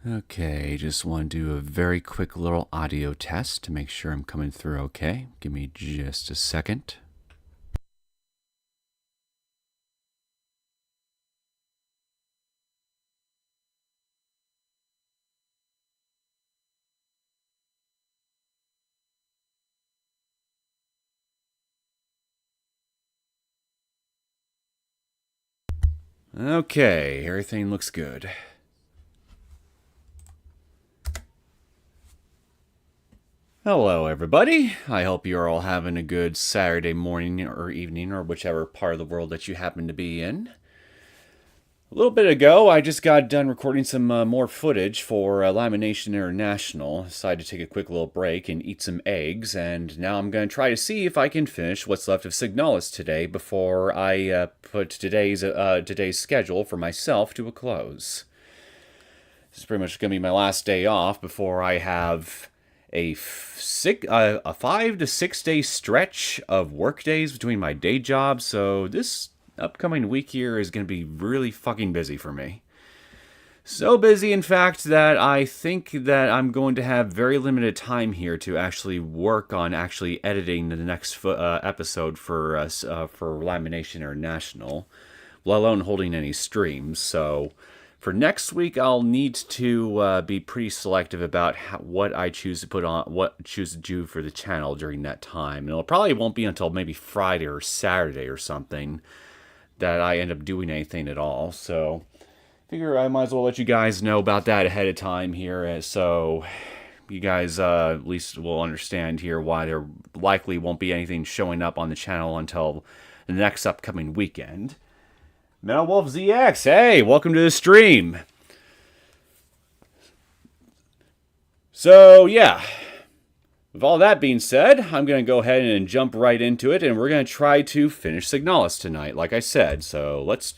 Okay, just want to do a very quick little audio test to make sure I'm coming through okay. Give me just a second. Okay, everything looks good. Hello, everybody. I hope you're all having a good Saturday morning or evening or whichever part of the world that you happen to be in. A little bit ago, I just got done recording some more footage for Lamination International. Decided to take a quick little break and eat some eggs, and now I'm going to try to see if I can finish what's left of Signalis today before I put today's schedule for myself to a close. This is pretty much going to be my last day off before I have a 5 to 6 day stretch of work days between my day job, so this upcoming week here is going to be really fucking busy for me. So busy, in fact, that I think that I'm going to have very limited time here to actually work on actually editing the next episode for Lamination International, let alone holding any streams. So for next week, I'll need to be pretty selective about what I choose to put on, what I choose to do for the channel during that time. And it probably won't be until maybe Friday or Saturday or something that I end up doing anything at all. So figure I might as well let you guys know about that ahead of time here, so you guys at least will understand here why there likely won't be anything showing up on the channel until the next upcoming weekend. Metal Wolf ZX, hey, welcome to the stream. So yeah, with all that being said, I'm going to go ahead and jump right into it, and we're going to try to finish Signalis tonight, like I said. So let's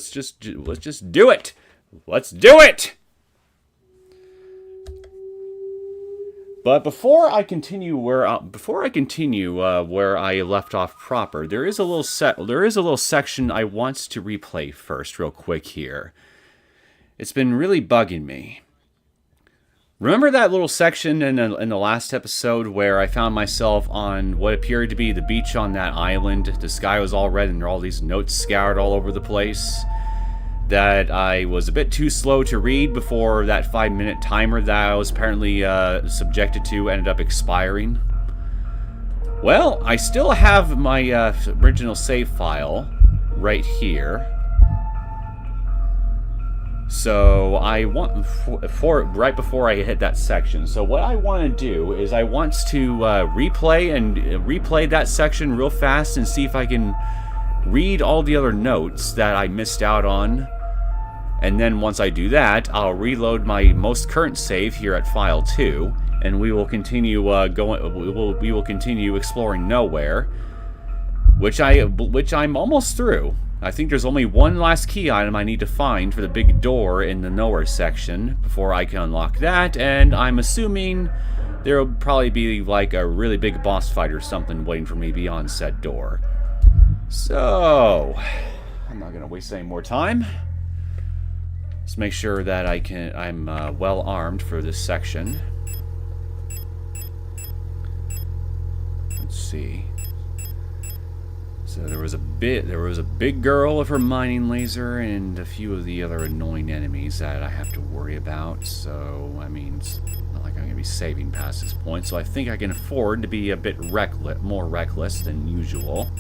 just do it. Let's do it. But before I continue where I left off proper, there is a little section I want to replay first, real quick here. It's been really bugging me. Remember that little section in the last episode where I found myself on what appeared to be the beach on that island? The sky was all red and there were all these notes scattered all over the place. That I was a bit too slow to read before that 5-minute timer that I was apparently subjected to ended up expiring. Well, I still have my original save file right here. So I want right before I hit that section. So what I want to do is I want to replay that section real fast and see if I can read all the other notes that I missed out on. And then once I do that, I'll reload my most current save here at file 2, and we will continue we will continue exploring Nowhere, which I'm almost through. I think there's only one last key item I need to find for the big door in the Nowhere section before I can unlock that, and I'm assuming there'll probably be like a really big boss fight or something waiting for me beyond said door. So, I'm not gonna waste any more time. Let's make sure that I'm well armed for this section. Let's see. So there was a big girl with her mining laser and a few of the other annoying enemies that I have to worry about. So I mean, it's not like I'm gonna be saving past this point. So I think I can afford to be a bit more reckless than usual.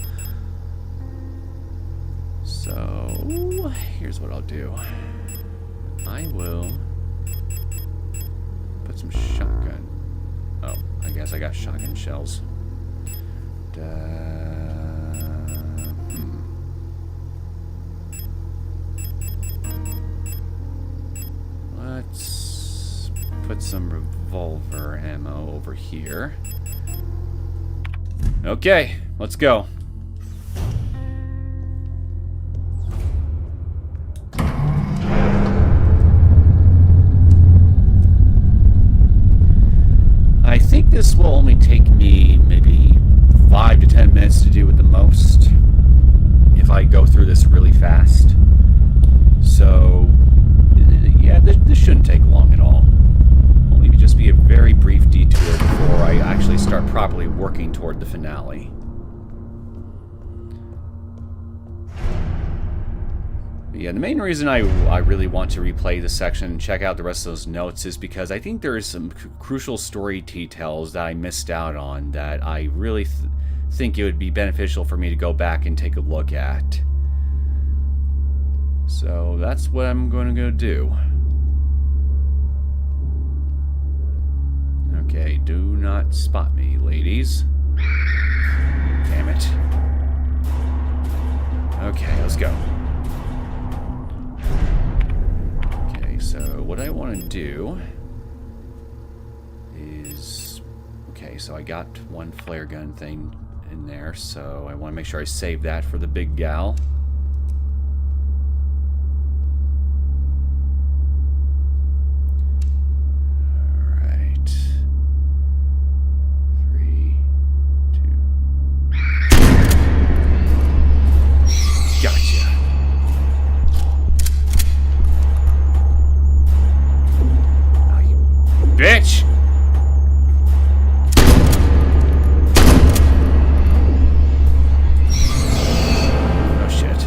So here's what I'll do. I will put some shotgun. Oh, I guess I got shotgun shells. Let's put some revolver ammo over here. Okay, let's go. I think this will only take me maybe 5 to 10 minutes to do at the most if I go through this really fast. So yeah, this shouldn't take long at all. Only just be a very brief detour before I actually start properly working toward the finale. Yeah, the main reason I really want to replay this section and check out the rest of those notes is because I think there is some crucial story details that I missed out on that I really think it would be beneficial for me to go back and take a look at. So that's what I'm going to go do. Okay, do not spot me, ladies. Damn it. Okay, let's go. So what I want to do is... Okay, so I got one flare gun thing in there, so I want to make sure I save that for the big gal. Alright. 3, 2... Gotcha. Bitch! Oh shit.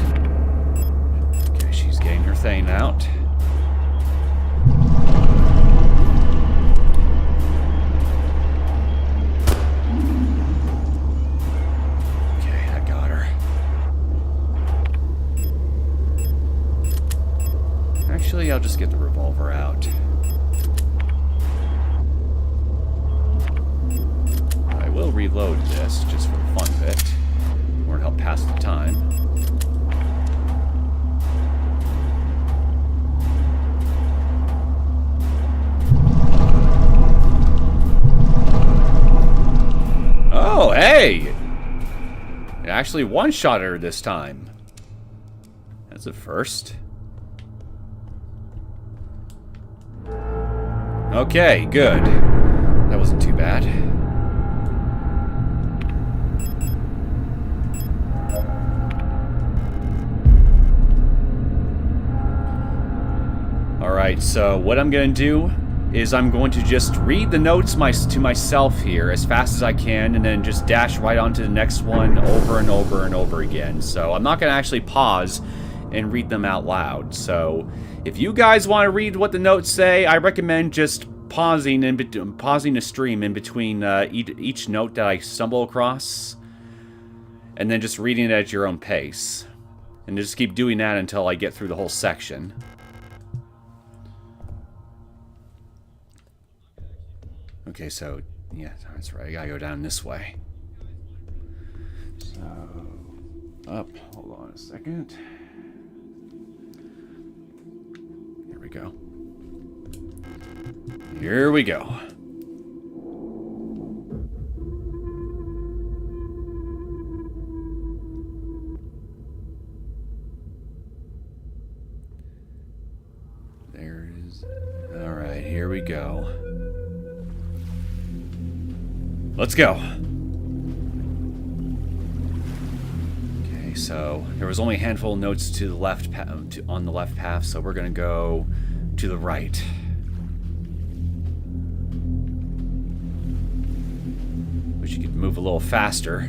Okay, she's getting her thing out. Okay, I got her. Actually, I'll just get the revolver out. We'll reload this just for the fun of it, or to help pass the time. Oh, hey! It actually one-shot her this time. That's a first. Okay, good. That wasn't too bad. Alright, so what I'm going to do is I'm going to just read the notes to myself here as fast as I can, and then just dash right on to the next one over and over and over again. So I'm not going to actually pause and read them out loud. So if you guys want to read what the notes say, I recommend just pausing the stream in between each note that I stumble across, and then just reading it at your own pace. And just keep doing that until I get through the whole section. Okay, so, yeah, that's right. I gotta go down this way. So, up. Hold on a second. Here we go. Here we go. There's... Alright, here we go. Let's go. Okay, so there was only a handful of notes to the left on the left path, so we're gonna go to the right. Wish you could move a little faster.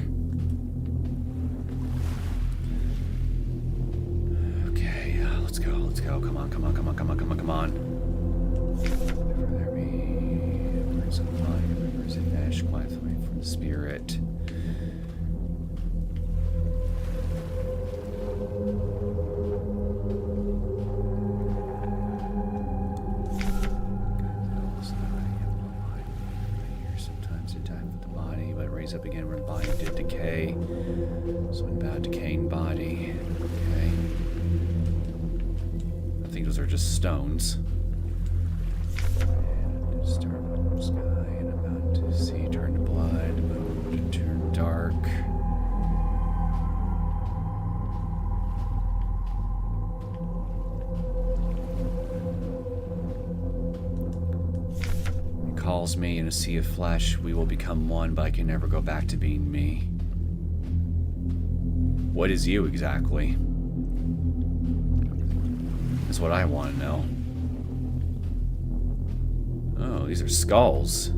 Okay, let's go. Let's go. Come on. Come on. Come on. Come on. Come on. Come on. There be rivers of life, rivers of ash, quiet from the spirit. Sometimes they die with the body, but raise up again when the body did decay. So when about decaying body. Okay. I think those are just stones. And start from the sky and about to see turn to blood, moon to turn dark. He calls me in a sea of flesh. We will become one, but I can never go back to being me. What is you exactly? That's what I want to know. Oh, these are skulls.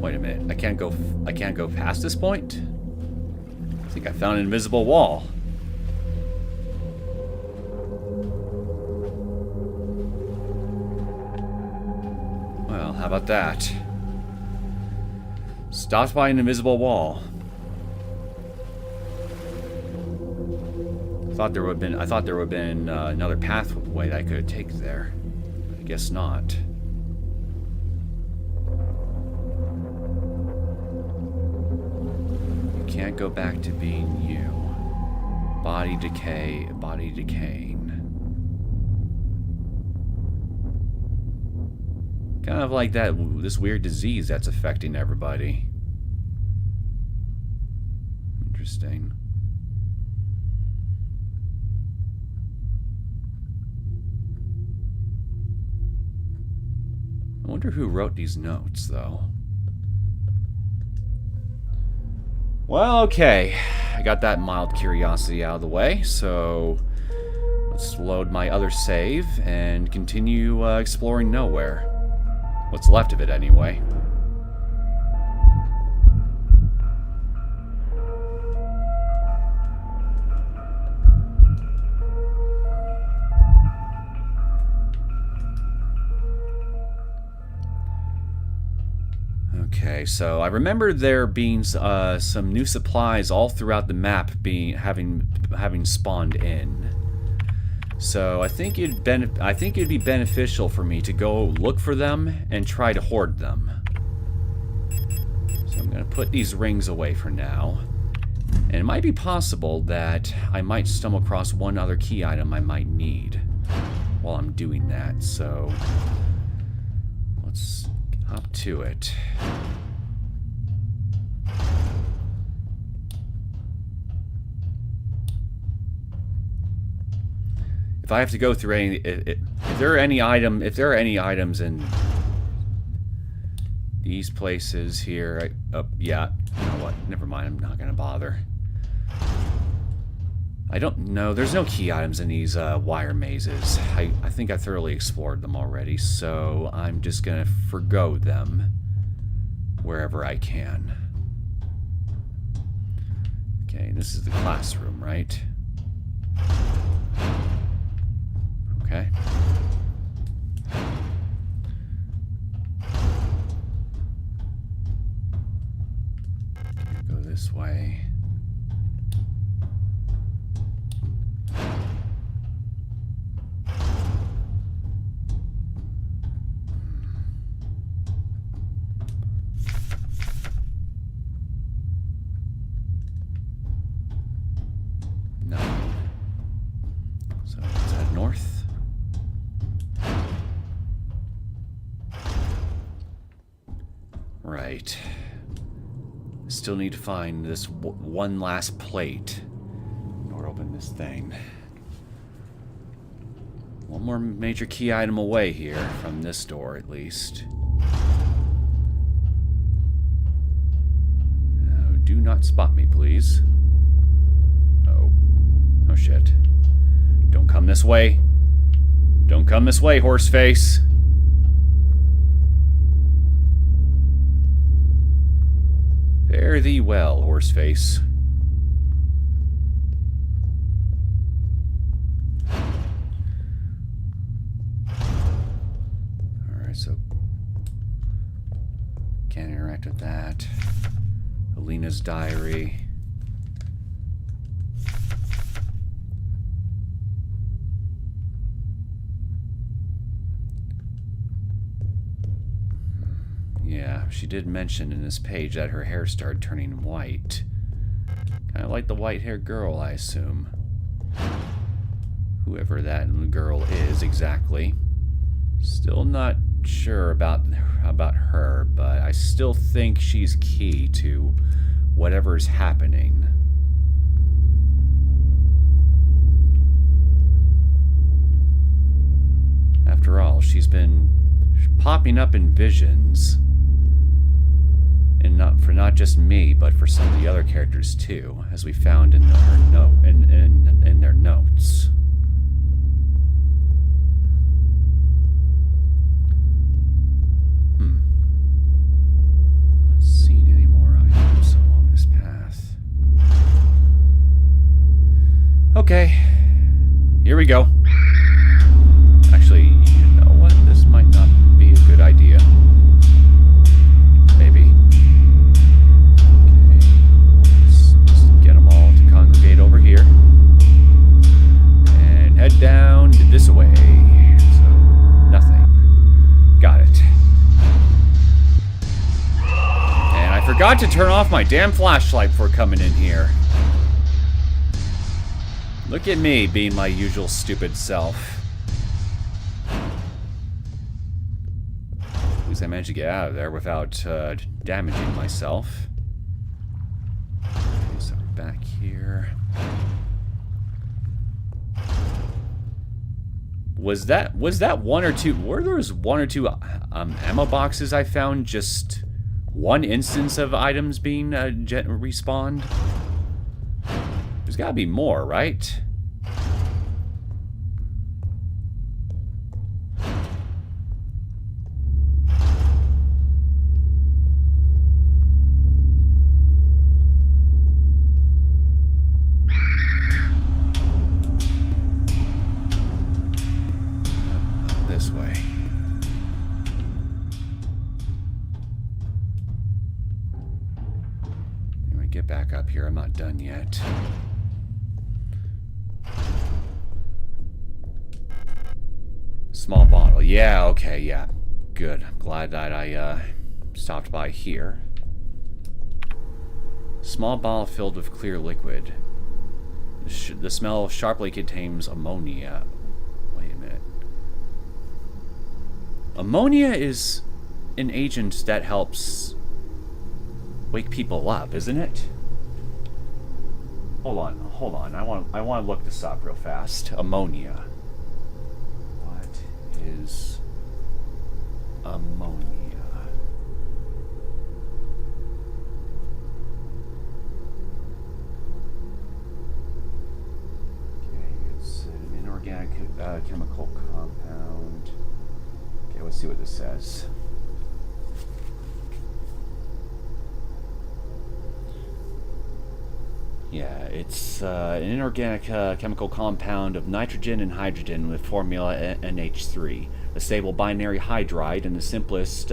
Wait a minute. I can't go past this point? I think I found an invisible wall. Well, how about that? Stopped by an invisible wall. I thought there would have been another pathway that I could take there. I guess not. You can't go back to being you. Body decay, body decaying. Kind of like this weird disease that's affecting everybody. Interesting. I wonder who wrote these notes, though. Well, okay. I got that mild curiosity out of the way, so let's load my other save and continue exploring nowhere. What's left of it, anyway. Okay, so I remember there being some new supplies all throughout the map having spawned in. So I think it'd be beneficial for me to go look for them and try to hoard them. So I'm gonna put these rings away for now. And it might be possible that I might stumble across one other key item I might need while I'm doing that. So let's hop to it. If I have to go through any, if there are any items in these places here, yeah, you know what? Never mind. I'm not gonna bother. I don't know. There's no key items in these wire mazes. I think I thoroughly explored them already, so I'm just gonna forgo them wherever I can. Okay, this is the classroom, right? Okay. Go this way. No. So let's head north. Right. Still need to find this one last plate in order to open this thing. One more major key item away here from this door, at least. Now, do not spot me, please. Oh. Oh, shit. Don't come this way. Don't come this way, horseface. Fare thee well, horseface. Alright, so can't interact with that. Alina's diary. Yeah, she did mention in this page that her hair started turning white. Kind of like the white-haired girl, I assume. Whoever that girl is exactly. Still not sure about her, but I still think she's key to whatever's happening. After all, she's been popping up in visions. And not just me, but for some of the other characters too, as we found in their notes. Okay. Here we go. Actually, you know what? This might not be a good idea. Maybe. Okay. Let's just get them all to congregate over here. And head down this way. So, nothing. Got it. And I forgot to turn off my damn flashlight before coming in here. Look at me being my usual stupid self. At least I managed to get out of there without damaging myself. Okay, so we're back here. Was that one or two? Were there one or two ammo boxes I found? Just one instance of items being respawned? There's gotta be more, right? This way. Anyway, get back up here. I'm not done yet. Small bottle. Yeah, okay, yeah. Good. I'm glad that I stopped by here. Small bottle filled with clear liquid. The smell sharply contains ammonia. Wait a minute. Ammonia is an agent that helps wake people up, isn't it? Hold on. I want to look this up real fast. Ammonia. Is ammonia. Okay, it's an inorganic chemical compound. Okay, let's see what this says. Yeah, it's an inorganic chemical compound of nitrogen and hydrogen with formula NH3, a stable binary hydride, and the simplest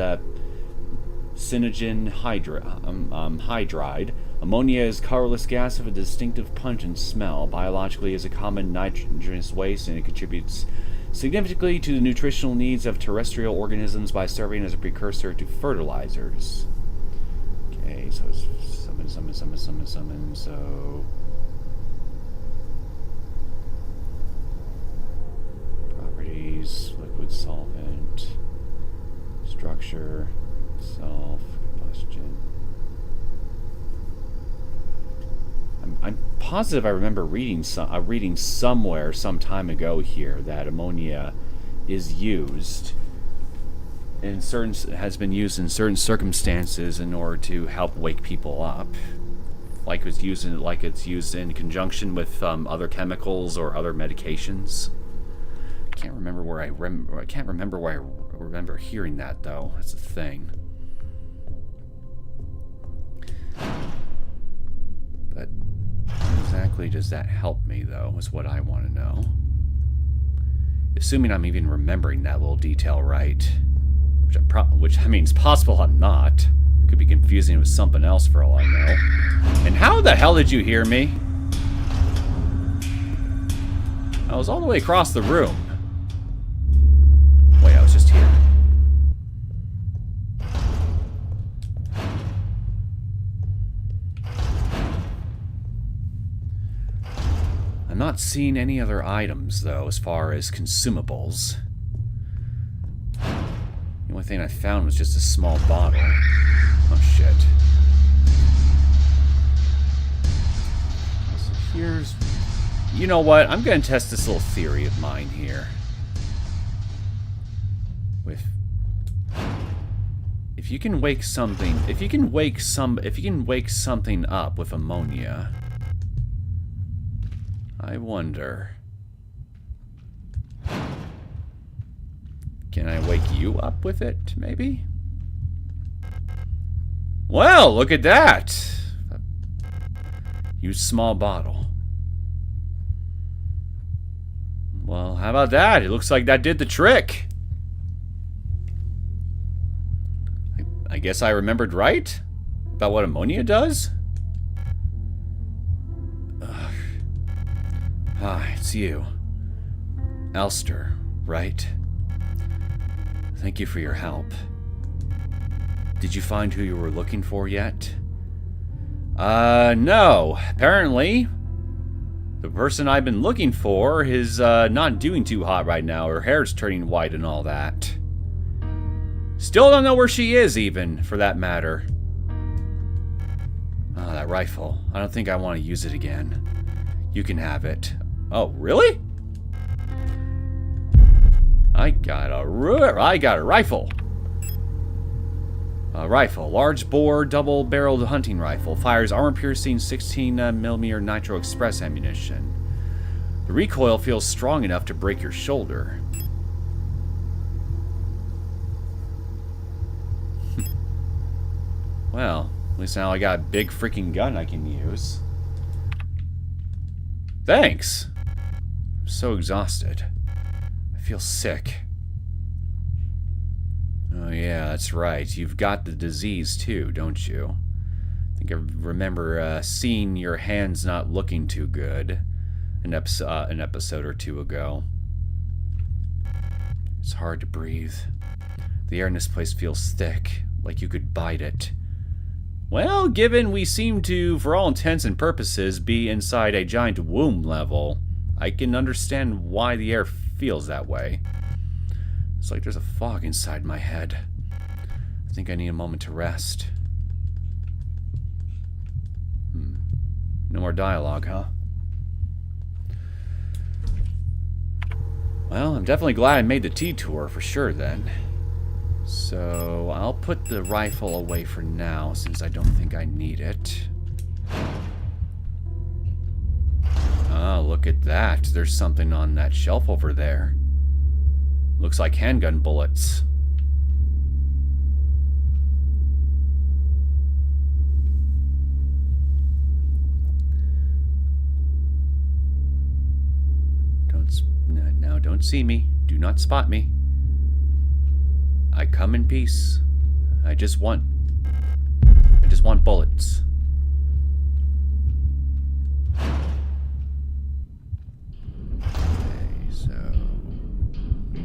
synogen hydride. Ammonia is colorless gas with a distinctive pungent smell. Biologically, is a common nitrogenous waste, and it contributes significantly to the nutritional needs of terrestrial organisms by serving as a precursor to fertilizers. Okay, so it's summon, so... Properties, liquid solvent, structure, self, combustion. I'm positive I remember reading somewhere some time ago here that ammonia is used has been used in certain circumstances in order to help wake people up, like it's used in conjunction with other chemicals or other medications. I can't remember where I remember hearing that though. That's the thing. But how exactly does that help me though? Is what I want to know. Assuming I'm even remembering that little detail right. Which I mean, it's possible I'm not. It could be confusing with something else for all I know. And how the hell did you hear me? I was all the way across the room. Wait, I was just here. I'm not seeing any other items, though, as far as consumables. The only thing I found was just a small bottle. Oh, shit. So here's... You know what? I'm going to test this little theory of mine here. If you can wake something up with ammonia, I wonder... Can I wake you up with it, maybe? Well, look at that! Use small bottle. Well, how about that? It looks like that did the trick. I guess I remembered right about what ammonia does? Ugh. Hi, it's you. Elster, right? Thank you for your help. Did you find who you were looking for yet? No. Apparently, the person I've been looking for is not doing too hot right now. Her hair's turning white and all that. Still don't know where she is, even, for that matter. Ah, that rifle. I don't think I want to use it again. You can have it. Oh, really? I got a rifle. A rifle. Large bore, double-barreled hunting rifle. Fires armor-piercing 16mm nitro express ammunition. The recoil feels strong enough to break your shoulder. Well, at least now I got a big freaking gun I can use. Thanks. I'm so exhausted. I feel sick. Oh yeah, that's right. You've got the disease too, don't you? I think I remember seeing your hands not looking too good an episode or two ago. It's hard to breathe. The air in this place feels thick, like you could bite it. Well, given we seem to, for all intents and purposes, be inside a giant womb level, I can understand why the air feels that way. It's like there's a fog inside my head. I think I need a moment to rest. No more dialogue, huh? Well, I'm definitely glad I made the T-tour for sure then. So, I'll put the rifle away for now, since I don't think I need it. Ah, look at that. There's something on that shelf over there. Looks like handgun bullets. Don't see me. Do not spot me. I come in peace. I just want bullets. Okay, so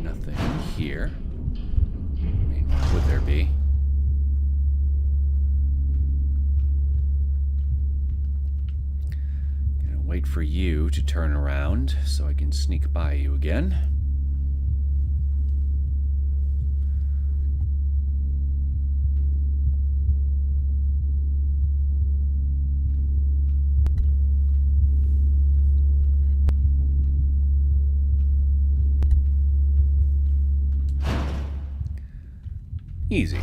nothing here. I mean, what would there be? Gonna wait for you to turn around so I can sneak by you again. Easy.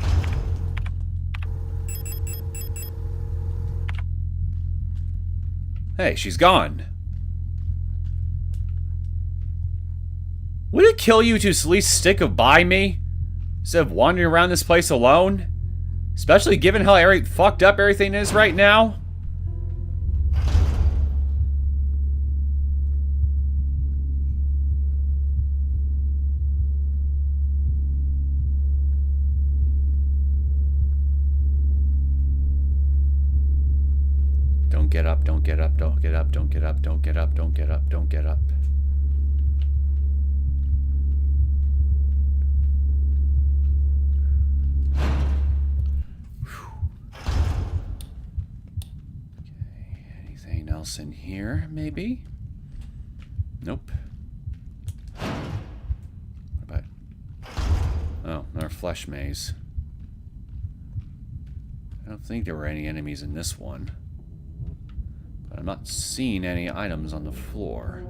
Hey, she's gone. Would it kill you to at least stick by me instead of wandering around this place alone? Especially given how fucked up everything is right now? Don't get up, don't get up, don't get up, don't get up, don't get up, don't get up, don't get up. Okay, anything else in here, maybe? Nope. What about... Oh, another flesh maze. I don't think there were any enemies in this one. But I'm not seeing any items on the floor.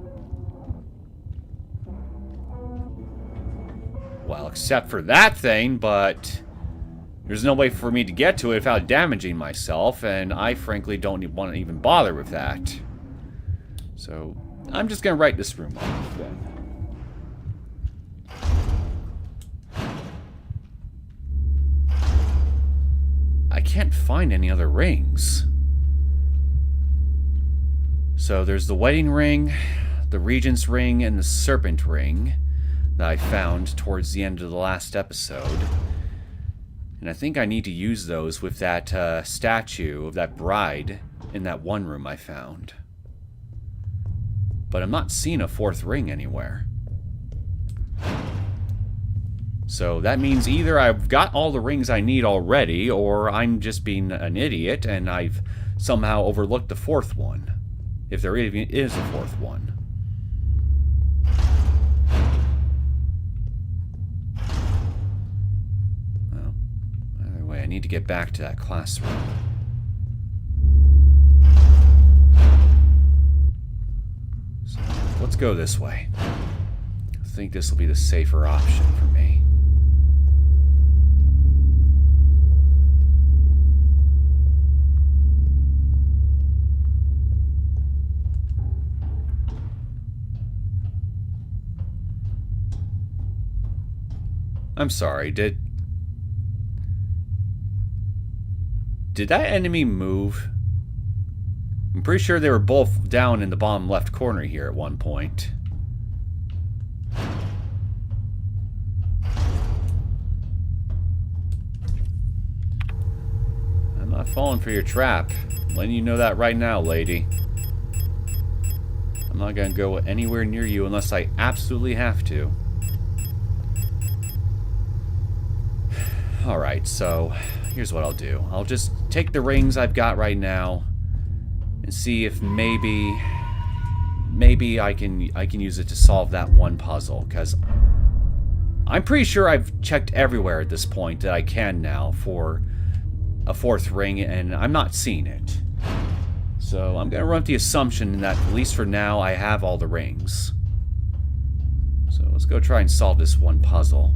Well, except for that thing, but there's no way for me to get to it without damaging myself, and I frankly don't want to even bother with that. So, I'm just going to write this room off then. I can't find any other rings. So there's the wedding ring, the Regent's Ring and the Serpent Ring that I found towards the end of the last episode. And I think I need to use those with that statue of that bride in that one room I found. But I'm not seeing a fourth ring anywhere. So that means either I've got all the rings I need already, or I'm just being an idiot and I've somehow overlooked the fourth one. If there even is a fourth one. Well, either way, I need to get back to that classroom. So, let's go this way. I think this will be the safer option for me. I'm sorry, did that enemy move? I'm pretty sure they were both down in the bottom left corner here at one point. I'm not falling for your trap. I'm letting you know that right now, lady. I'm not gonna go anywhere near you unless I absolutely have to. Alright, so here's what I'll do. I'll just take the rings I've got right now and see if maybe I can use it to solve that one puzzle, because I'm pretty sure I've checked everywhere at this point that I can now for a fourth ring, and I'm not seeing it. So I'm going to run with the assumption that, at least for now, I have all the rings. So let's go try and solve this one puzzle.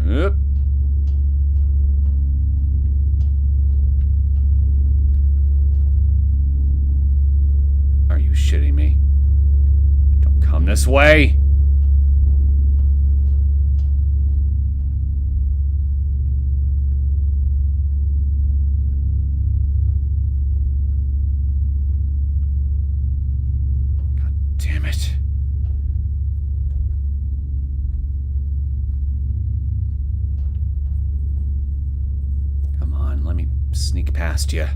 Yep. Are you shitting me? Don't come this way! God damn it. Let me sneak past you.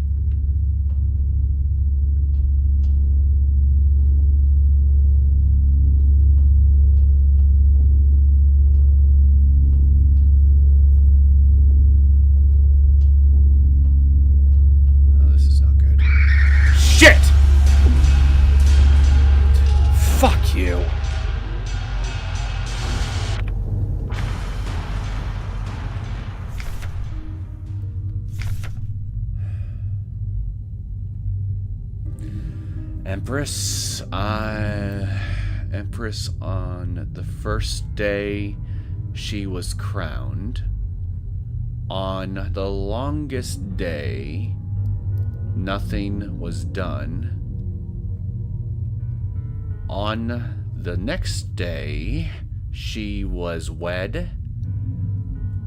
Oh, this is not good. Shit! Fuck you. Empress, on the first day she was crowned. On the longest day, nothing was done. On the next day, she was wed.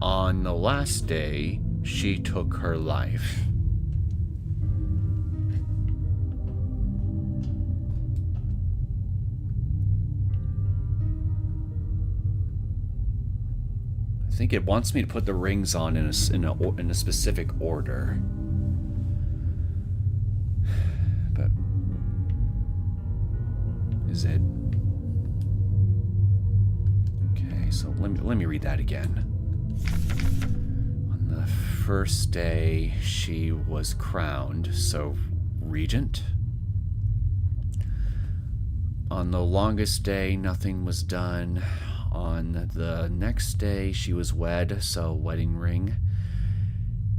On the last day, she took her life. I think it wants me to put the rings on in a specific order. But is it? Okay, so let me read that again. On the first day she was crowned, so regent. On the longest day nothing was done. On the next day, she was wed, so wedding ring.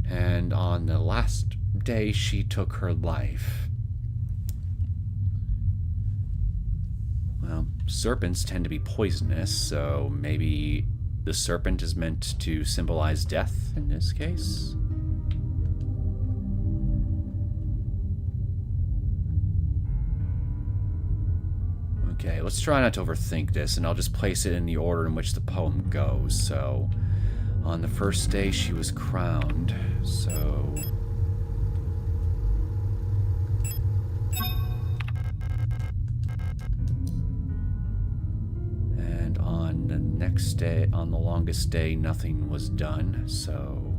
And on the last day, she took her life. Well, serpents tend to be poisonous, so maybe the serpent is meant to symbolize death in this case? Okay, let's try not to overthink this, and I'll just place it in the order in which the poem goes. So, on the first day she was crowned, so... And on the next day, on the longest day, nothing was done, so...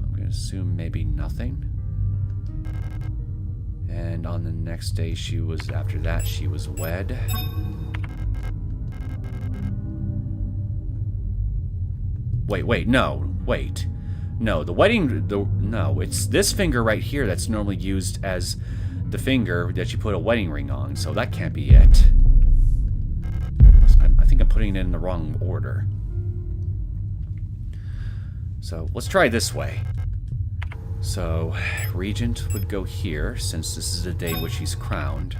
I'm gonna assume maybe nothing. And on the next day she was, after that, she was wed. Wait, no, wait. No, the wedding, no, it's this finger right here that's normally used as the finger that you put a wedding ring on, so that can't be it. I think I'm putting it in the wrong order. So, let's try it this way. So, Regent would go here, since this is the day in which he's crowned.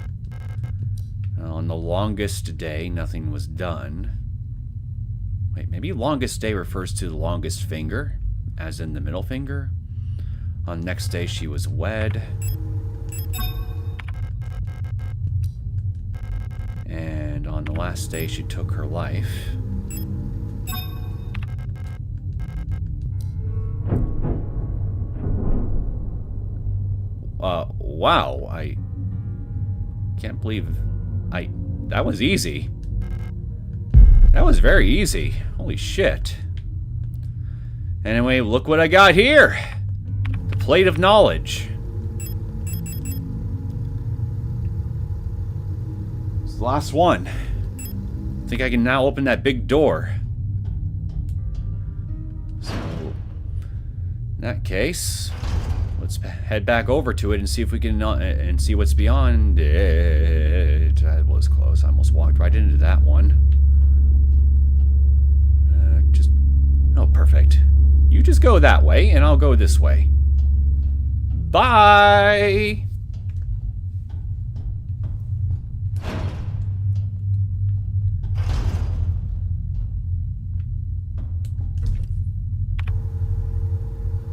On the longest day, nothing was done. Wait, maybe longest day refers to the longest finger, as in the middle finger. On next day, she was wed. And on the last day, she took her life. Wow, I can't believe that was easy. That was very easy. Holy shit. Anyway, look what I got here. The plate of knowledge. It's the last one. I think I can now open that big door. So, in that case, let's head back over to it and see if we can and see what's beyond it. That was close. I almost walked right into that one. Oh, perfect. You just go that way, and I'll go this way. Bye!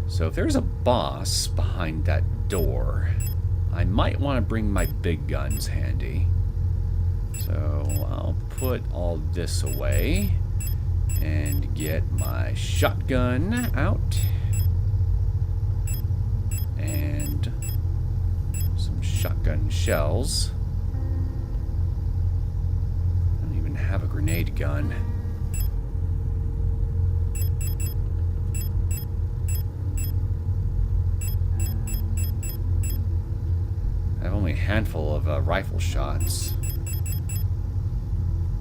So if there's a boss behind that door, I might want to bring my big guns handy. So I'll put all this away and get my shotgun out and some shotgun shells. I don't even have a grenade gun. I have only a handful of rifle shots.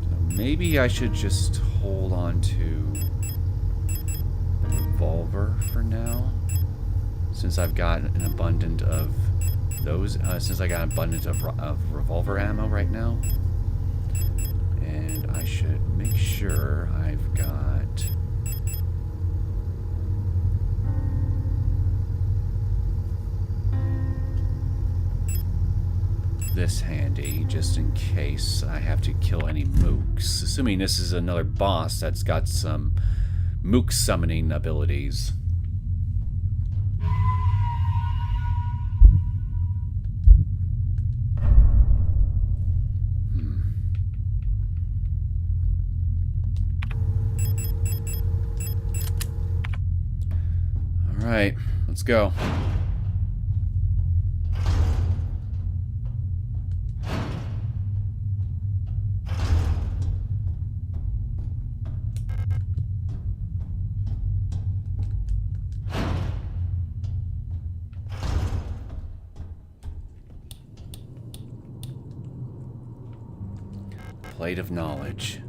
So maybe I should just hold on to the revolver for now, since I've got an abundance of those. Since I got an abundance of revolver ammo right now, and I should make sure I've got this handy, just in case I have to kill any mooks. Assuming this is another boss that's got some mook summoning abilities. Alright, let's go. Plate of knowledge.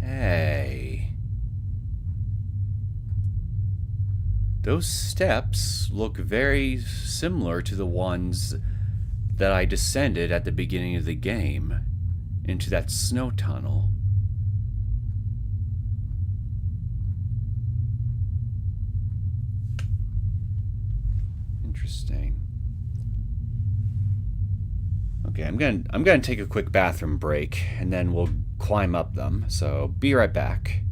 Hey. Those steps look very similar to the ones that I descended at the beginning of the game into that snow tunnel. Interesting. Okay, I'm gonna take a quick bathroom break, and then we'll climb up them. So be right back.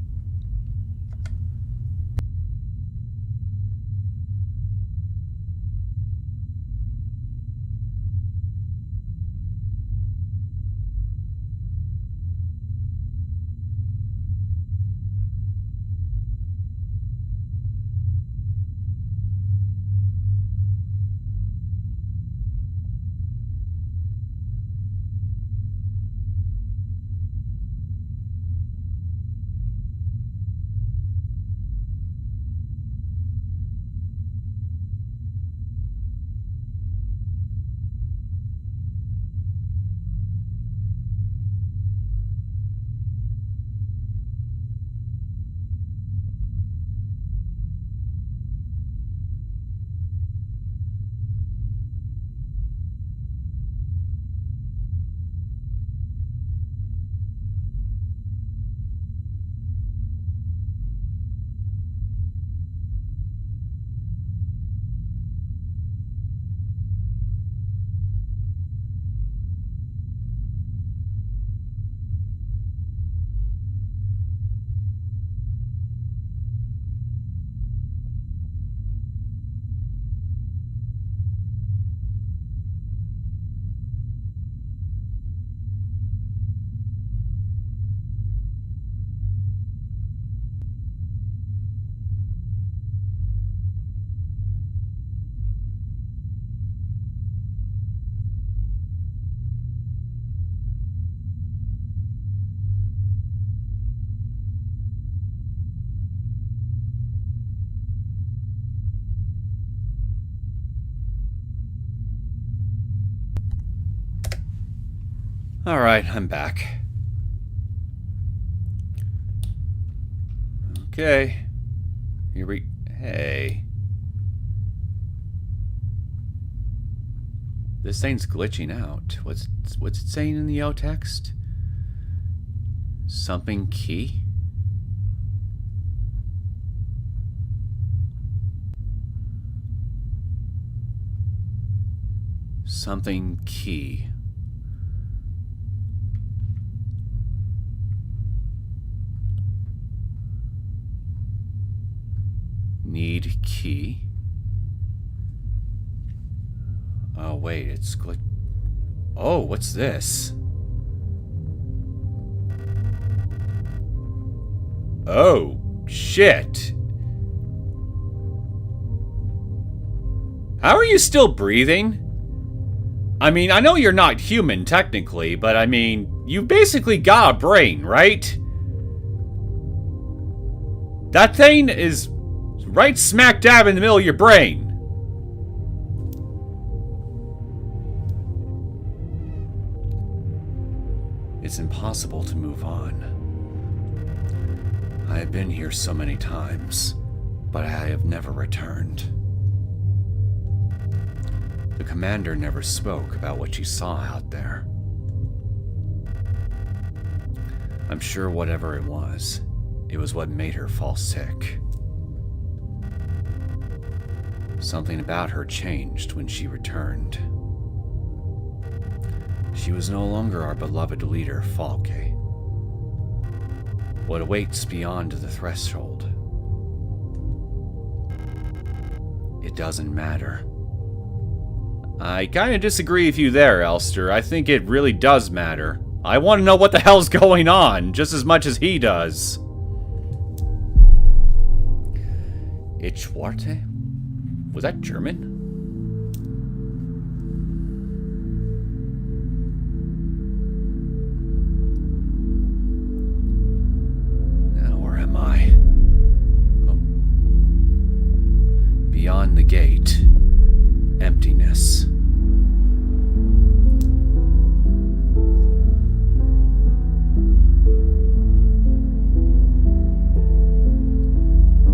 Alright, I'm back. Okay. Here we... Hey. This thing's glitching out. What's it saying in the O text? Something key? Something key. Need key. Oh wait, it's Oh, what's this? Oh, shit. How are you still breathing? I mean, I know you're not human technically, but I mean, you basically got a brain, right? That thing is right smack dab in the middle of your brain. It's impossible to move on. I have been here so many times, but I have never returned. The commander never spoke about what she saw out there. I'm sure whatever it was what made her fall sick. Something about her changed when she returned. She was no longer our beloved leader, Falke. What awaits beyond the threshold? It doesn't matter. I kinda disagree with you there, Elster. I think it really does matter. I want to know what the hell's going on, just as much as he does. Ichwarte? Was that German? Now, where am I? Oh. Beyond the gate. Emptiness.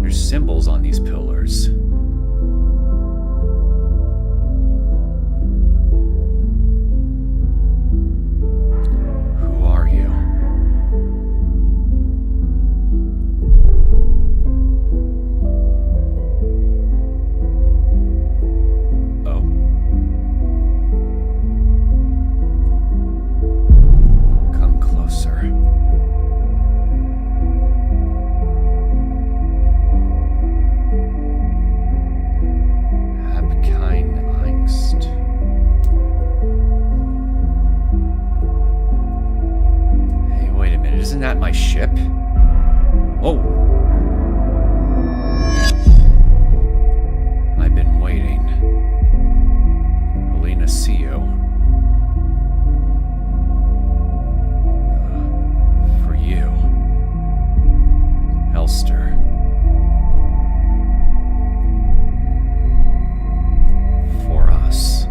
There's symbols on these pillars. Who are you? Oh. Come closer. Isn't that my ship? Oh. I've been waiting. Helena, see you. For you. Elster. For us.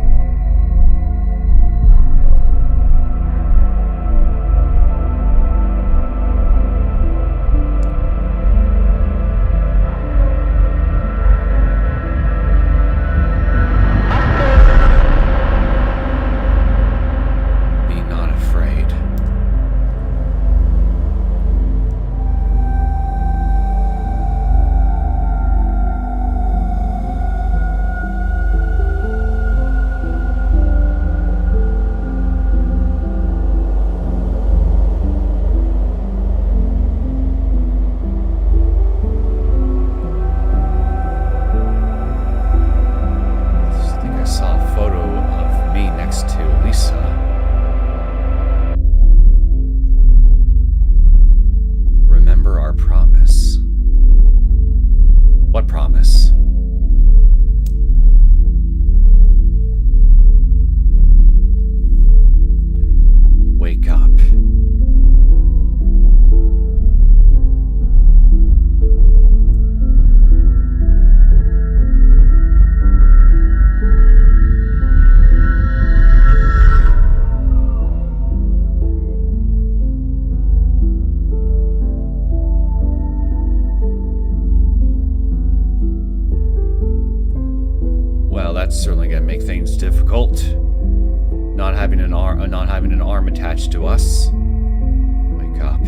difficult. Not having an arm attached to us. Wake up.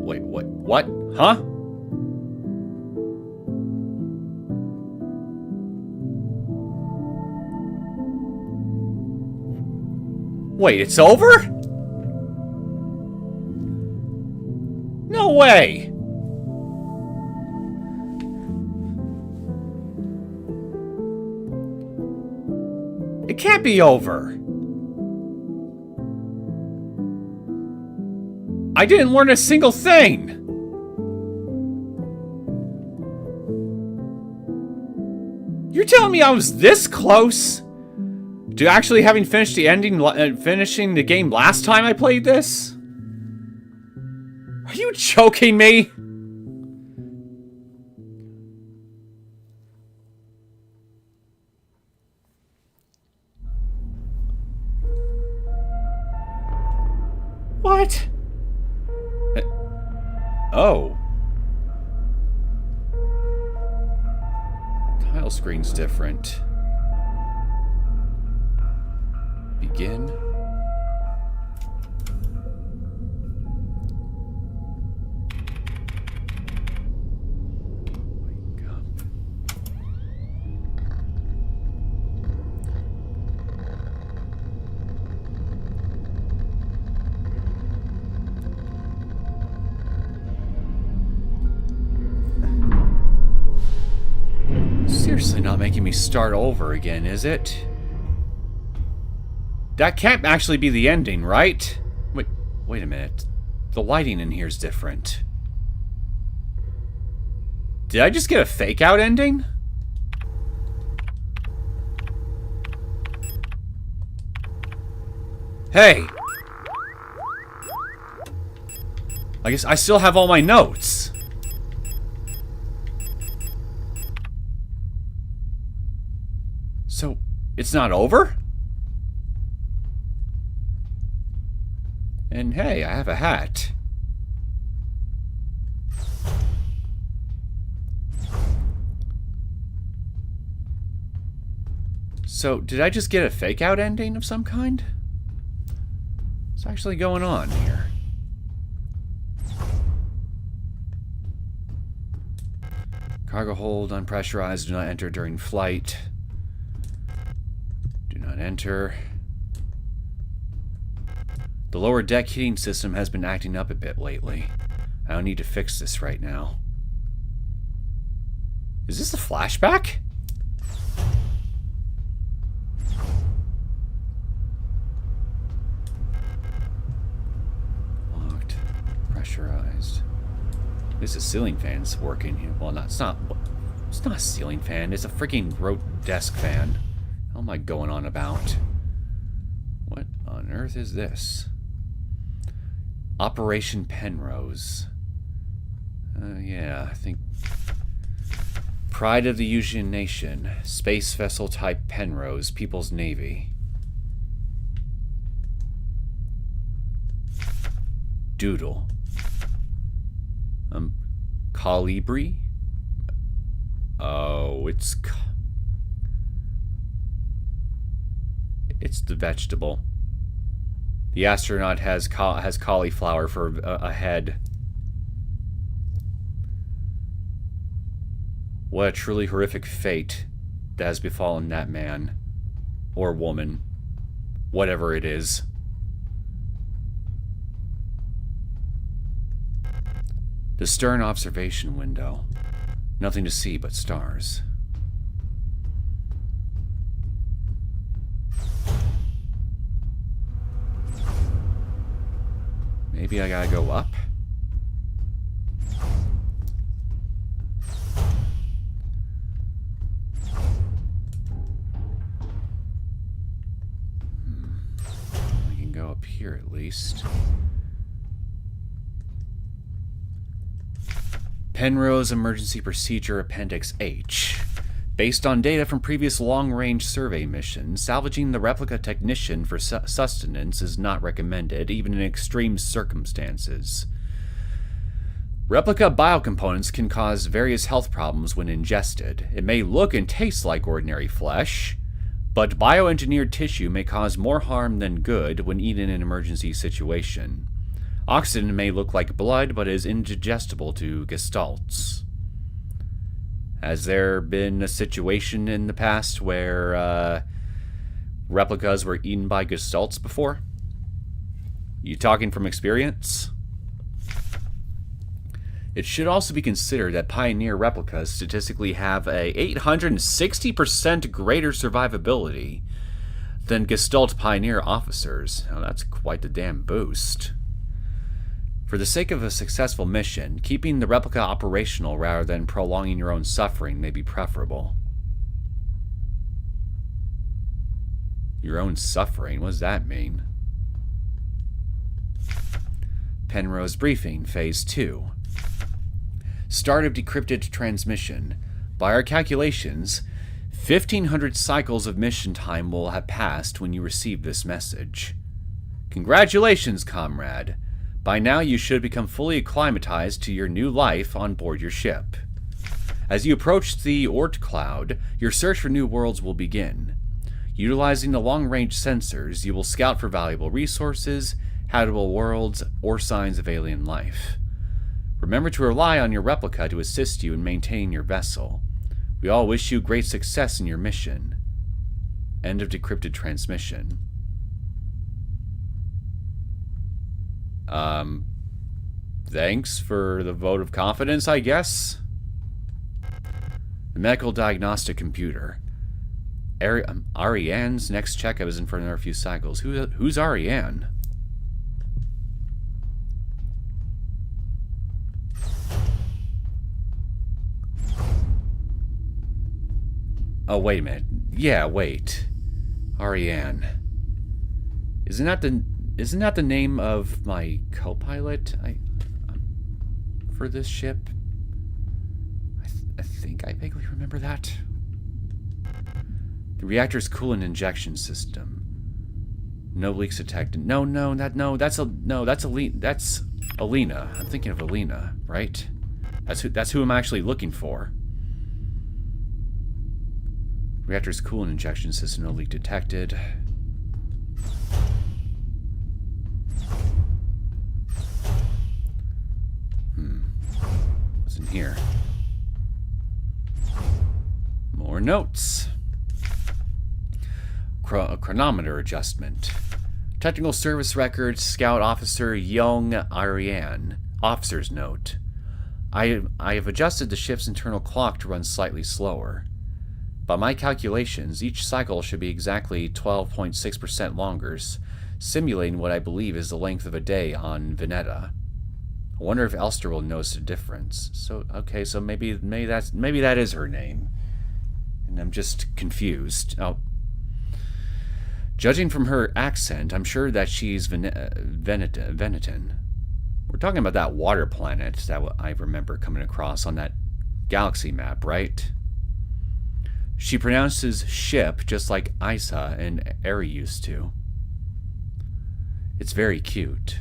Wait, what? Huh? Wait, it's over? No way! It can't be over. I didn't learn a single thing! You're telling me I was this close to actually having finished the finishing the game last time I played this? Are you joking me? What? Oh. Tile screen's different. Begin. Wake up. Seriously not making me start over again, is it? That can't actually be the ending, right? Wait a minute. The lighting in here is different. Did I just get a fake out ending? Hey! I guess I still have all my notes. So, it's not over? And hey, I have a hat. So, did I just get a fake out ending of some kind? What's actually going on here? Cargo hold unpressurized. Do not enter during flight. Do not enter. The lower deck heating system has been acting up a bit lately. I don't need to fix this right now. Is this a flashback? Locked. Pressurized. This is ceiling fan's working here. Well, it's not a ceiling fan. It's a freaking desk fan. How am I going on about? What on earth is this? Operation Penrose. Yeah, I think... Pride of the Usian Nation. Space vessel type Penrose. People's Navy. Doodle. Colibri? Oh, it's the vegetable. The astronaut has cauliflower for a head. What a truly horrific fate that has befallen that man. Or woman. Whatever it is. The stern observation window. Nothing to see but stars. Maybe I gotta go up? I can go up here at least. Penrose Emergency Procedure Appendix H. Based on data from previous long-range survey missions, salvaging the replica technician for sustenance is not recommended, even in extreme circumstances. Replica biocomponents can cause various health problems when ingested. It may look and taste like ordinary flesh, but bioengineered tissue may cause more harm than good when eaten in an emergency situation. Oxygen may look like blood, but is indigestible to gestalts. Has there been a situation in the past where replicas were eaten by gestalts before? You talking from experience? It should also be considered that Pioneer replicas statistically have a 860% greater survivability than Gestalt Pioneer officers. Now that's quite the damn boost. For the sake of a successful mission, keeping the replica operational rather than prolonging your own suffering may be preferable. Your own suffering? What does that mean? Penrose Briefing, Phase 2. Start of decrypted transmission. By our calculations, 1,500 cycles of mission time will have passed when you receive this message. Congratulations, comrade. By now you should become fully acclimatized to your new life on board your ship. As you approach the Oort cloud, your search for new worlds will begin. Utilizing the long-range sensors, you will scout for valuable resources, habitable worlds, or signs of alien life. Remember to rely on your replica to assist you in maintaining your vessel. We all wish you great success in your mission. End of decrypted transmission. Thanks for the vote of confidence, I guess. The medical diagnostic computer. Ariane's next checkup is in for another few cycles. Who's Ariane? Oh, wait a minute. Yeah, wait. Ariane. Isn't that the name of my co-pilot for this ship? I think I vaguely remember that. The reactor's coolant injection system. No leaks detected. That's Alina. I'm thinking of Alina, right? That's who I'm actually looking for. Reactor's coolant injection system, no leak detected. What's in here? More notes. Chronometer adjustment. Technical service record, Scout Officer Young Ariane. Officer's note. I have adjusted the ship's internal clock to run slightly slower. By my calculations, each cycle should be exactly 12.6% longer, simulating what I believe is the length of a day on Veneta. I wonder if Elster will notice a difference. So maybe that is her name, and I'm just confused. Oh, judging from her accent, I'm sure that she's Venetan. We're talking about that water planet that I remember coming across on that galaxy map, right? She pronounces ship just like Isa and Eri used to. It's very cute.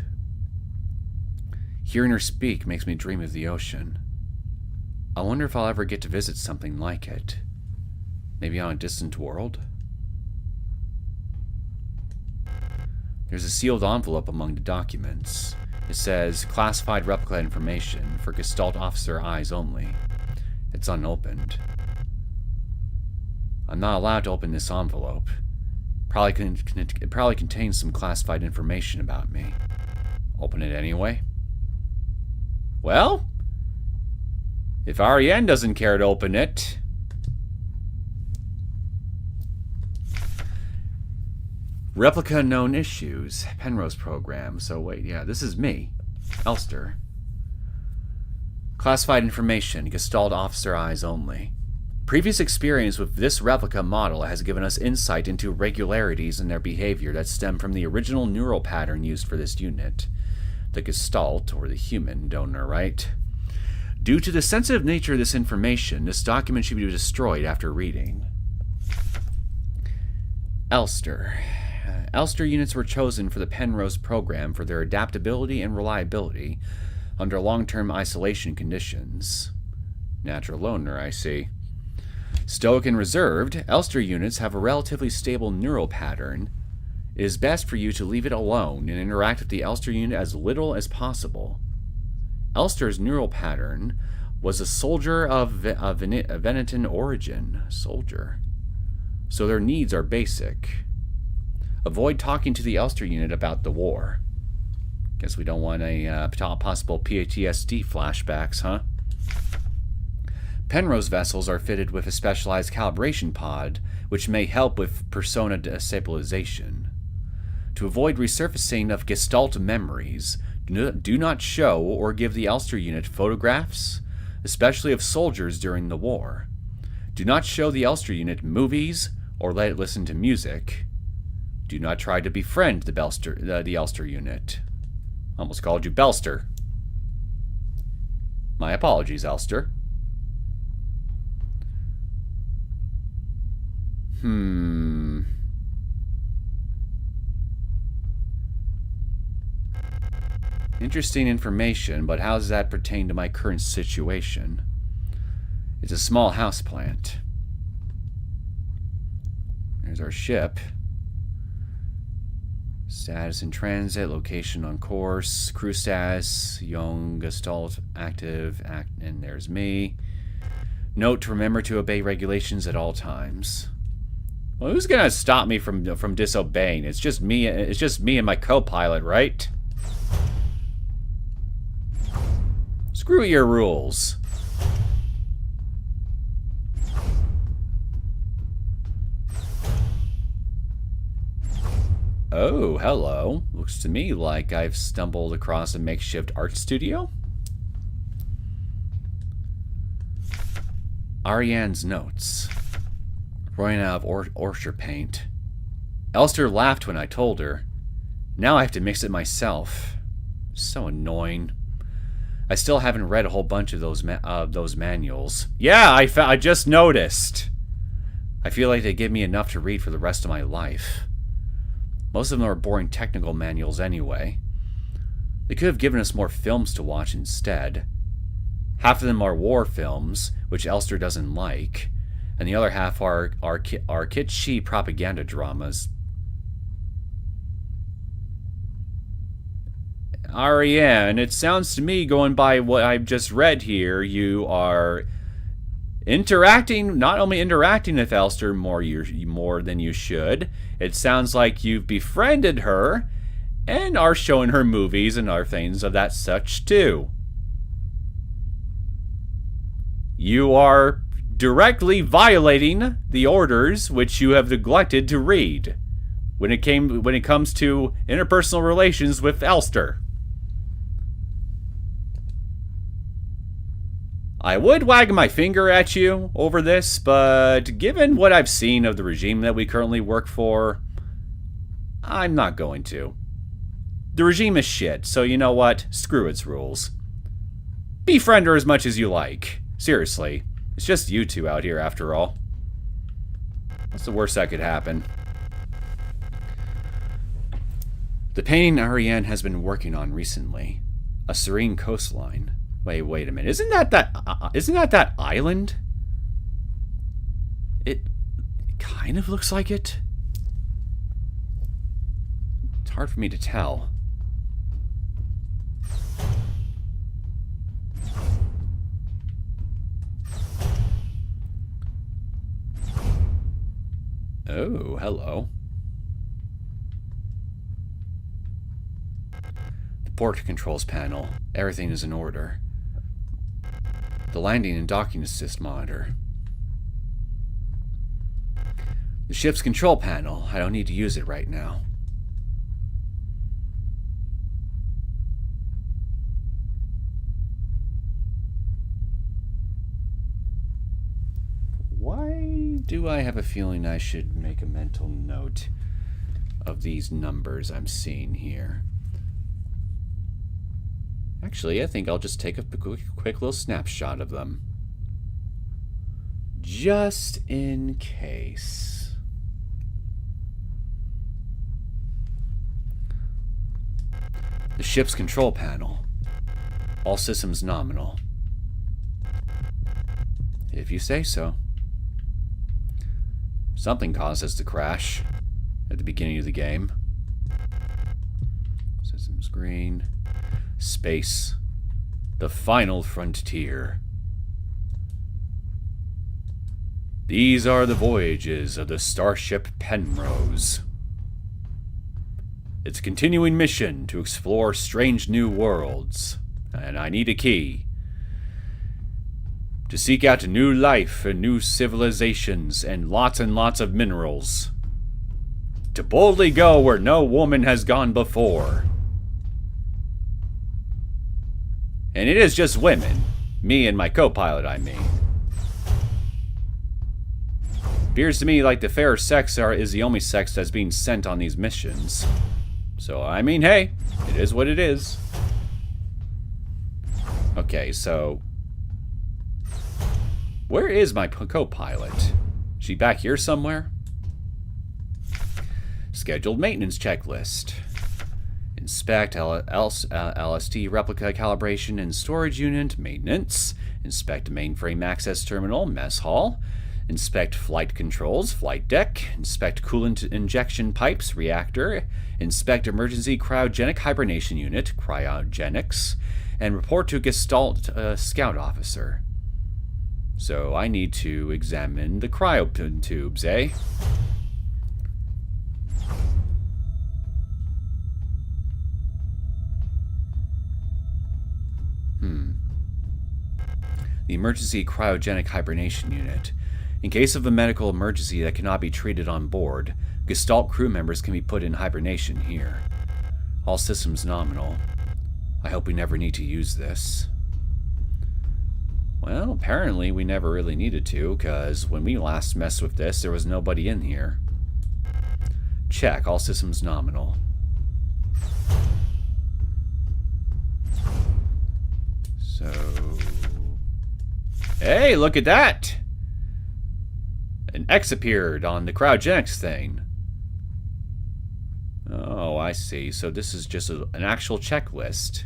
Hearing her speak makes me dream of the ocean. I wonder if I'll ever get to visit something like it. Maybe on a distant world? There's a sealed envelope among the documents. It says, classified replica information for Gestalt officer eyes only. It's unopened. I'm not allowed to open this envelope. It probably contains some classified information about me. Open it anyway? Well, if Ariane doesn't care to open it... Replica known issues. Penrose program. So wait, yeah, this is me. Elster. Classified information. Gestalt officer eyes only. Previous experience with this replica model has given us insight into irregularities in their behavior that stem from the original neural pattern used for this unit. The Gestalt, or the human donor, right? Due to the sensitive nature of this information, this document should be destroyed after reading. Elster. Elster units were chosen for the Penrose program for their adaptability and reliability under long-term isolation conditions. Natural loner, I see. Stoic and reserved, Elster units have a relatively stable neural pattern. It is best for you to leave it alone and interact with the Elster unit as little as possible. Elster's neural pattern was a soldier of Venetan origin. Soldier. So their needs are basic. Avoid talking to the Elster unit about the war. Guess we don't want a possible PTSD flashbacks, huh? Penrose vessels are fitted with a specialized calibration pod, which may help with persona destabilization. To avoid resurfacing of Gestalt memories, do not show or give the Elster unit photographs, especially of soldiers during the war. Do not show the Elster unit movies or let it listen to music. Do not try to befriend the Elster unit. Almost called you Belster. My apologies, Elster. Interesting information, but how does that pertain to my current situation? It's a small houseplant. There's our ship. Status in transit, location on course, crew status, young, Gestalt, active, and there's me. Note to remember to obey regulations at all times. Well, who's gonna stop me from disobeying? It's just me and my co-pilot, right? Screw your rules. Oh, hello. Looks to me like I've stumbled across a makeshift art studio. Ariane's notes. Running out of Orcher paint. Elster laughed when I told her. Now I have to mix it myself. So annoying. I still haven't read a whole bunch of those manuals. Yeah, I just noticed. I feel like they give me enough to read for the rest of my life. Most of them are boring technical manuals anyway. They could have given us more films to watch instead. Half of them are war films, which Elster doesn't like, and the other half are kitschy propaganda dramas. Ariane, it sounds to me, going by what I've just read here, you are not only interacting with Elster more than you should, it sounds like you've befriended her and are showing her movies and other things of that such too. You are directly violating the orders which you have neglected to read when it comes to interpersonal relations with Elster. I would wag my finger at you over this, but given what I've seen of the regime that we currently work for, I'm not going to. The regime is shit, so you know what? Screw its rules. Befriend her as much as you like. Seriously. It's just you two out here after all. What's the worst that could happen? The painting Ariane has been working on recently. A serene coastline. Wait a minute. Isn't that that island? It kind of looks like it. It's hard for me to tell. Oh, hello. The port controls panel. Everything is in order. The landing and docking assist monitor. The ship's control panel. I don't need to use it right now. Why do I have a feeling I should make a mental note of these numbers I'm seeing here? Actually, I think I'll just take a quick little snapshot of them. Just in case. The ship's control panel. All systems nominal. If you say so. Something caused us to crash at the beginning of the game. Systems green. Space. The final frontier. These are the voyages of the starship Penrose. Its continuing mission to explore strange new worlds. And I need a key. To seek out new life and new civilizations and lots of minerals. To boldly go where no woman has gone before. And it is just women. Me and my co-pilot, I mean. Appears to me like the fair sex is the only sex that's being sent on these missions. So, I mean, hey, it is what it is. Okay, so... where is my co-pilot? Is she back here somewhere? Scheduled maintenance checklist. Inspect LST replica calibration and storage unit maintenance. Inspect mainframe access terminal, mess hall. Inspect flight controls, flight deck. Inspect coolant injection pipes, reactor. Inspect emergency cryogenic hibernation unit, cryogenics. And report to Gestalt scout officer. So I need to examine the cryo tubes, eh? The emergency cryogenic hibernation unit. In case of a medical emergency that cannot be treated on board, Gestalt crew members can be put in hibernation here. All systems nominal. I hope we never need to use this. Well, apparently we never really needed to, because when we last messed with this, there was nobody in here. Check, all systems nominal. So... hey, look at that! An X appeared on the cryogenics thing. Oh, I see. So this is just an actual checklist.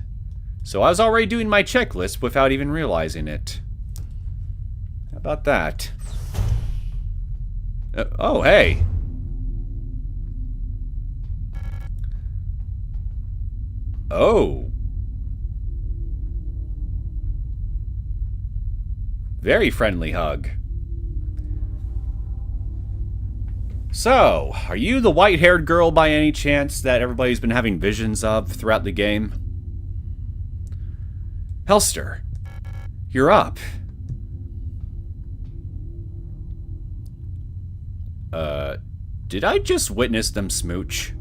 So I was already doing my checklist without even realizing it. How about that? Oh, hey! Oh! Very friendly hug. So, are you the white-haired girl by any chance that everybody's been having visions of throughout the game? Elster, you're up. Did I just witness them smooch?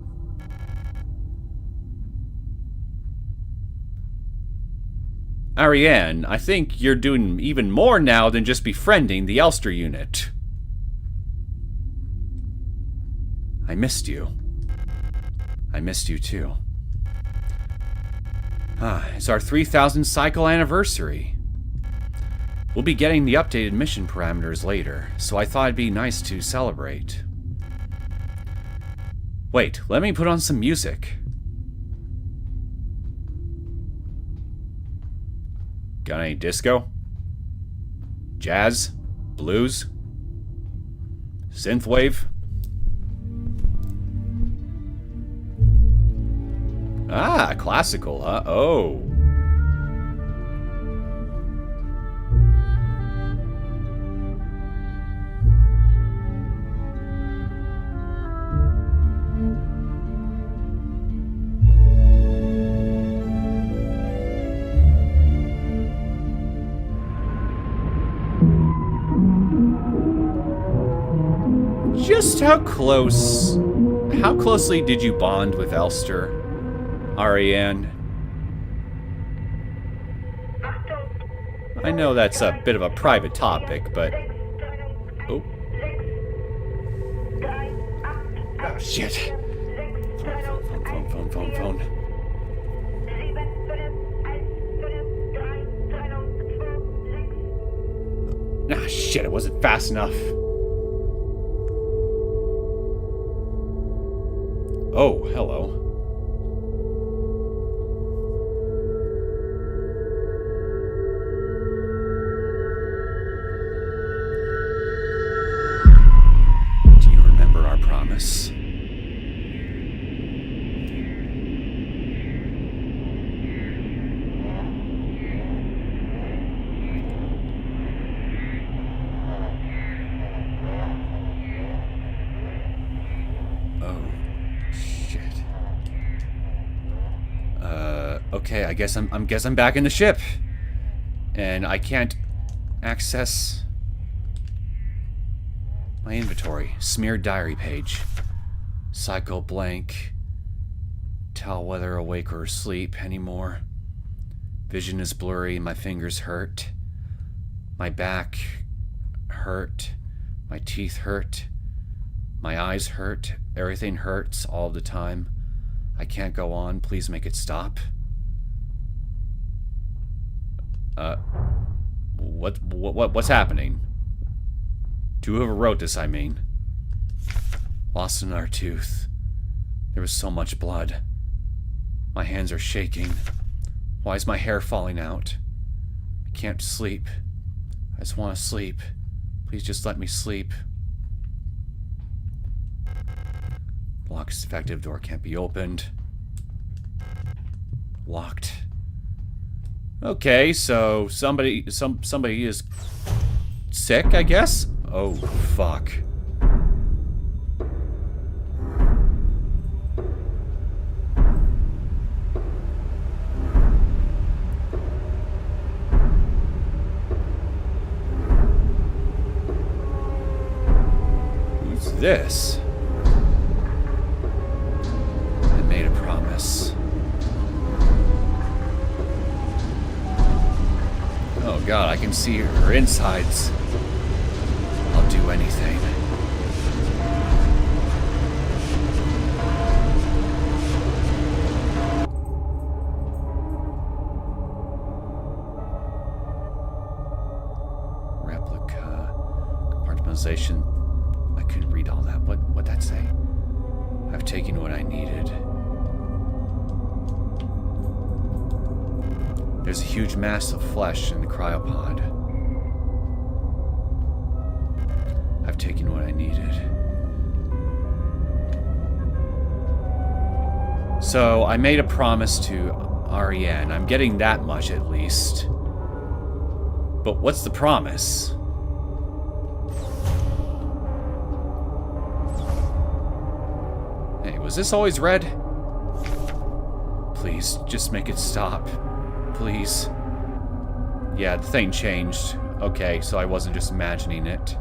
Ariane, I think you're doing even more now than just befriending the Elster unit. I missed you. I missed you too. It's our 3000th cycle anniversary. We'll be getting the updated mission parameters later, so I thought it'd be nice to celebrate. Wait, let me put on some music. Got any disco? Jazz? Blues? Synthwave? Ah, classical, huh? Oh. Just how closely did you bond with Elster? Ariane. I know that's a bit of a private topic, but... oh. Oh, shit. Phone. Shit, it wasn't fast enough. Oh, hello. Do you remember our promise? Okay, I guess I'm back in the ship. And I can't access my inventory. Smeared diary page. Psycho blank. Tell whether awake or asleep anymore. Vision is blurry, my fingers hurt. My back hurt. My teeth hurt. My eyes hurt. Everything hurts all the time. I can't go on. Please make it stop. What's happening? To whoever wrote this, I mean. Lost another tooth. There was so much blood. My hands are shaking. Why is my hair falling out? I can't sleep. I just want to sleep. Please just let me sleep. Lock is defective. Door can't be opened. Locked. Okay, so somebody is sick, I guess? Oh, fuck. Who's this? I made a promise. Oh god, I can see her insides. I'll do anything. Replica. Compartmentalization. I couldn't read all that. What'd that say? I've taken what I needed. There's a huge mass of flesh in the cryopod. I've taken what I needed. So, I made a promise to REN. I'm getting that much at least. But what's the promise? Hey, was this always red? Please, just make it stop. Please. Yeah, the thing changed. Okay, so I wasn't just imagining it.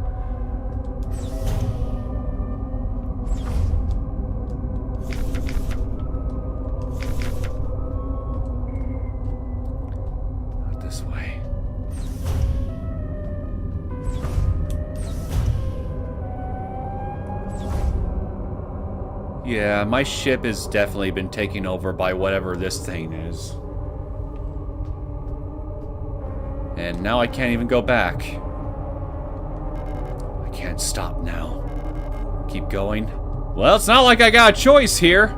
Not this way. Yeah, my ship has definitely been taken over by whatever this thing is. And now I can't even go back. I can't stop now. Keep going. Well, it's not like I got a choice here.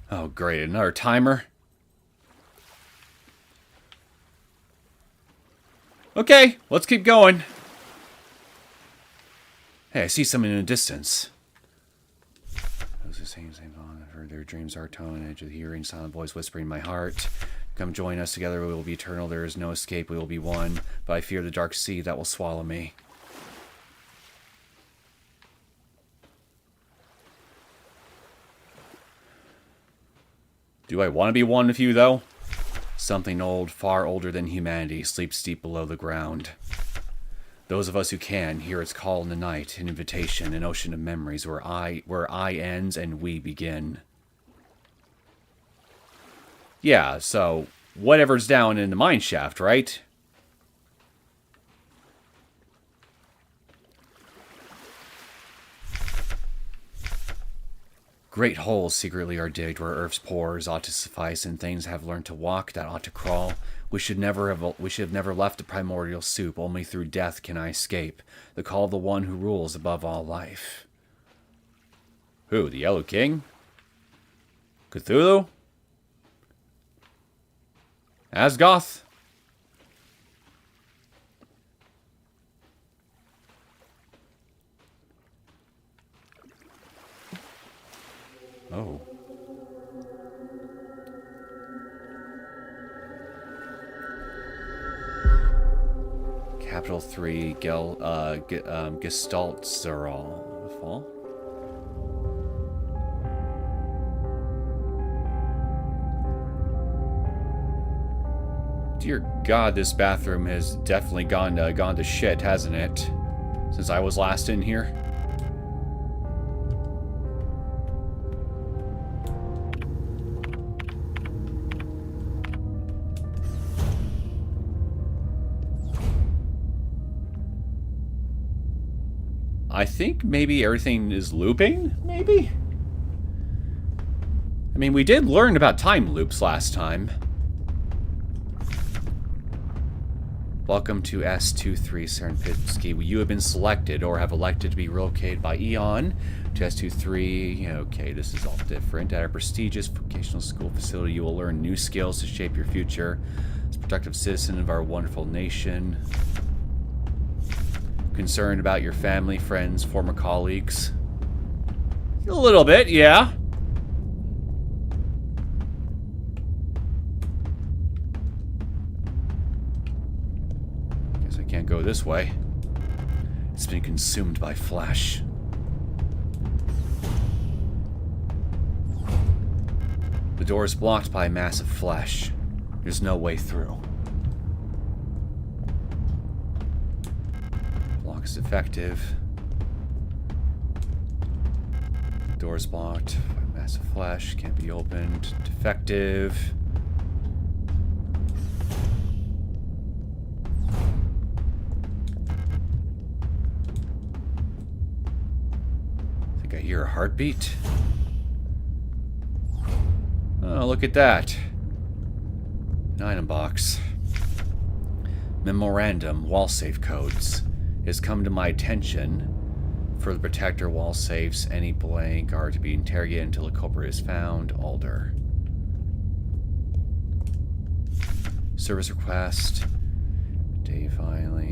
Oh, great. Another timer. Okay, let's keep going. Hey, I see something in the distance. Those are saying the same thing. I've heard their dreams are tone, edge of the hearing, silent voice whispering in my heart. Come join us together, we will be eternal. There is no escape, we will be one. But I fear the dark sea that will swallow me. Do I want to be one with you, though? Something old, far older than humanity, sleeps deep below the ground. Those of us who can hear its call in the night, an invitation, an ocean of memories where I ends and we begin. Yeah, so whatever's down in the mine shaft, right? Great holes secretly are digged where Earth's pores ought to suffice, and things have learned to walk that ought to crawl. We should have never left the primordial soup. Only through death can I escape the call of the one who rules above all life. Who? The Yellow King? Cthulhu? Asgoth? Oh. Capital 3 Gestaltzeral. Fall. Dear God, this bathroom has definitely gone to shit, hasn't it? Since I was last in here. I think maybe everything is looping, maybe? I mean, we did learn about time loops last time. Welcome to S23 Serendipity. You have been selected or have elected to be relocated by Eon to S23. Okay, this is all different. At a prestigious vocational school facility, you will learn new skills to shape your future as a productive citizen of our wonderful nation. Concerned about your family, friends, former colleagues? A little bit, yeah. Guess I can't go this way. It's been consumed by flesh. The door is blocked by a mass of flesh. There's no way through. Is effective. Door's blocked. Massive flash. Can't be opened. Defective. I think I hear a heartbeat. Oh, look at that. An item box. Memorandum. Wall safe codes. Has come to my attention. For the protector wall safes, any blank are to be interrogated until the culprit is found. Alder. Service request. Day filing.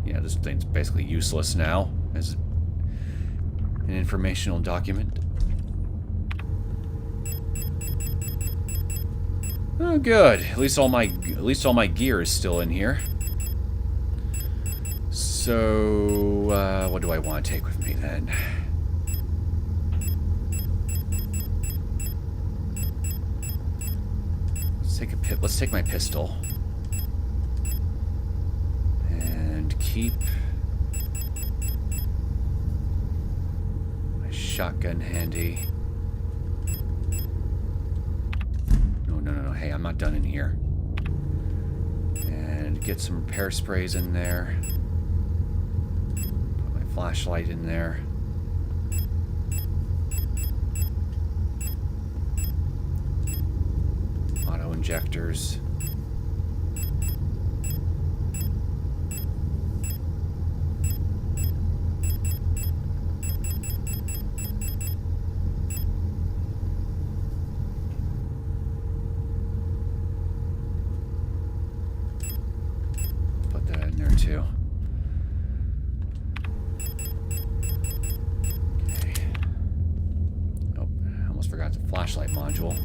Yeah, this thing's basically useless now as an informational document. Oh, good. At least all my gear is still in here. So, what do I want to take with me then? Let's take my pistol and keep my shotgun handy. No, hey, I'm not done in here. And get some repair sprays in there. Put my flashlight in there. Auto injectors. Too. Okay. Oh, I almost forgot the flashlight module.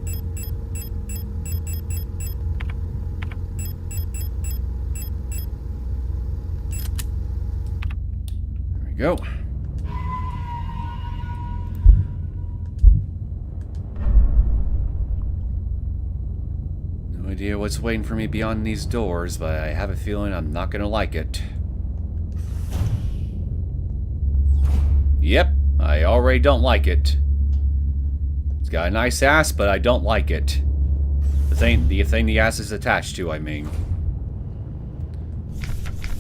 There we go. No idea what's waiting for me beyond these doors, but I have a feeling I'm not gonna like it. Yep, I already don't like it. It's got a nice ass, but I don't like it. The thing the ass is attached to, I mean.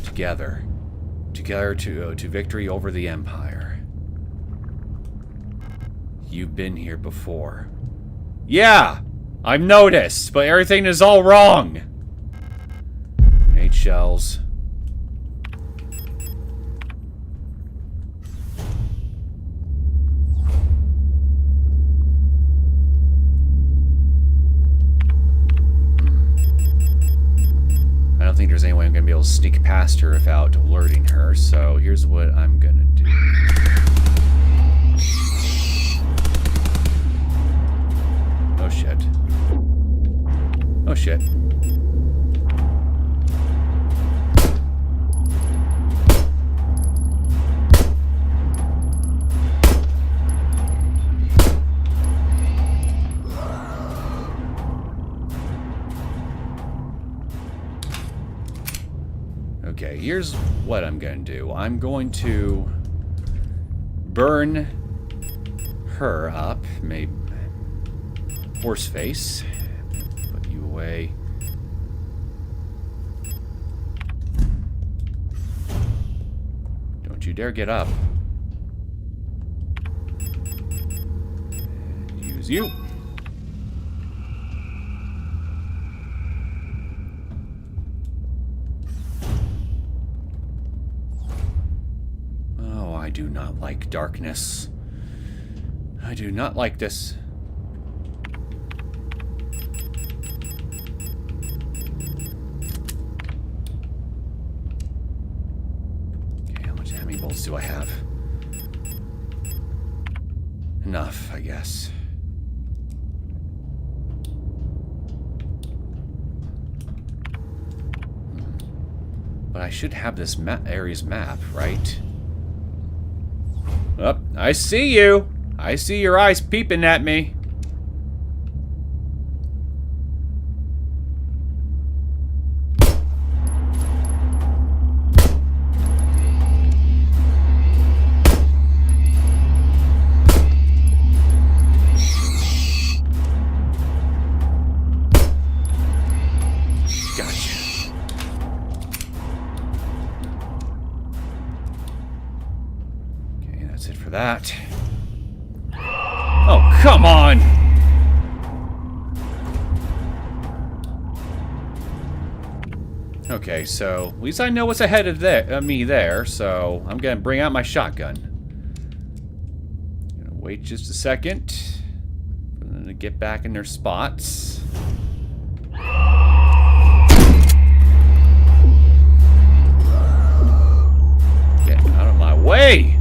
Together. Together to victory over the Empire. You've been here before. Yeah! I've noticed, but everything is all wrong! 8 shells. I don't think there's any way I'm going to be able to sneak past her without alerting her, so here's what I'm going to do. Oh shit. Oh shit. Okay, here's what I'm going to do. I'm going to burn her up. Maybe horse face. Put you away. Don't you dare get up. Use you. I do not like darkness. I do not like this. Okay, how much hammy bolts do I have? Enough, I guess. But I should have this area's map, right? Oh, I see you. I see your eyes peeping at me. That. Oh, come on! Okay, so at least I know what's ahead of me there, so I'm gonna bring out my shotgun. Gonna wait just a second for them to get back in their spots. Get out of my way!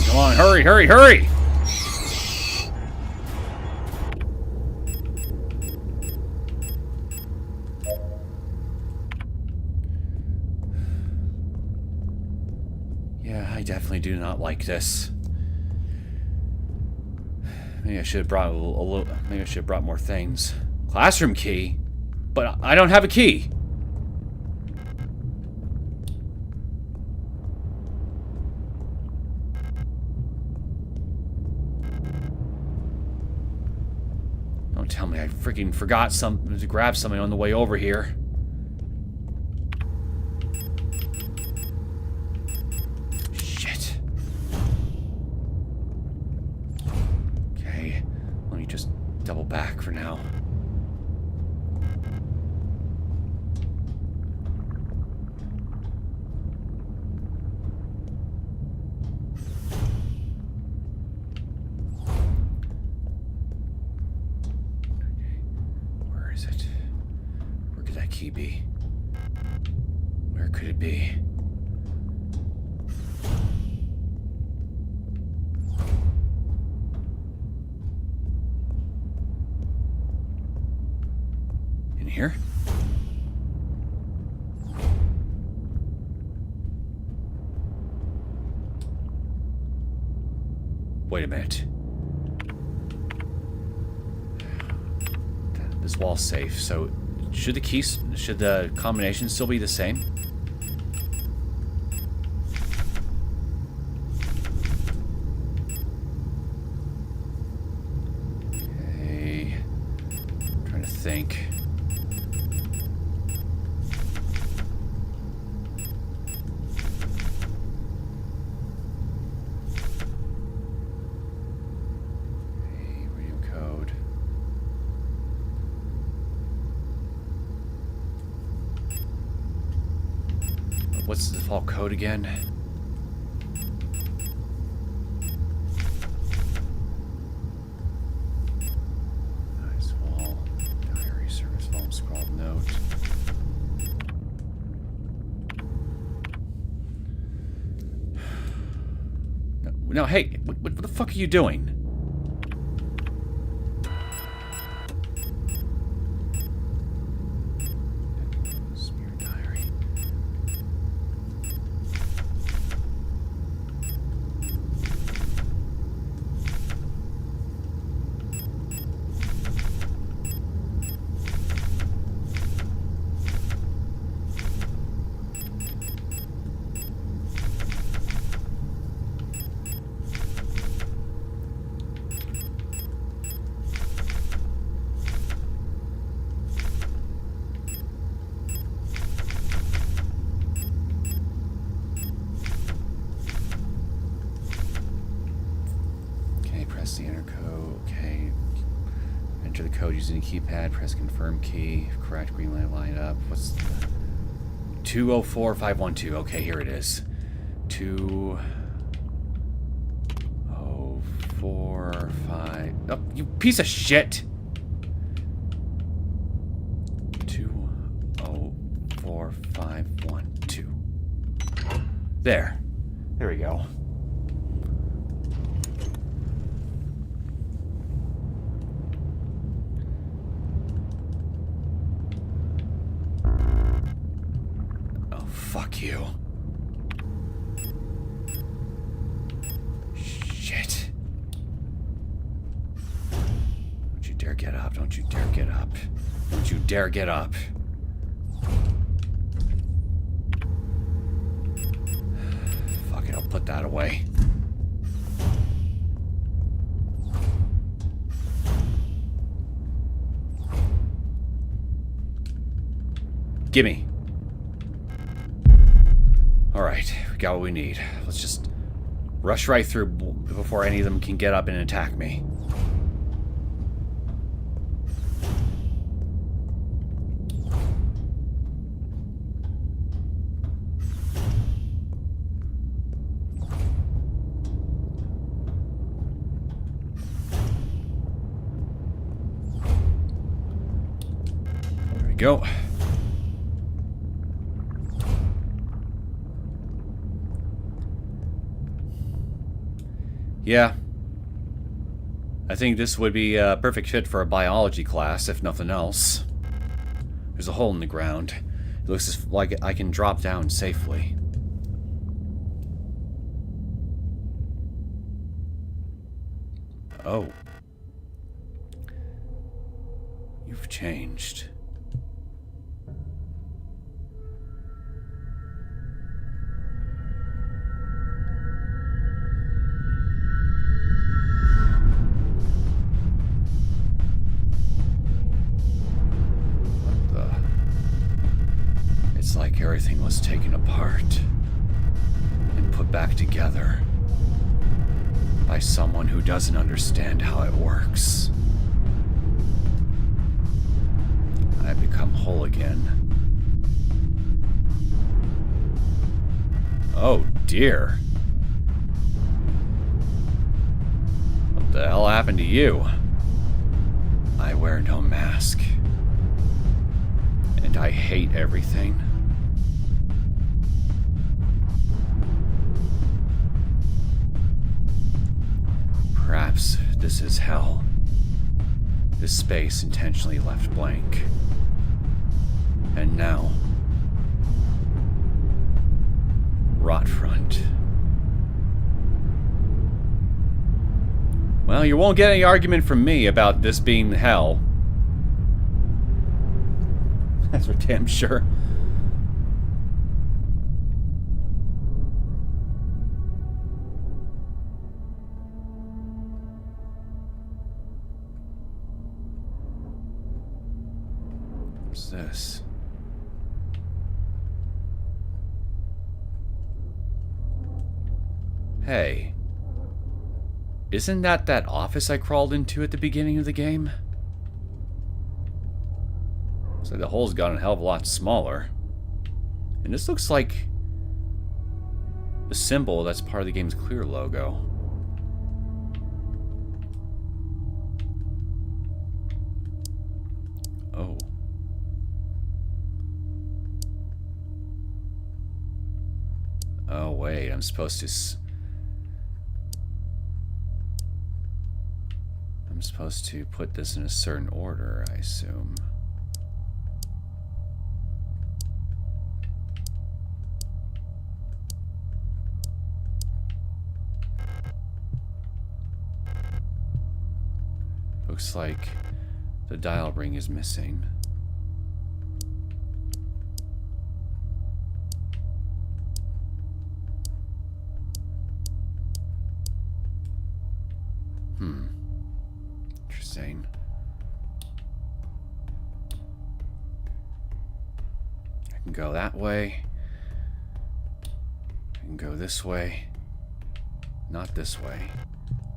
Come on, hurry, hurry, hurry! Yeah, I definitely do not like this. Maybe I should have brought a little. Maybe I should have brought more things. Classroom key, but I don't have a key. Don't tell me I freaking forgot to grab something on the way over here. Shit. Okay, let me just double back for now. Key be? Where could it be? In here? Wait a minute. This wall's safe, so should the combination still be the same? Okay. I'm trying to think. Hey, radio code. What's the default code again? No, hey, what the fuck are you doing? Smear diary. Press the enter code. Okay. Enter the code using the keypad. Press confirm key. Correct. Green light line up. What's the 204512? Okay, here it is. 2045. Oh, you piece of shit. 204512. There. There we go. Fuck you. Shit. Don't you dare get up. Don't you dare get up. Don't you dare get up. Fuck it, I'll put that away. Gimme. Alright, we got what we need. Let's just rush right through before any of them can get up and attack me. There we go. Yeah. I think this would be a perfect fit for a biology class, if nothing else. There's a hole in the ground. It looks like I can drop down safely. Oh. You've changed. Like everything was taken apart and put back together by someone who doesn't understand how it works. I've become whole again. Oh dear. What the hell happened to you? I wear no mask. And I hate everything. Perhaps this is hell. This space intentionally left blank. And now, rot front. Well, you won't get any argument from me about this being hell. That's for damn sure. What's this? Hey. Isn't that office I crawled into at the beginning of the game? Looks like the hole's gotten a hell of a lot smaller. And this looks like the symbol that's part of the game's clear logo. Oh. Oh, wait, I'm supposed to... I'm supposed to put this in a certain order, I assume. Looks like the dial ring is missing. Interesting. I can go that way. I can go this way. Not this way.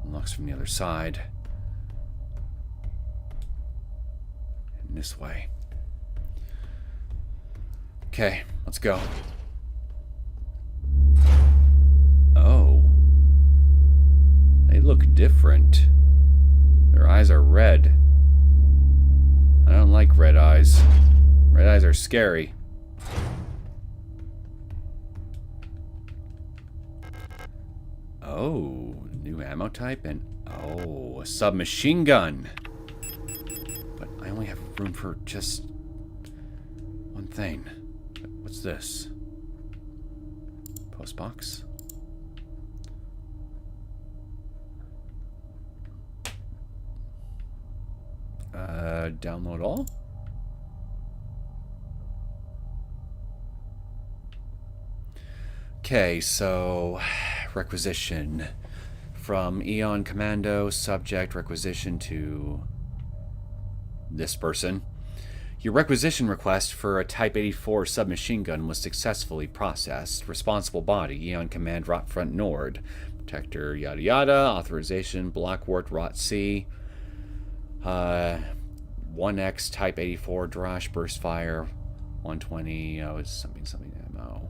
Unlocks from the other side. And this way. Okay, let's go. Oh. They look different. Their eyes are red. I don't like red eyes. Red eyes are scary. Oh, new ammo type and oh, a submachine gun. But I only have room for just one thing. What's this? Postbox? Download all? Okay, so requisition from Eon Commando, subject requisition to this person. Your requisition request for a Type 84 submachine gun was successfully processed. Responsible body, Eon Command, Rot Front Nord. Protector, yada yada. Authorization, Blackwort, Rot C. 1X Type 84 Drosh, burst fire. 120, oh, it's something ammo.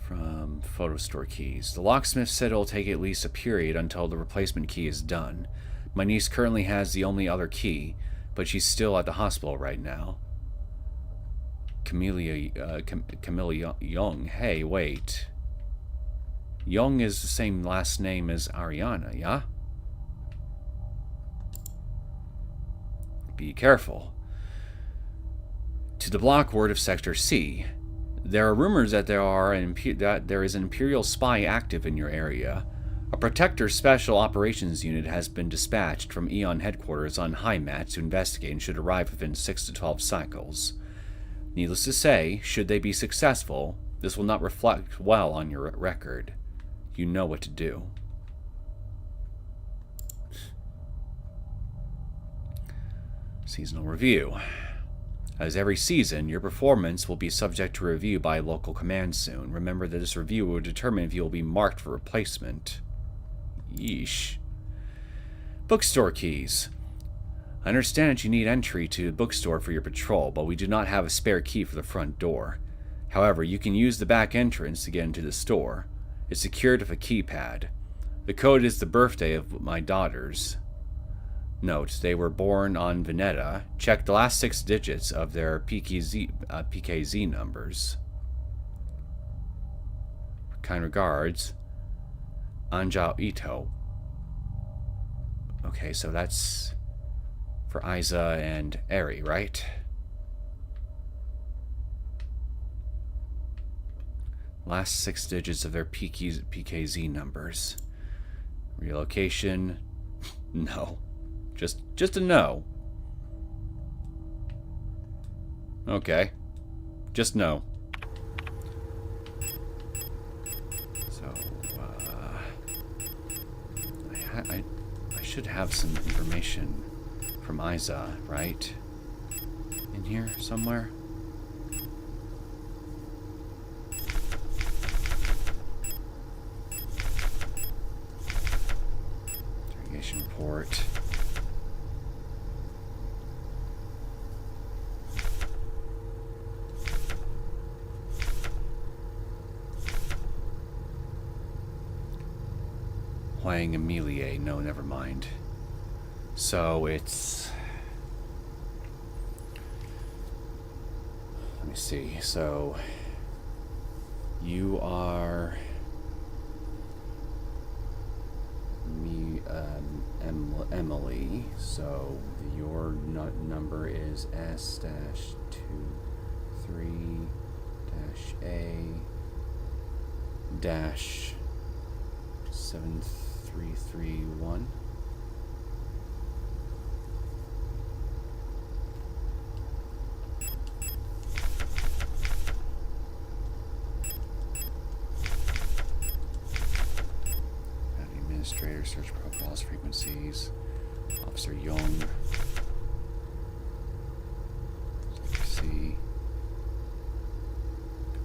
From photo store keys. The locksmith said it'll take at least a period until the replacement key is done. My niece currently has the only other key, but she's still at the hospital right now. Camilla Young. Hey, wait. Young is the same last name as Ariana, yeah? Be careful. To the block word of Sector C. There are rumors that there is an Imperial spy active in your area. A Protector Special Operations Unit has been dispatched from Eon headquarters on Heimat to investigate and should arrive within 6 to 12 cycles. Needless to say, should they be successful, this will not reflect well on your record. You know what to do. Seasonal review. As every season, your performance will be subject to review by local command soon. Remember that this review will determine if you will be marked for replacement. Yeesh. Bookstore keys. I understand that you need entry to the bookstore for your patrol, but we do not have a spare key for the front door. However, you can use the back entrance to get into the store. It's secured with a keypad. The code is the birthday of my daughters. Note, they were born on Veneta. Check the last 6 digits of their PKZ numbers. Kind regards, Anjao Ito. Okay, so that's for Isa and Eri, right? Last 6 digits of their PKZ numbers. Relocation? No. Just a no. Okay. Just no. So, I should have some information from Isa, right? In here somewhere? Interrogation report. Playing Amelie. No, never mind. So it's... Let me see. So you are Emily. So your number is S-23-A-7331. Administrator, search profiles, frequencies. Officer Young. See.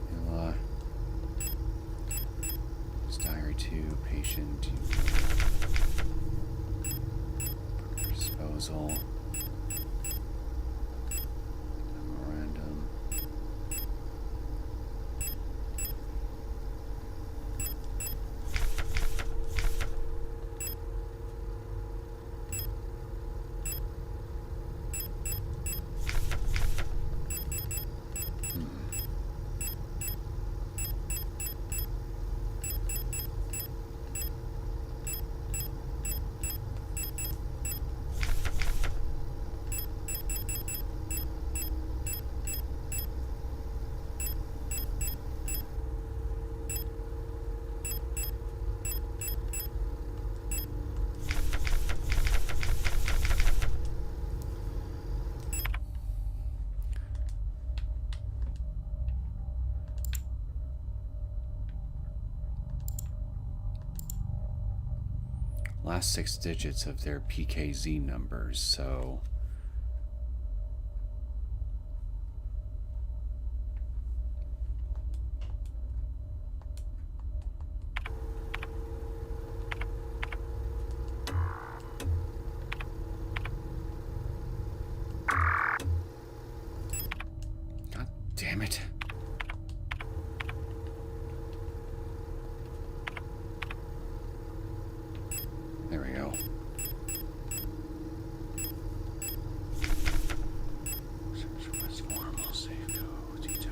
Camilla. Diary 2, patient. Disposal. Memorandum. Last 6 digits of their PKZ numbers, so God damn it. There we go. Search request form, all safe codes. Ito.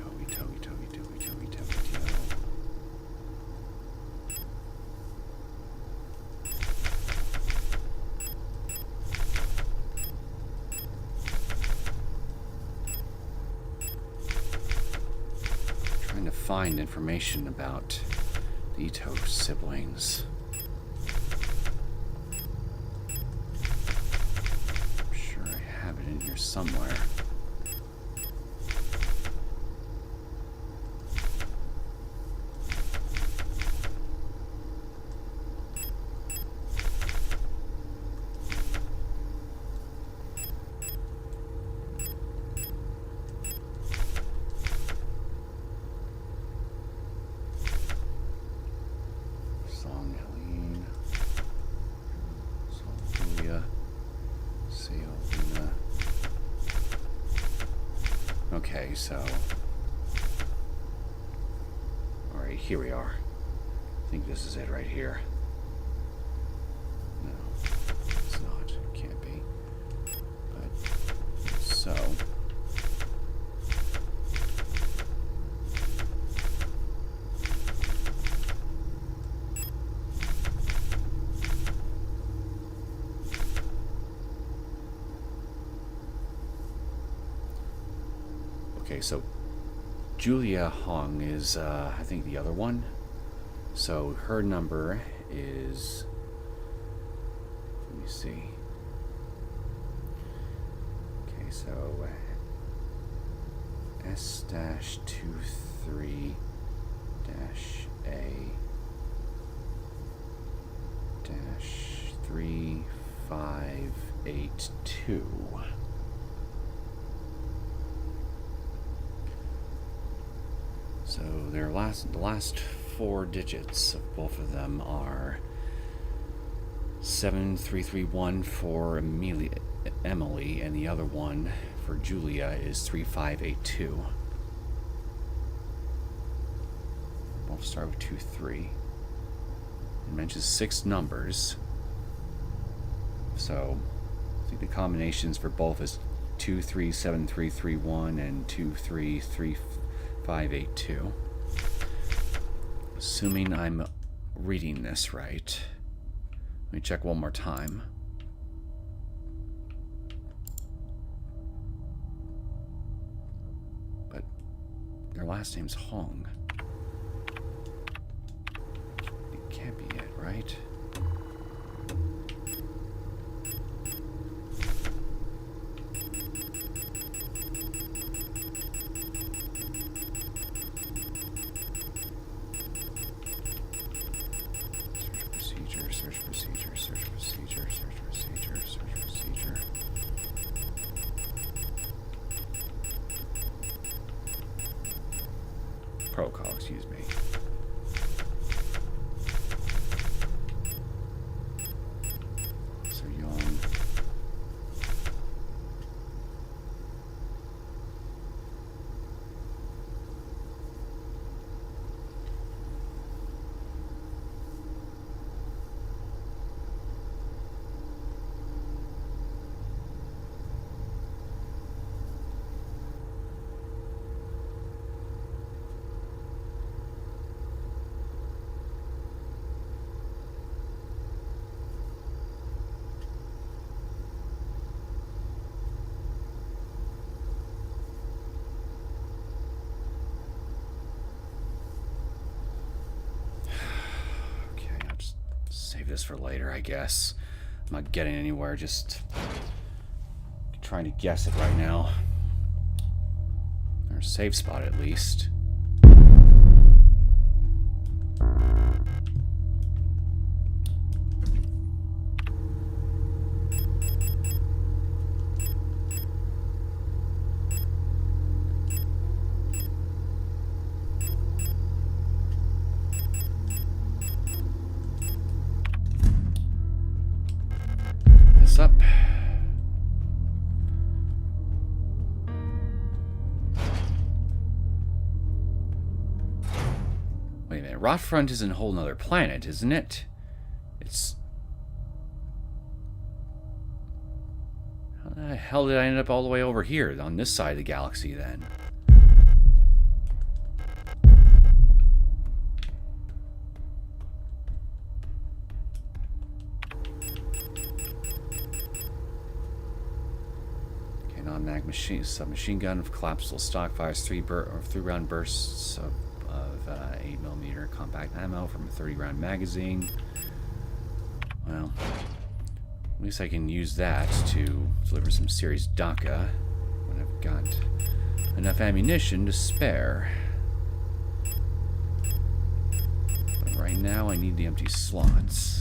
Trying to find information about the Ito siblings. In here somewhere. Song Helene. Song Julia. Seolina. Okay, so... Alright, here we are. I think this is it right here. No, it's not. It can't be. But, so... Okay, so Julia Hong is, I think, the other one. So her number is, let me see. Okay, so S-23-A-35 582. So the last 4 digits of both of them are 7331 for Emily, and the other one for Julia is 3582. Both start with 23. It mentions 6 numbers. So I think the combinations for both is 237331 and 233582. Assuming I'm reading this right. Let me check one more time. But their last name's Hong. It can't be it, right? Protocol, excuse me. So young. This for later, I guess. I'm not getting anywhere, just trying to guess it right now. There's a safe spot at least. Up. Wait a minute. Rotfront is a whole nother planet, isn't it? It's... How the hell did I end up all the way over here on this side of the galaxy then? Submachine gun of collapsible stock fires 3-round bursts of 8mm compact ammo from a 30-round magazine. Well, at least I can use that to deliver some serious DACA when I've got enough ammunition to spare. But right now I need the empty slots.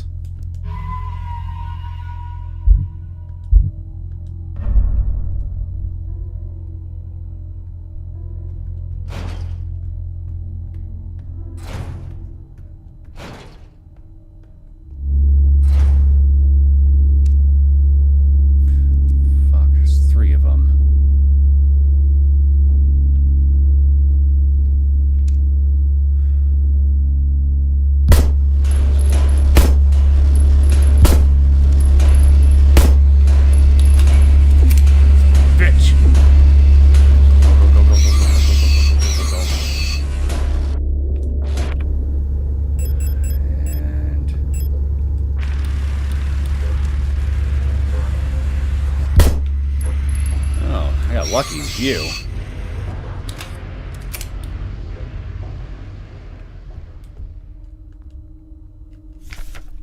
Lucky as you.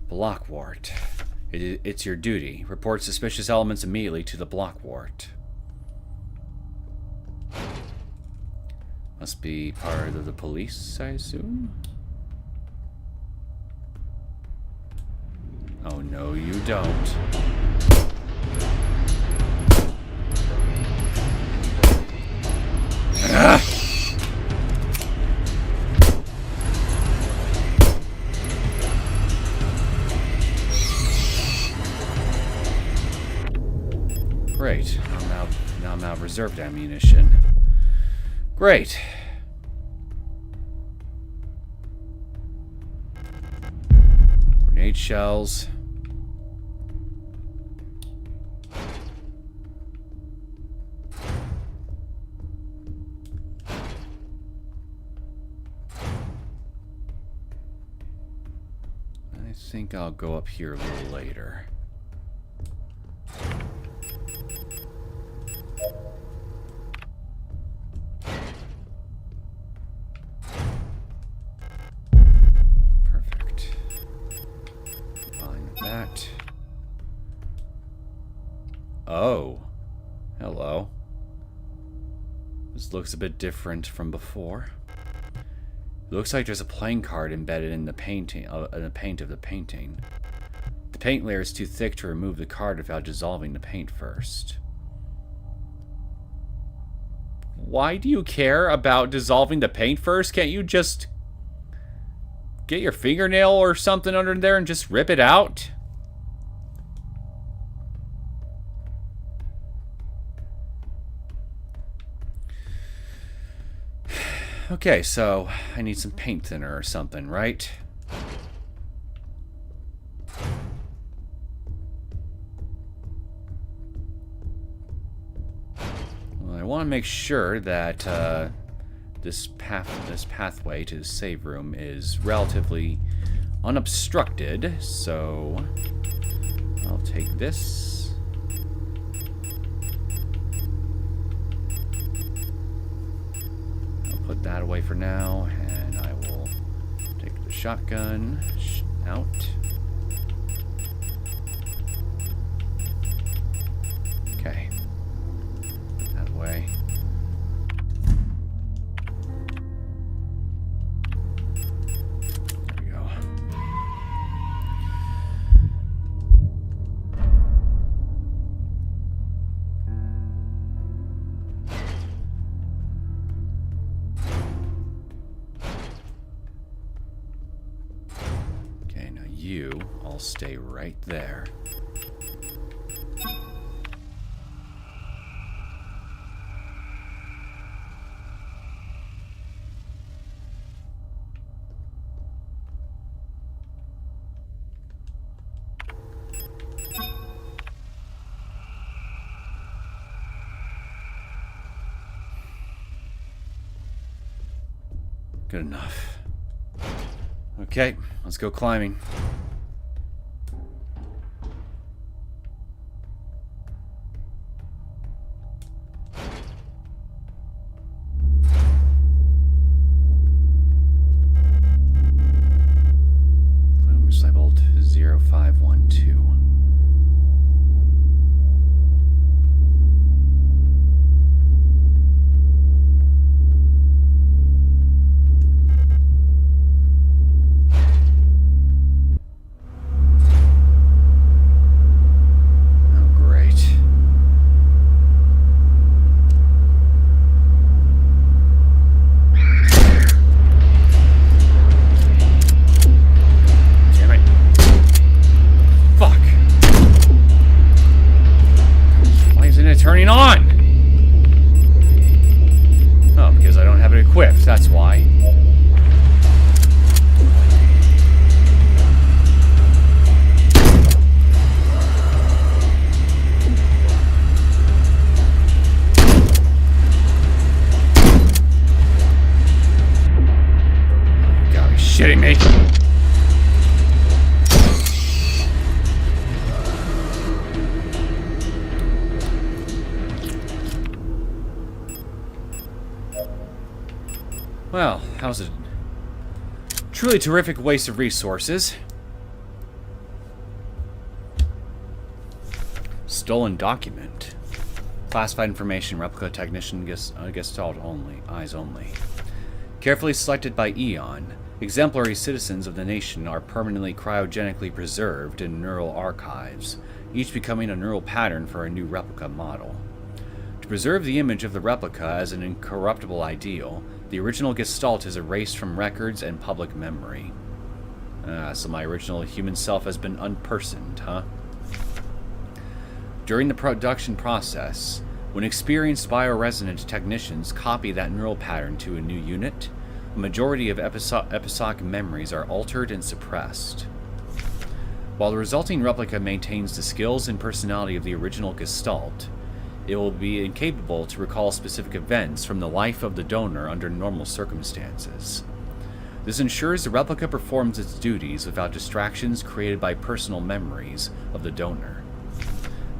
Block wart. It's your duty. Report suspicious elements immediately to the block wart. Must be part of the police, I assume? Oh, no, you don't. Great. Now I'm out of reserved ammunition. Great. Grenade shells. I think I'll go up here a little later. Perfect. Fine with that. Oh. Hello. This looks a bit different from before. It looks like there's a playing card embedded in the painting, in the paint of the painting. The paint layer is too thick to remove the card without dissolving the paint first. Why do you care about dissolving the paint first? Can't you just get your fingernail or something under there and just rip it out? Okay, so I need some paint thinner or something, right? Well, I want to make sure that this pathway to the save room is relatively unobstructed, so I'll take this. Put that away for now, and I will take the shotgun out. Okay. Put that away. There we go. I'll stay right there. Good enough. Okay, let's go climbing. Labeled 0512. Oh, great. Turning on! Oh, because I don't have it equipped, that's why. You gotta be shitting me. Well, that was a truly terrific waste of resources. Stolen document. Classified information, replica technician, gestalt only, eyes only. Carefully selected by Eon, exemplary citizens of the nation are permanently cryogenically preserved in neural archives. each becoming a neural pattern for a new replica model. To preserve the image of the replica as an incorruptible ideal, the original Gestalt is erased from records and public memory. So my original human self has been unpersoned, huh? During the production process, when experienced bioresonant technicians copy that neural pattern to a new unit, a majority of episodic memories are altered and suppressed. While the resulting replica maintains the skills and personality of the original Gestalt, it will be incapable to recall specific events from the life of the donor under normal circumstances. This ensures the replica performs its duties without distractions created by personal memories of the donor.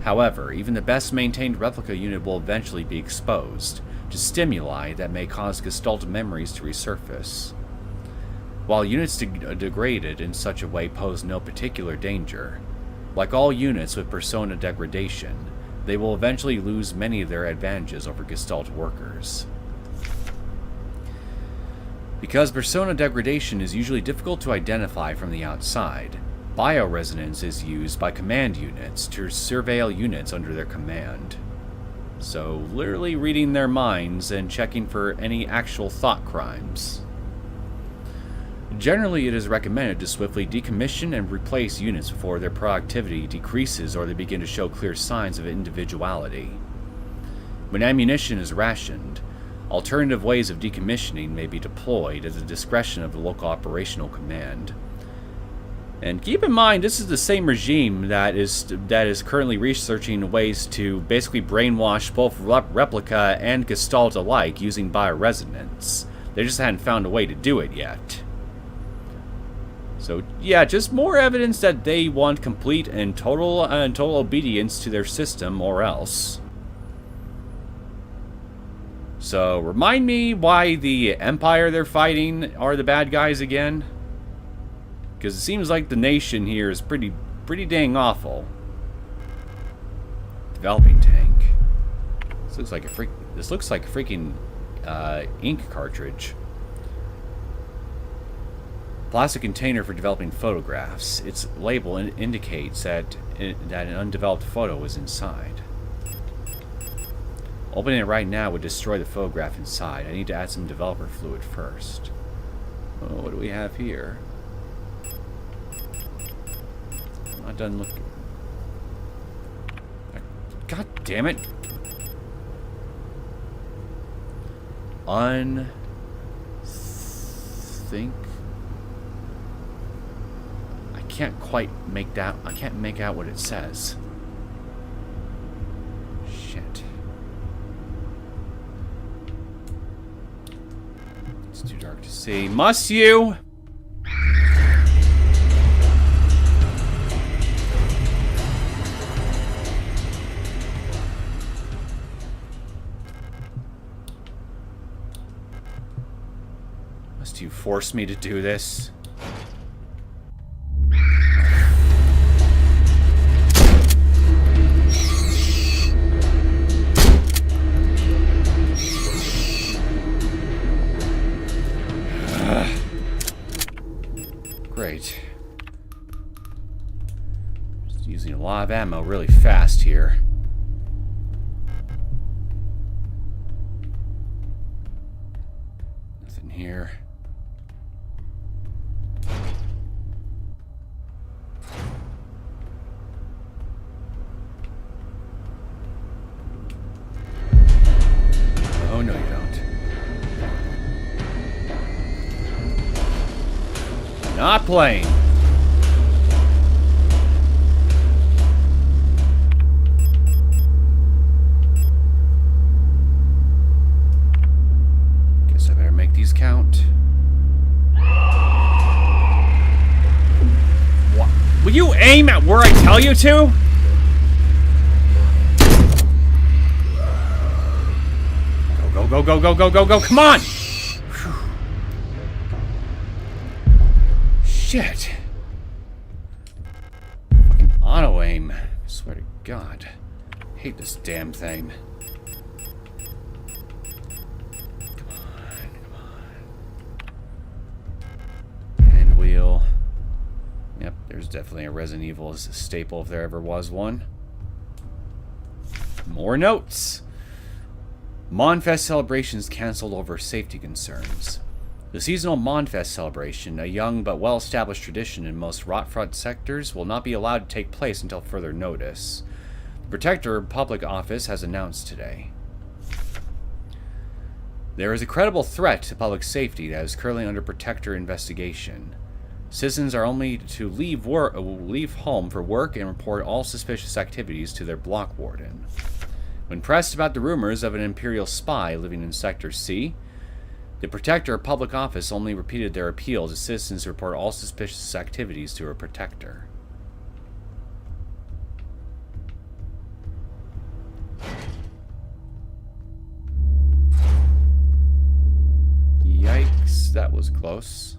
However, even the best maintained replica unit will eventually be exposed to stimuli that may cause Gestalt memories to resurface. While units degraded in such a way pose no particular danger, like all units with persona degradation, they will eventually lose many of their advantages over Gestalt workers. Because persona degradation is usually difficult to identify from the outside, bioresonance is used by command units to surveil units under their command. So, literally reading their minds and checking for any actual thought crimes. Generally, it is recommended to swiftly decommission and replace units before their productivity decreases or they begin to show clear signs of individuality. When ammunition is rationed, alternative ways of decommissioning may be deployed at the discretion of the local operational command. And keep in mind, this is the same regime that is currently researching ways to basically brainwash both Replica and Gestalt alike using bioresonance. They just hadn't found a way to do it yet. So yeah, just more evidence that they want complete and total obedience to their system or else. So remind me why the Empire they're fighting are the bad guys again? Because it seems like the nation here is pretty dang awful. Developing tank. This looks like a freaking ink cartridge. Plastic container for developing photographs. Its label indicates that an undeveloped photo is inside. Opening it right now would destroy the photograph inside. I need to add some developer fluid first. Oh, what do we have here? I'm not done looking. God damn it. I can't quite make that. I can't make out what it says. Shit. It's too dark to see. Must you? Must you force me to do this? Great. Just using a lot of ammo really fast here. Nothing here. Oh, no, you don't. Not playing. Guess I better make these count. What? Will you aim at where I tell you to? Go, go, go, go, go, go, go, come on! Shit. Fucking auto-aim. I swear to God. I hate this damn thing. Come on, come on. Hand wheel. Yep, there's definitely Definitely a Resident Evil staple if there ever was one. More notes. Monfest celebrations cancelled over safety concerns. The seasonal Monfest celebration, a young but well-established tradition in most rot-front sectors, will not be allowed to take place until further notice. The Protector Public Office has announced today. There is a credible threat to public safety that is currently under Protector investigation. Citizens are only to leave home for work and report all suspicious activities to their block warden. When pressed about the rumors of an Imperial spy living in Sector C, the Protector Public Office only repeated their appeal to citizens to report all suspicious activities to a Protector. Yikes, that was close.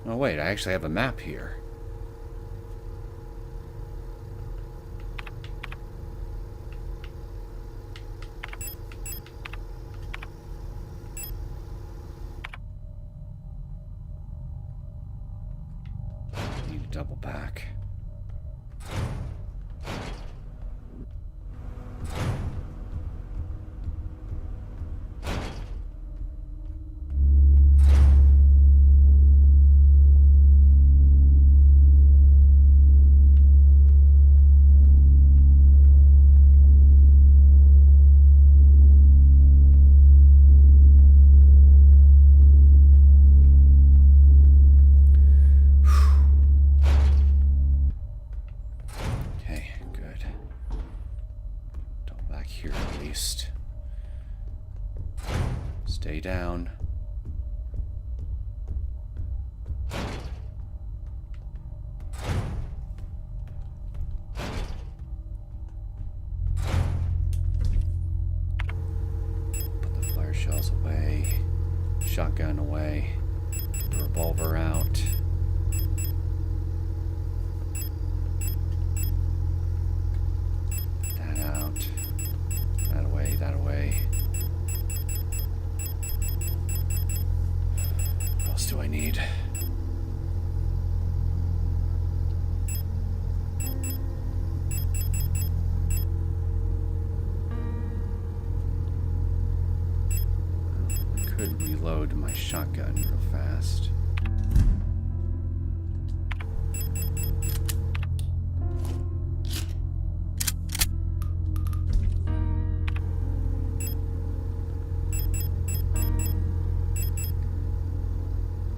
Oh wait, I actually have a map here. Need to double back. Stay down. Put the flare shells away. Shotgun away. Put the revolver out. That out. That away, that away. What else do I need? I could reload my shotgun real fast.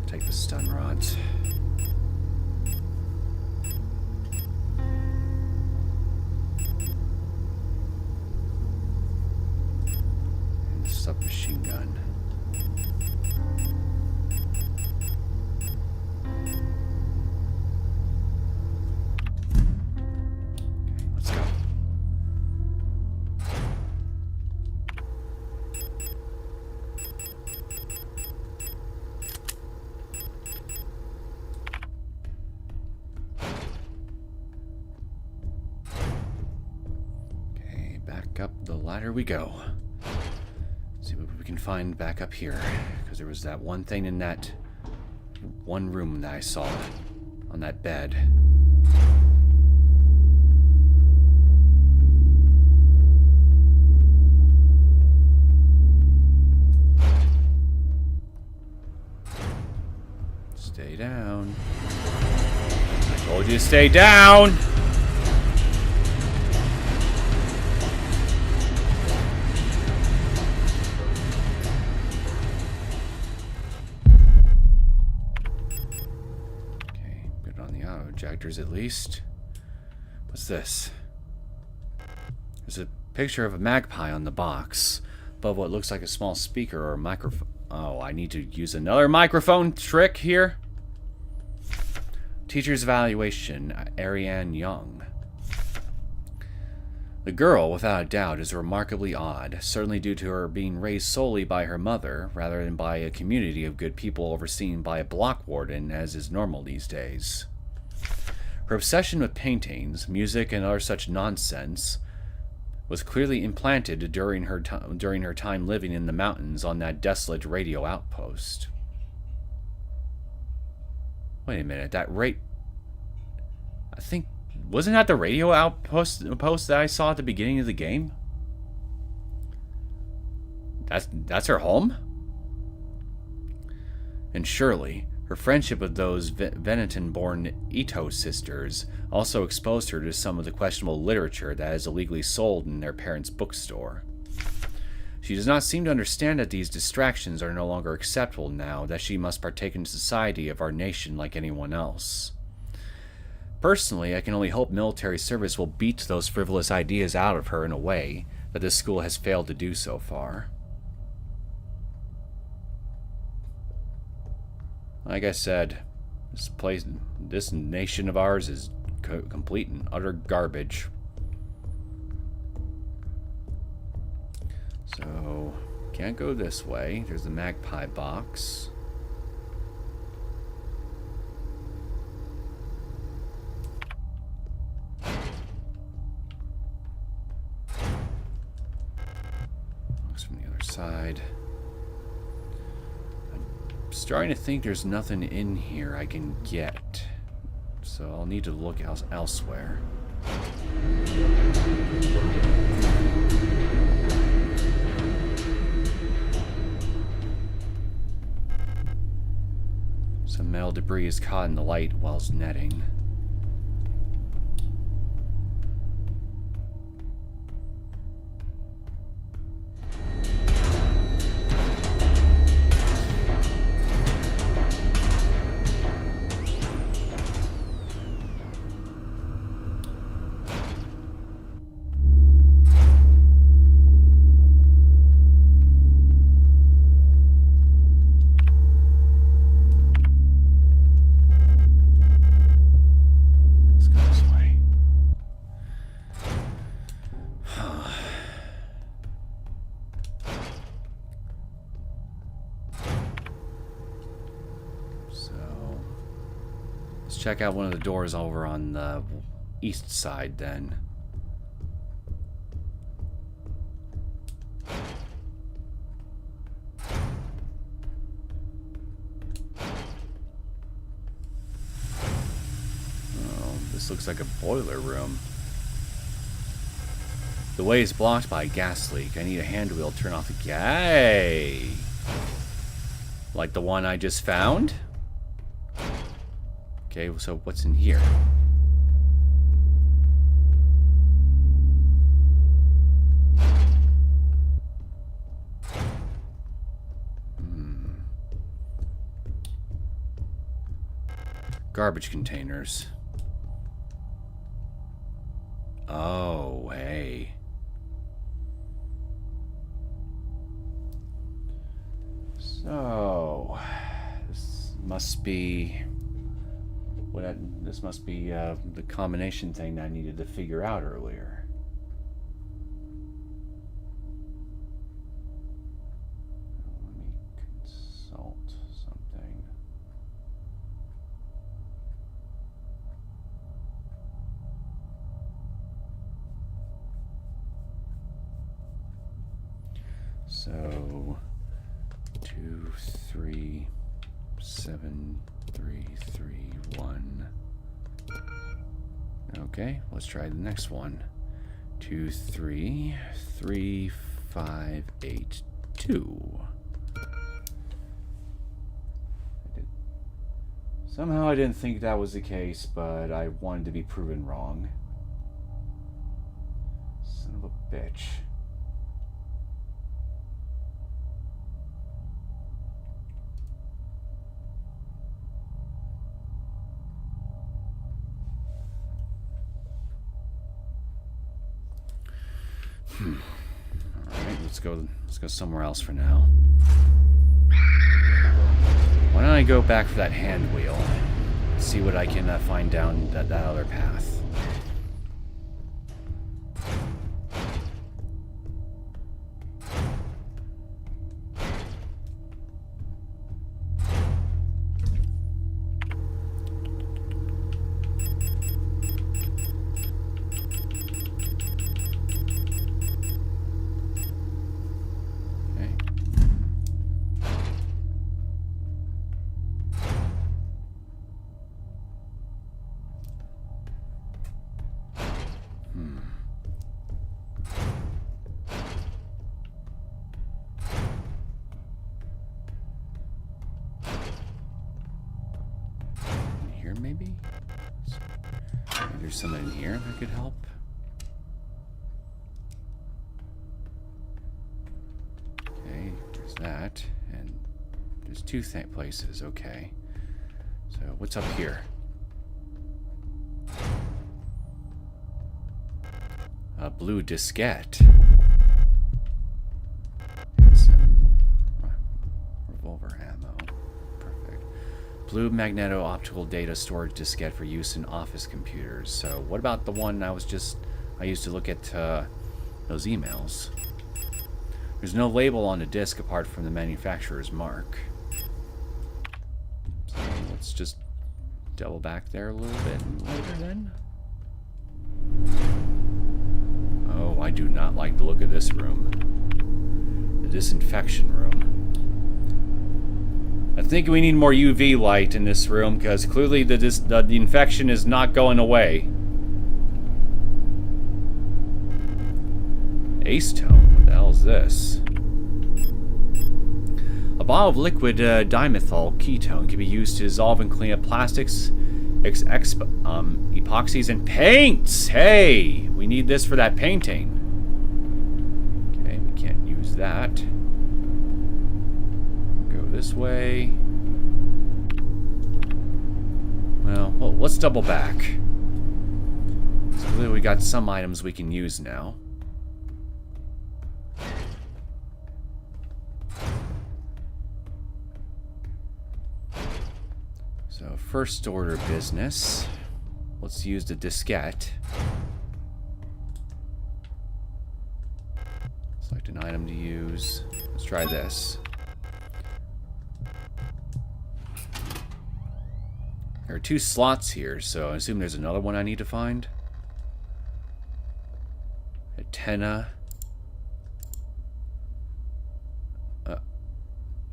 Take the stun rods. And the submachine gun. Okay, let's go. Back up the ladder we go. See what we can find back up here. Because there was that one thing in that one room that I saw on that bed. Stay down. I told you to stay down! Ejectors at least. What's this? There's a picture of a magpie on the box above what looks like a small speaker or a microphone. Oh, I need to use another microphone trick here. Teacher's evaluation, Ariane Young. The girl, without a doubt, is remarkably odd, certainly due to her being raised solely by her mother, rather than by a community of good people overseen by a block warden, as is normal these days. Her obsession with paintings, music, and other such nonsense was clearly implanted during her time living in the mountains on that desolate radio outpost. Wait a minute, I think... Wasn't that the radio outpost that I saw at the beginning of the game? That's her home? And surely, her friendship with those Veneton-born Ito sisters also exposed her to some of the questionable literature that is illegally sold in their parents' bookstore. She does not seem to understand that these distractions are no longer acceptable now that she must partake in society of our nation like anyone else. Personally, I can only hope military service will beat those frivolous ideas out of her in a way that this school has failed to do so far. Like I said, this nation of ours is complete and utter garbage. So, can't go this way. There's the magpie box. Looks from the other side. I'm starting to think there's nothing in here I can get. So I'll need to look elsewhere. Some metal debris is caught in the light whilst netting. Check out one of the doors over on the east side then. Oh, this looks like a boiler room. The way is blocked by a gas leak. I need a hand wheel to turn off the gas. Like the one I just found? Okay, so what's in here? Garbage containers. Oh, hey. So, this must be... this must be the combination thing that I needed to figure out earlier. Let me consult something. So, 2, 3, 7, 3, 3, 1. Okay, let's try the next one. 2, 3, 3, 5, 8, 2. Somehow I didn't think that was the case, but I wanted to be proven wrong. Son of a bitch. Alright, let's go somewhere else for now. Why don't I go back for that hand wheel? See what I can find down that other path. here, maybe? Maybe there's something in here that could help. Okay, there's that. And there's two places. Okay. So, what's up here? A blue diskette. And some revolver ammo. Perfect. Blue magneto-optical data storage diskette for use in office computers. So what about the one I used to look at those emails? There's no label on the disc apart from the manufacturer's mark. So let's just double back there a little bit later then. Oh, I do not like the look of this room. The disinfection room. I think we need more UV light in this room because clearly the infection is not going away. Acetone? What the hell is this? A bottle of liquid dimethyl ketone can be used to dissolve and clean up plastics, epoxies, and paints. Hey, we need this for that painting. Okay, we can't use that. Go this way. Well, let's double back. So clearly we got some items we can use now. So first order business. Let's use the diskette. Select an item to use. Let's try this. There are 2 slots here, so I assume there's another one I need to find. Antenna.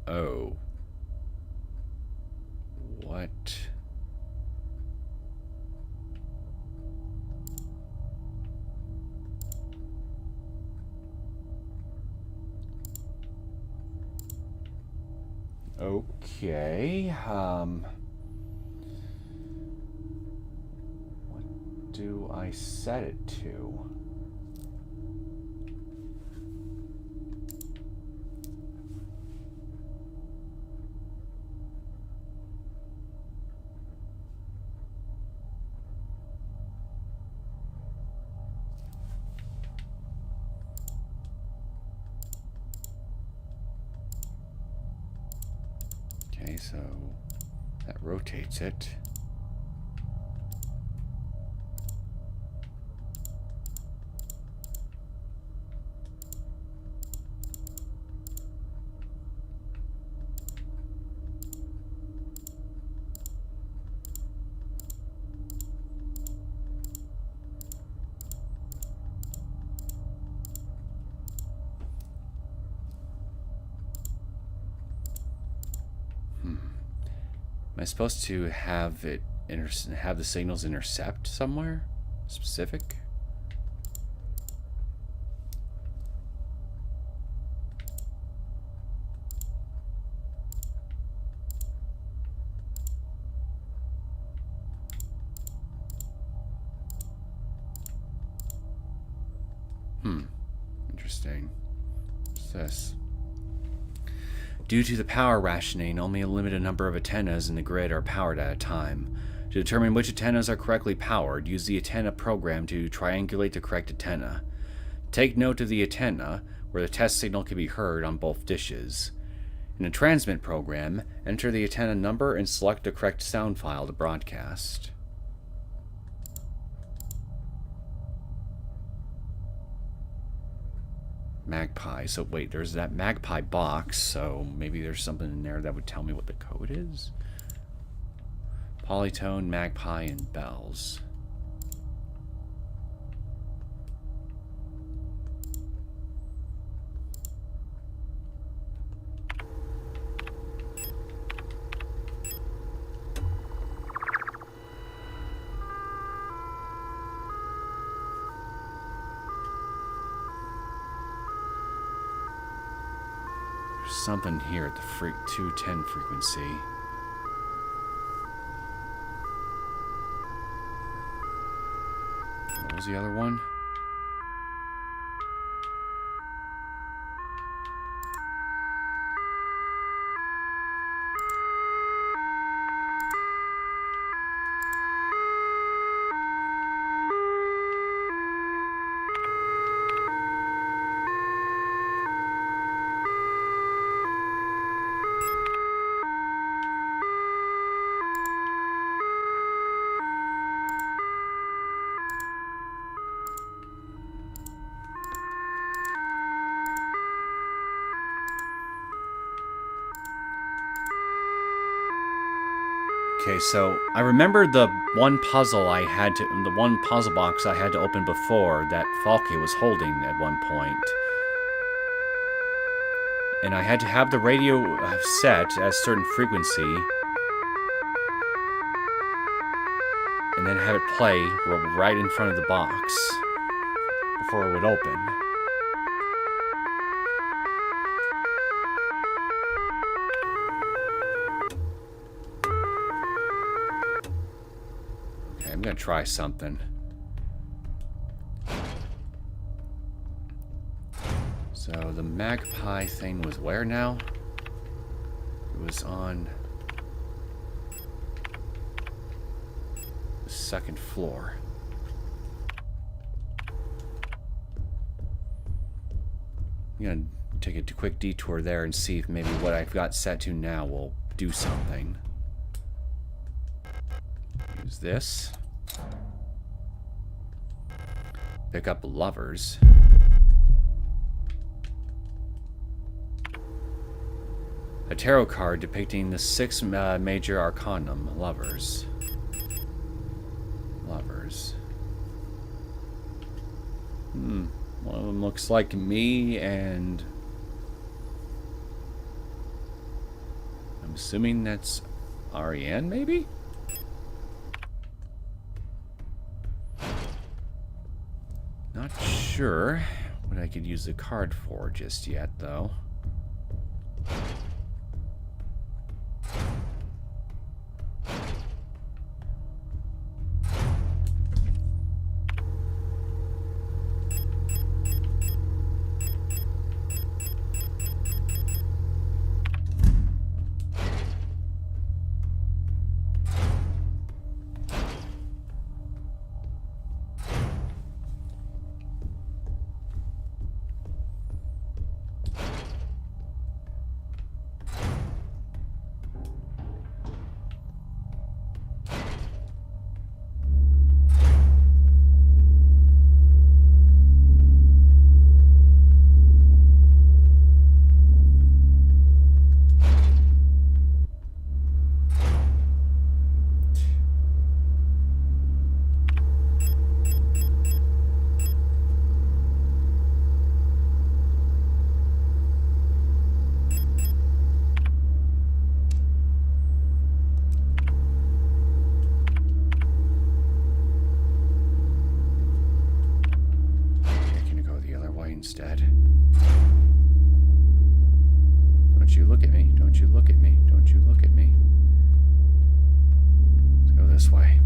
Oh. What? Okay, what do I set it to? Okay, so that rotates it. Am I supposed to have it have the signals intercept somewhere specific? Interesting. What's this? Due to the power rationing, only a limited number of antennas in the grid are powered at a time. To determine which antennas are correctly powered, use the antenna program to triangulate the correct antenna. Take note of the antenna, where the test signal can be heard on both dishes. In the transmit program, enter the antenna number and select the correct sound file to broadcast. Magpie. So wait, there's that Magpie box, so maybe there's something in there that would tell me what the code is. Polytone, Magpie, and bells. Something here at the 210 frequency. was the other one? Okay, so I remember the one puzzle box I had to open before that Falke was holding at one point. And I had to have the radio set at a certain frequency. And then have it play right in front of the box before it would open. I'm gonna try something. So the magpie thing was where now? It was on the second floor. I'm gonna take a quick detour there and see if maybe what I've got set to now will do something. Use this. Pick up lovers. A tarot card depicting the 6 major arcanum. Lovers. Lovers. One of them looks like me, and I'm assuming that's Ariane, maybe? Not sure what I could use the card for just yet, though. Instead. Don't you look at me. Don't you look at me. Don't you look at me. Let's go this way.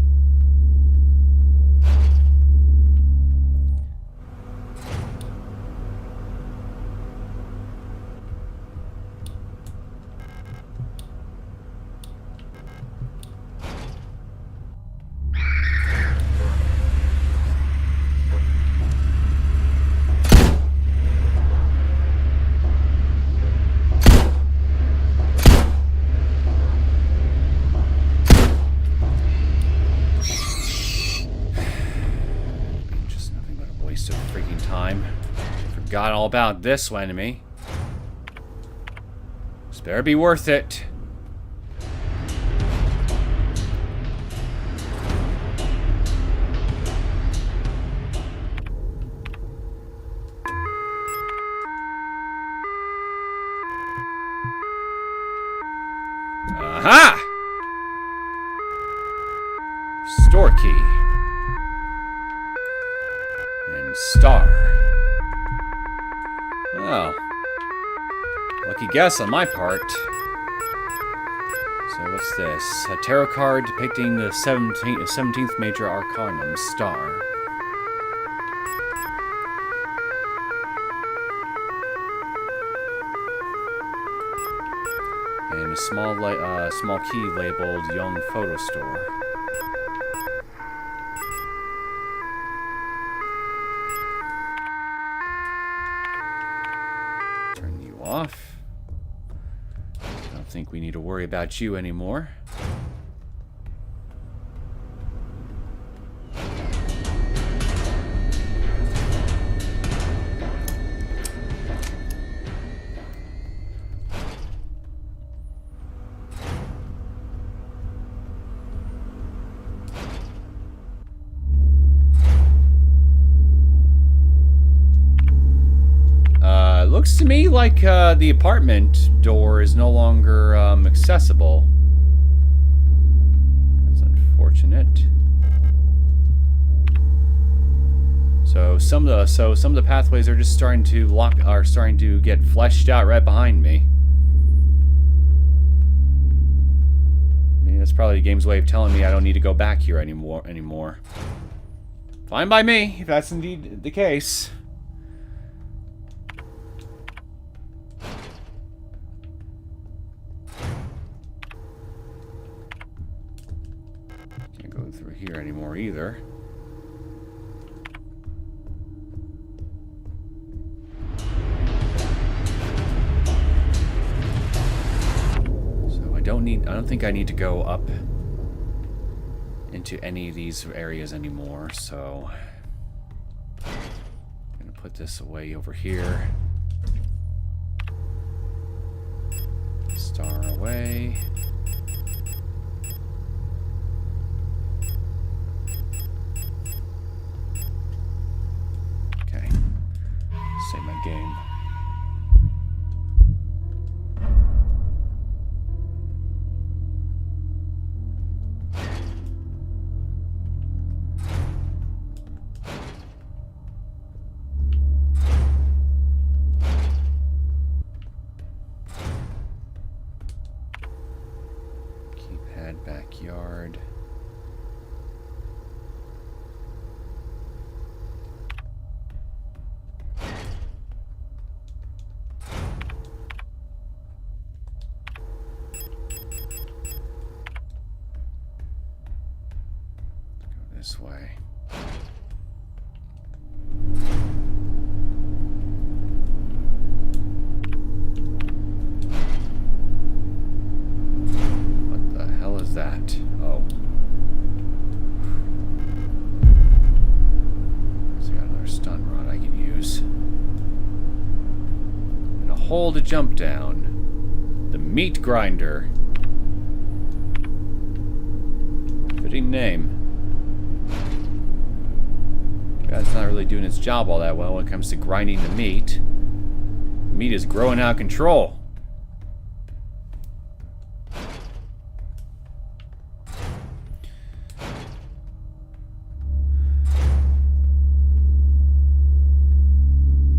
Forgot all about this enemy. This better be worth it. Aha! Store key. And star. Oh. Lucky guess on my part. So what's this? A tarot card depicting the 17th major arcanum, star. a small key labeled Young Photo Store. Turn you off. I don't think we need to worry about you anymore. Looks to me like the apartment door is no longer accessible. That's unfortunate. So some of the pathways are just starting to get fleshed out right behind me. I mean, that's probably the game's way of telling me I don't need to go back here anymore. Fine by me, if that's indeed the case. Through here anymore either. So I don't think I need to go up into any of these areas anymore, so I'm gonna put this away over here. Star away. Save my game. Keypad backyard. This way. What the hell is that? Oh. So I got another stun rod I can use. And a hole to jump down. The meat grinder. Fitting name. It's not really doing its job all that well when it comes to grinding the meat. The meat is growing out of control.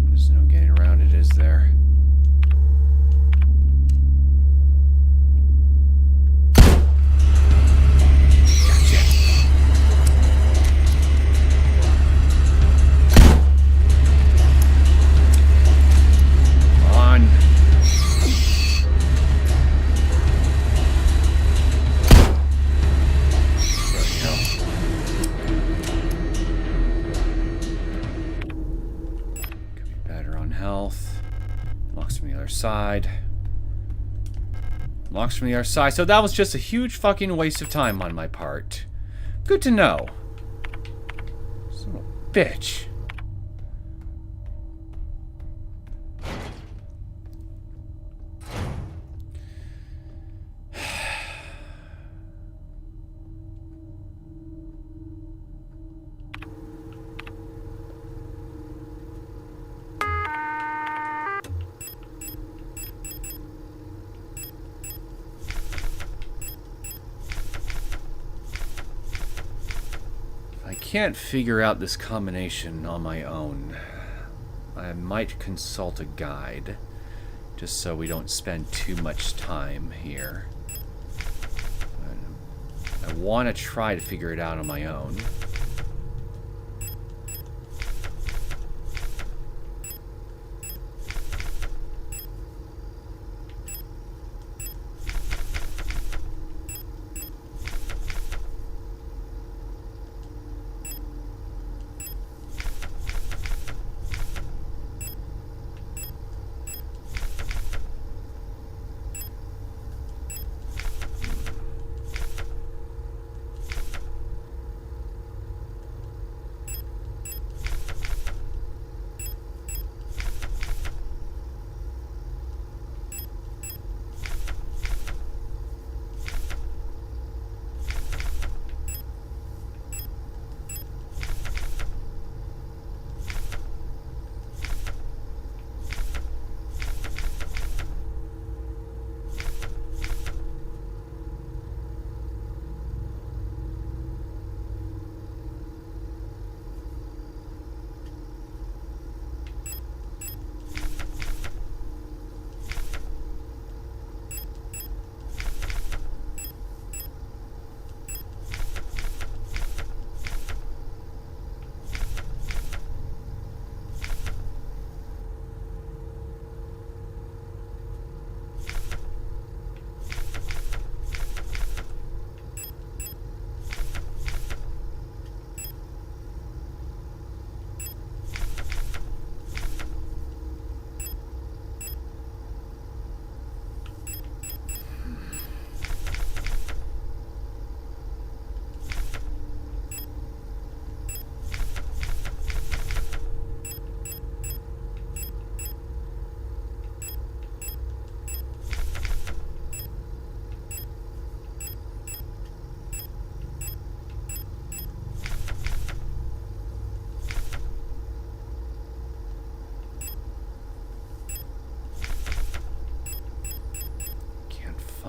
There's no getting around it, is there? Side. Locks from the other side. So that was just a huge fucking waste of time on my part. Good to know. Son of a bitch. Can't figure out this combination on my own. I might consult a guide, just so we don't spend too much time here. I want to try to figure it out on my own.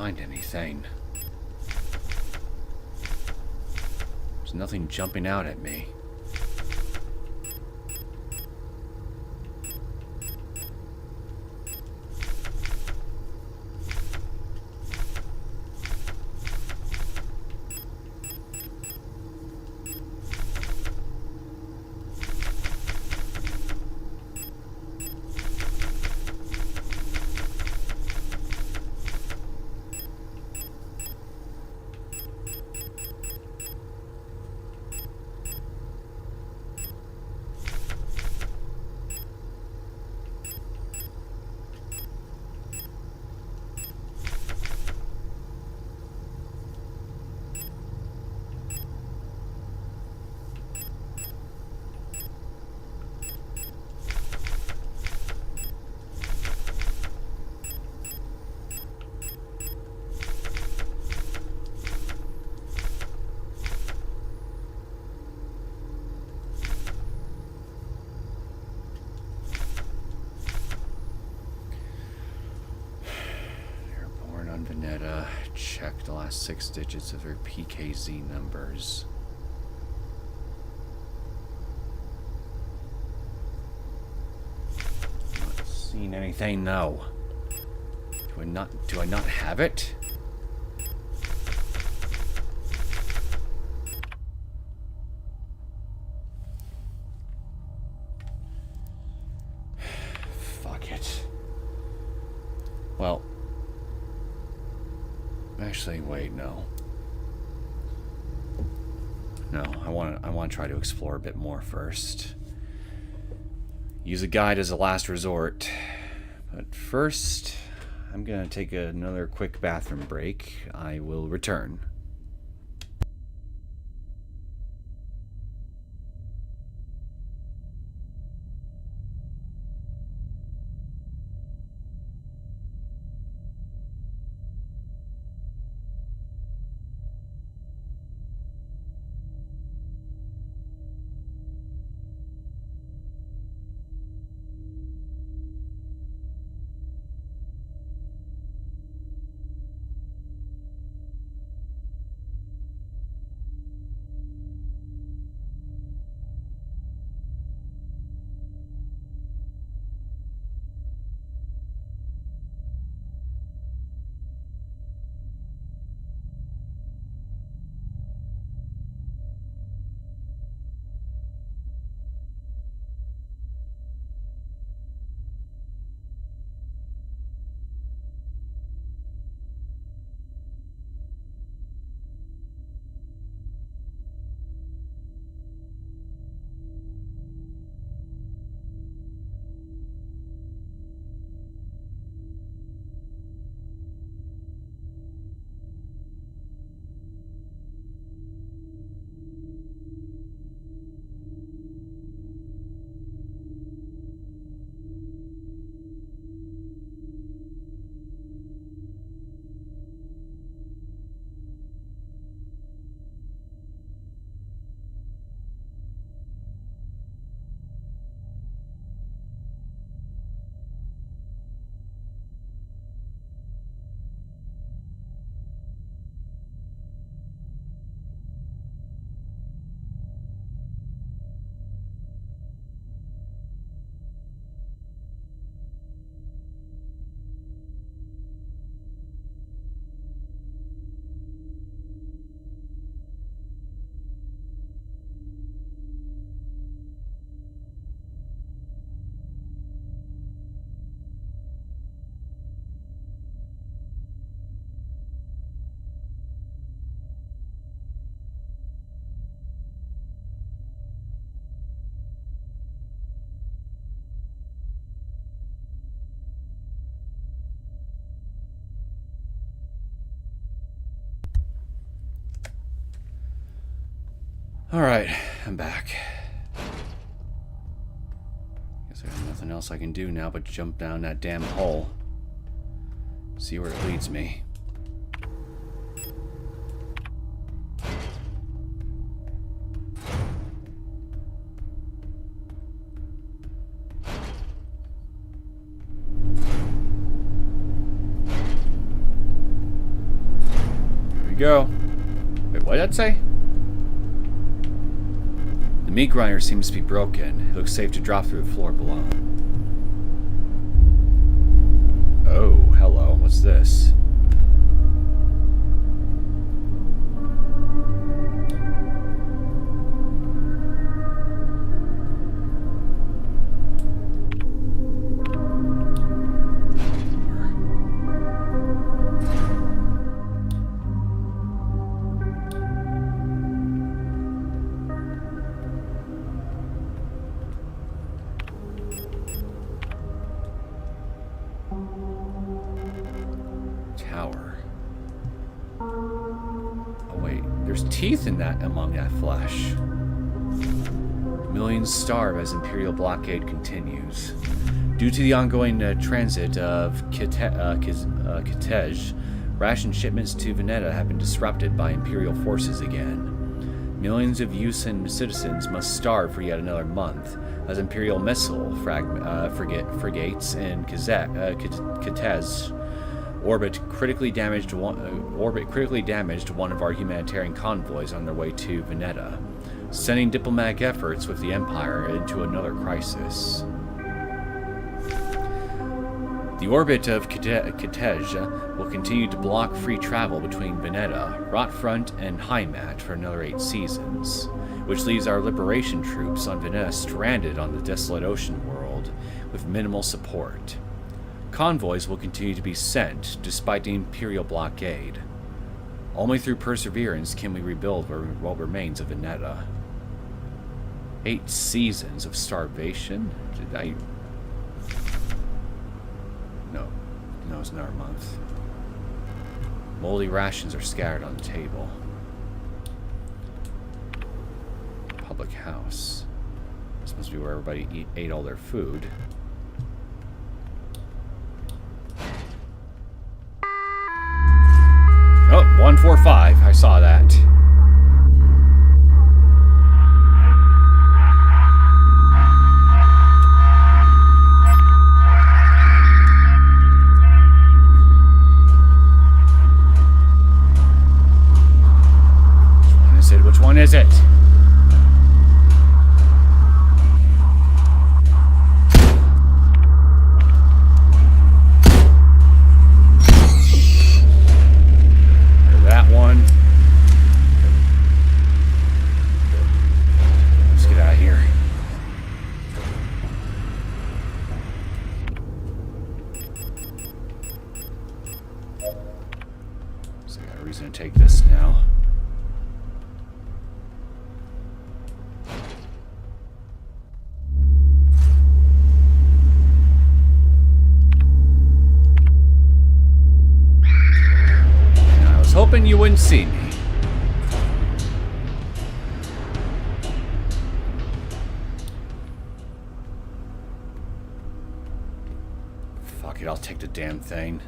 find anything. There's nothing jumping out at me. Check the last 6 digits of their PKZ numbers. Not seeing anything, no. Do I not have it? Fuck it. Well, actually, wait, no. No, I want to try to explore a bit more first. Use a guide as a last resort. But first, I'm going to take another quick bathroom break. I will return. Alright, I'm back. Guess there's nothing else I can do now but jump down that damn hole. See where it leads me. go. Wait, what did that say? The meat grinder seems to be broken. It looks safe to drop through the floor below. Oh, hello. What's this? Teeth in that among that flesh. Millions starve as Imperial blockade continues. Due to the ongoing transit of Kitej, ration shipments to Veneta have been disrupted by Imperial forces again. Millions of Yusin citizens must starve for yet another month, as Imperial missile frigates in Kitej orbit critically damaged one of our humanitarian convoys on their way to Veneta, sending diplomatic efforts with the Empire into another crisis. The orbit of Kitej will continue to block free travel between Veneta, Rotfront, and Heimat for another 8 seasons, which leaves our liberation troops on Veneta stranded on the desolate ocean world with minimal support. Convoys will continue to be sent, despite the Imperial blockade. Only through perseverance can we rebuild what remains of Veneta. 8 seasons of starvation? Did I... No, it's another month. Moldy rations are scattered on the table. Public house. This must be where everybody ate all their food. Oh, 145. I saw that. Which one is it? To take this now. I was hoping you wouldn't see me. Fuck it, I'll take the damn thing.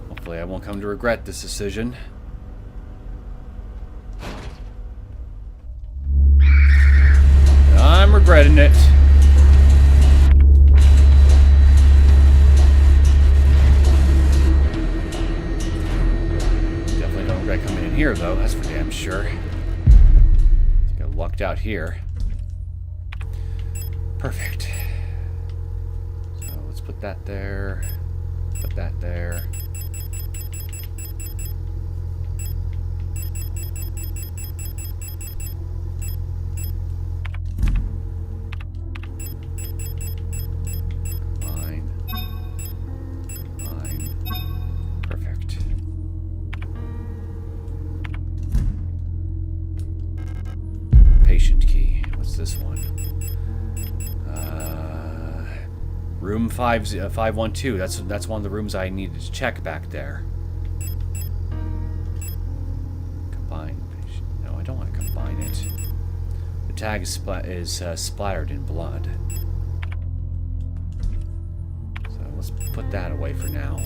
Hopefully I won't come to regret this decision. I'm regretting it. Definitely don't regret coming in here, though. That's for damn sure. I think I lucked out here. Perfect. So let's put that there. Put that there. Room 512. That's one of the rooms I needed to check back there. Combine. No, I don't want to combine it. The tag is splattered in blood. So let's put that away for now.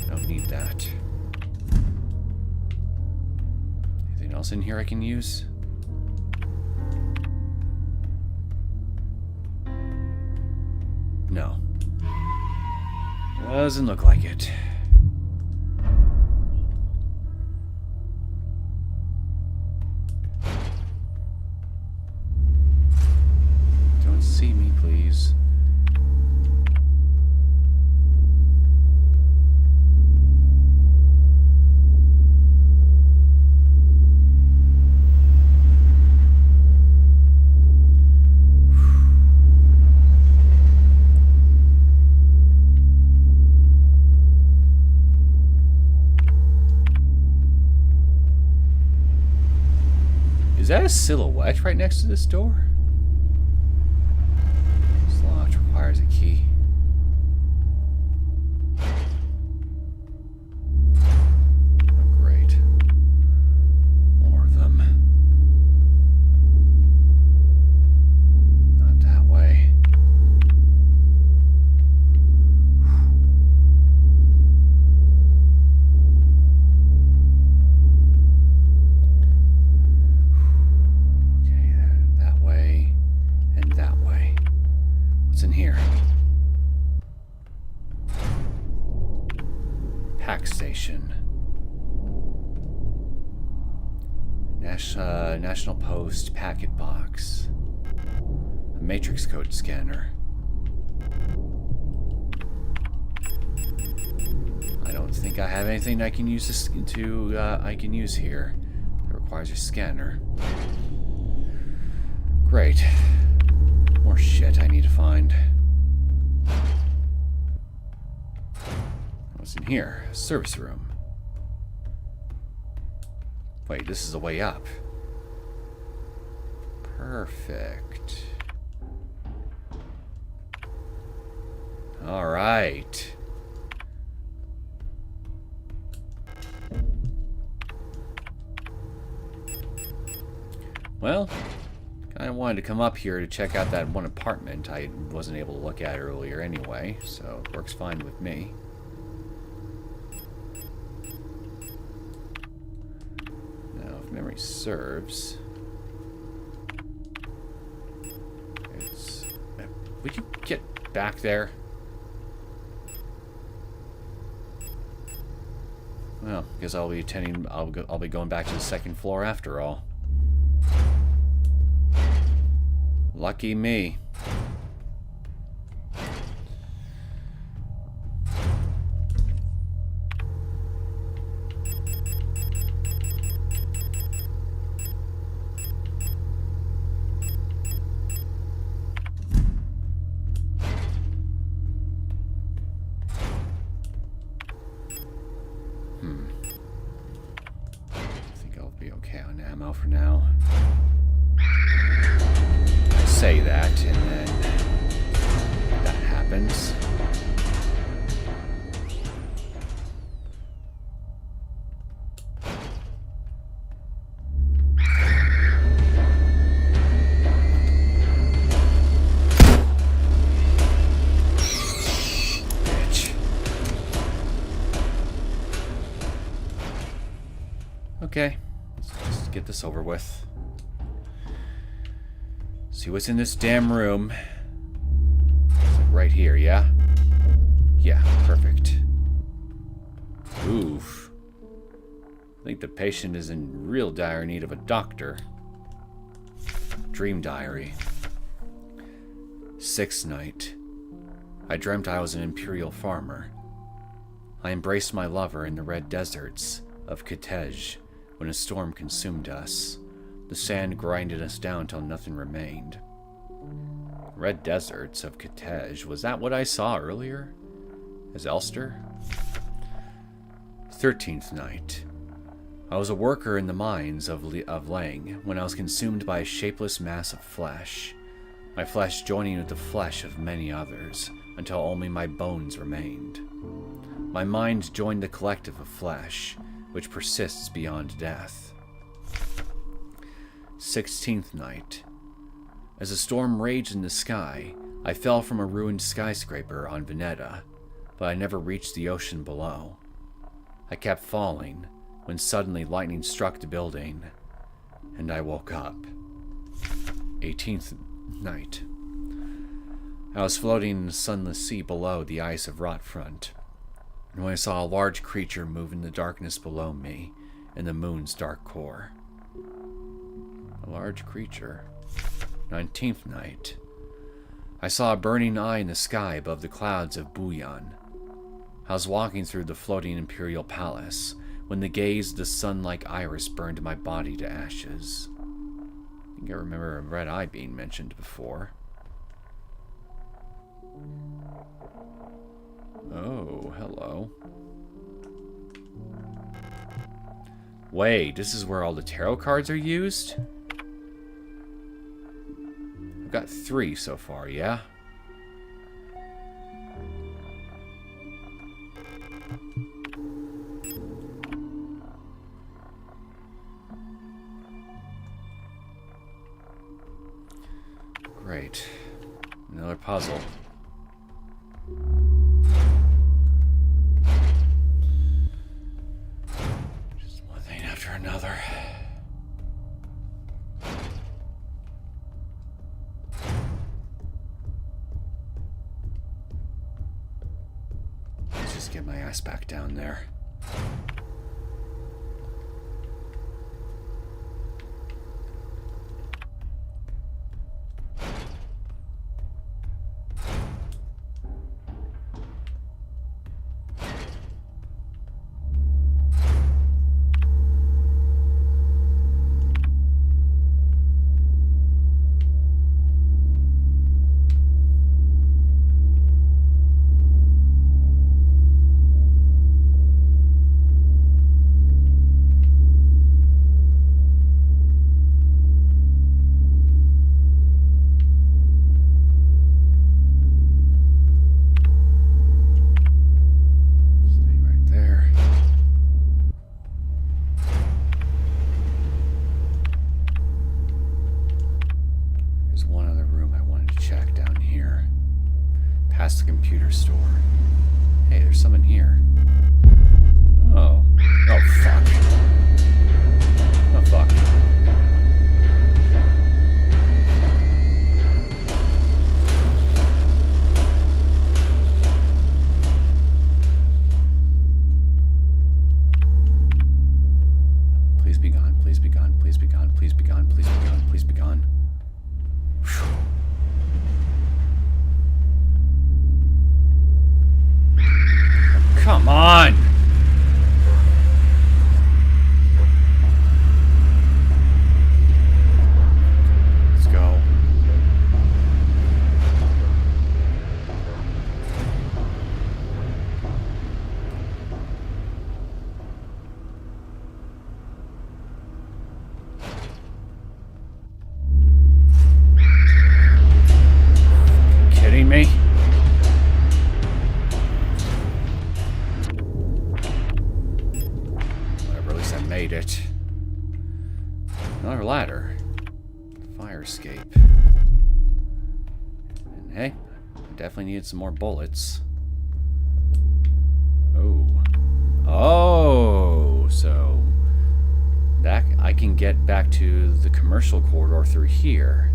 Don't need that. Anything else in here I can use? Doesn't look like it. Don't see me, please. Is that a silhouette right next to this door? This lock requires a key. Oh, great. More of them. Not that way. What's in here? Pack station. National Post packet box. A matrix code scanner. I don't think I have anything I can use I can use here that requires a scanner. Great. More shit I need to find. What's in here? Service room. Wait, this is the way up. Perfect. All right. Well, I wanted to come up here to check out that one apartment I wasn't able to look at earlier anyway, so it works fine with me. Now, if memory serves... Would you get back there? Well, I guess I'll be going back to the second floor after all. Lucky me. I think I'll be okay on ammo for now. Say that, and then that happens. Bitch. Okay, let's just get this over with. See what's in this damn room. It's like right here, yeah? Yeah, perfect. Oof. I think the patient is in real dire need of a doctor. Dream diary. 6th night. I dreamt I was an imperial farmer. I embraced my lover in the red deserts of Kitej when a storm consumed us. The sand grinded us down till nothing remained. Red deserts of Kitej. Was that what I saw earlier? As Elster? 13th night. I was a worker in the mines of Lang when I was consumed by a shapeless mass of flesh. My flesh joining with the flesh of many others, until only my bones remained. My mind joined the collective of flesh, which persists beyond death. 16th night. As a storm raged in the sky, I fell from a ruined skyscraper on Veneta, but I never reached the ocean below. I kept falling, when suddenly lightning struck the building, and I woke up. 18th night. I was floating in the sunless sea below the ice of Rotfront, when I saw a large creature move in the darkness below me, in the moon's dark core. A large creature. 19th night. I saw a burning eye in the sky above the clouds of Buyan. I was walking through the floating imperial palace when the gaze of the sun-like iris burned my body to ashes. I think I remember a red eye being mentioned before. Oh, hello. Wait, this is where all the tarot cards are used? I've got 3 so far, yeah? Great. Another puzzle. Just one thing after another. Let's just get my ass back down there. Past the computer store. Hey, there's someone here. Oh. Oh, fuck. Oh, fuck. Please be gone, please be gone, please be gone, please be gone, please be gone, please be gone. Whew. Come on! Let's go. Kidding me? Made it. Another ladder. Fire escape. And hey, I definitely needed some more bullets. Oh. Oh, so that I can get back to the commercial corridor through here.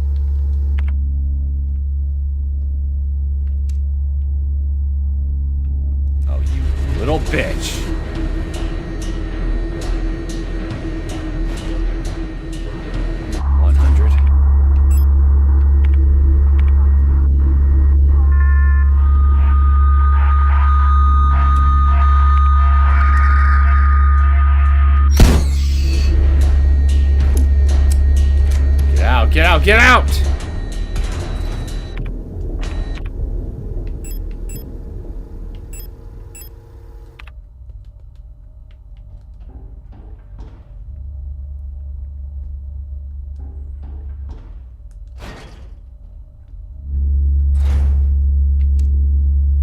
Oh, you little bitch. Get out, get out!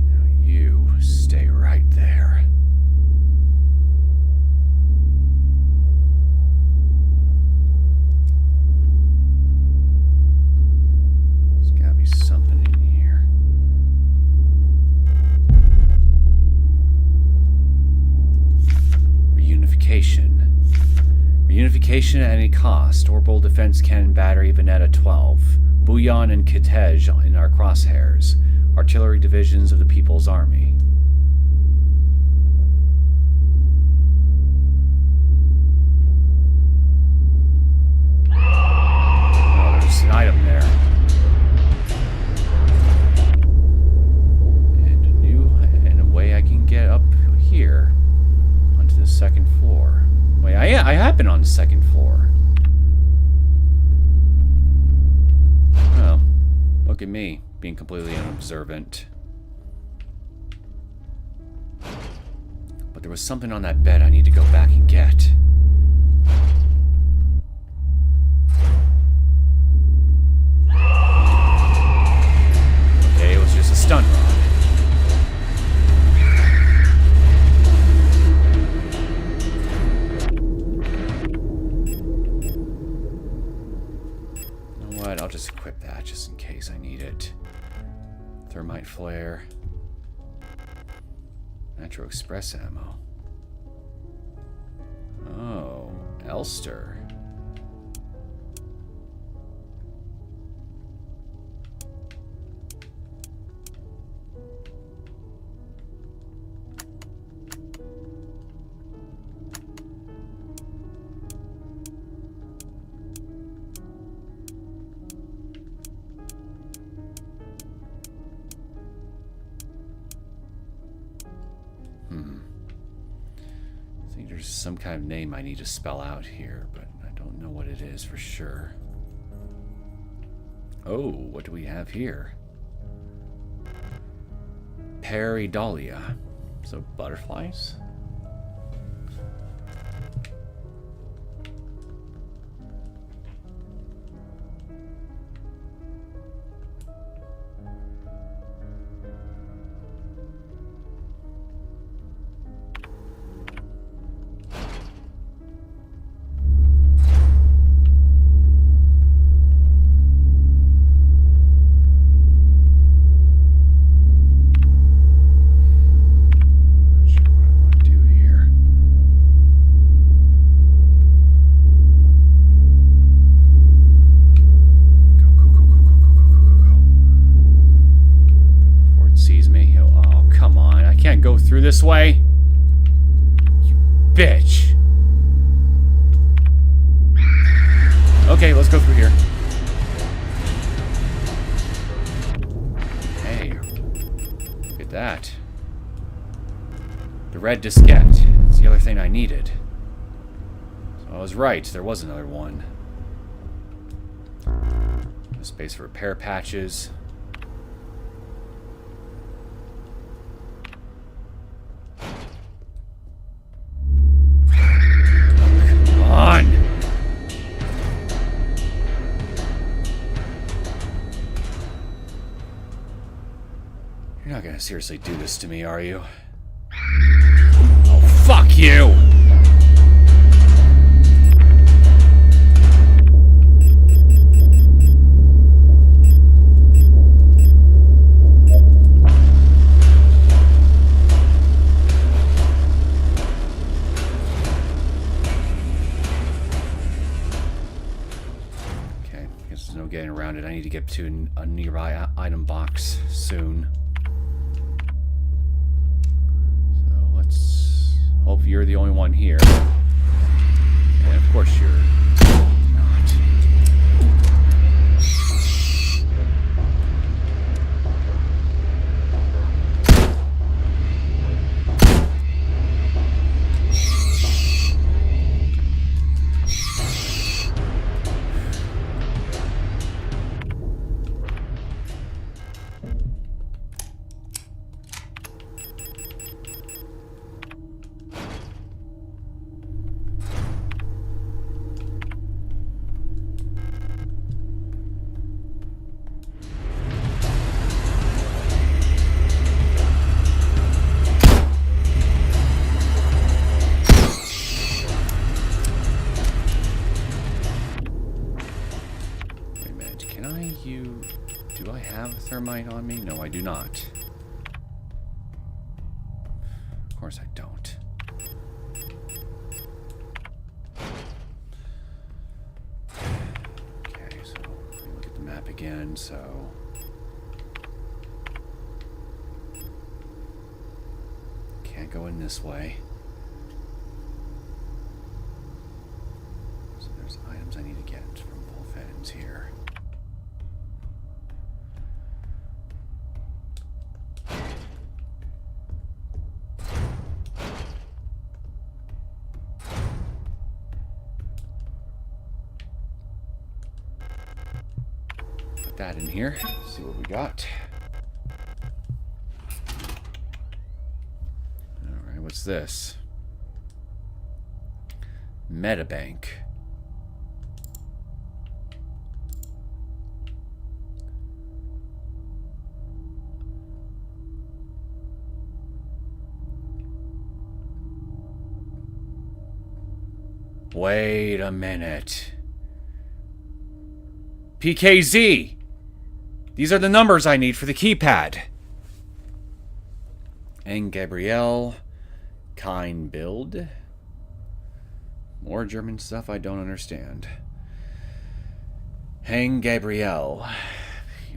Now you stay right there. Something in here. Reunification. Reunification at any cost. Orbital Defense Cannon Battery Veneta 12. Buyan and Kitej in our crosshairs. Artillery divisions of the People's Army. weapon on the second floor. Oh, look at me, being completely unobservant. But there was something on that bed I need to go back and get. Okay, it was just a stun rod. I'll just equip that just in case I need it. Thermite flare. Nitro Express ammo. Oh, Elster. I think there's some kind of name I need to spell out here, but I don't know what it is for sure. Oh, what do we have here? Peridolia. So butterflies? Through this way? You bitch. Okay, let's go through here. Hey, look at that. The red diskette. It's the other thing I needed. So I was right, there was another one. Space for repair patches. You're not gonna seriously do this to me, are you? Oh, fuck you! Okay, I guess there's no getting around it. I need to get to a nearby item box soon. Hope you're the only one here. And of course you're not. Do I have thermite on me? No, I do not. Of course I don't. Okay, so let me look at the map again, so... Can't go in this way. So there's items I need to get from both ends here. that in here. See what we got. Alright, what's this? Metabank. Wait a minute. PKZ! These are the numbers I need for the keypad. And Gabrielle. Kind build. More German stuff I don't understand. Hang Gabrielle.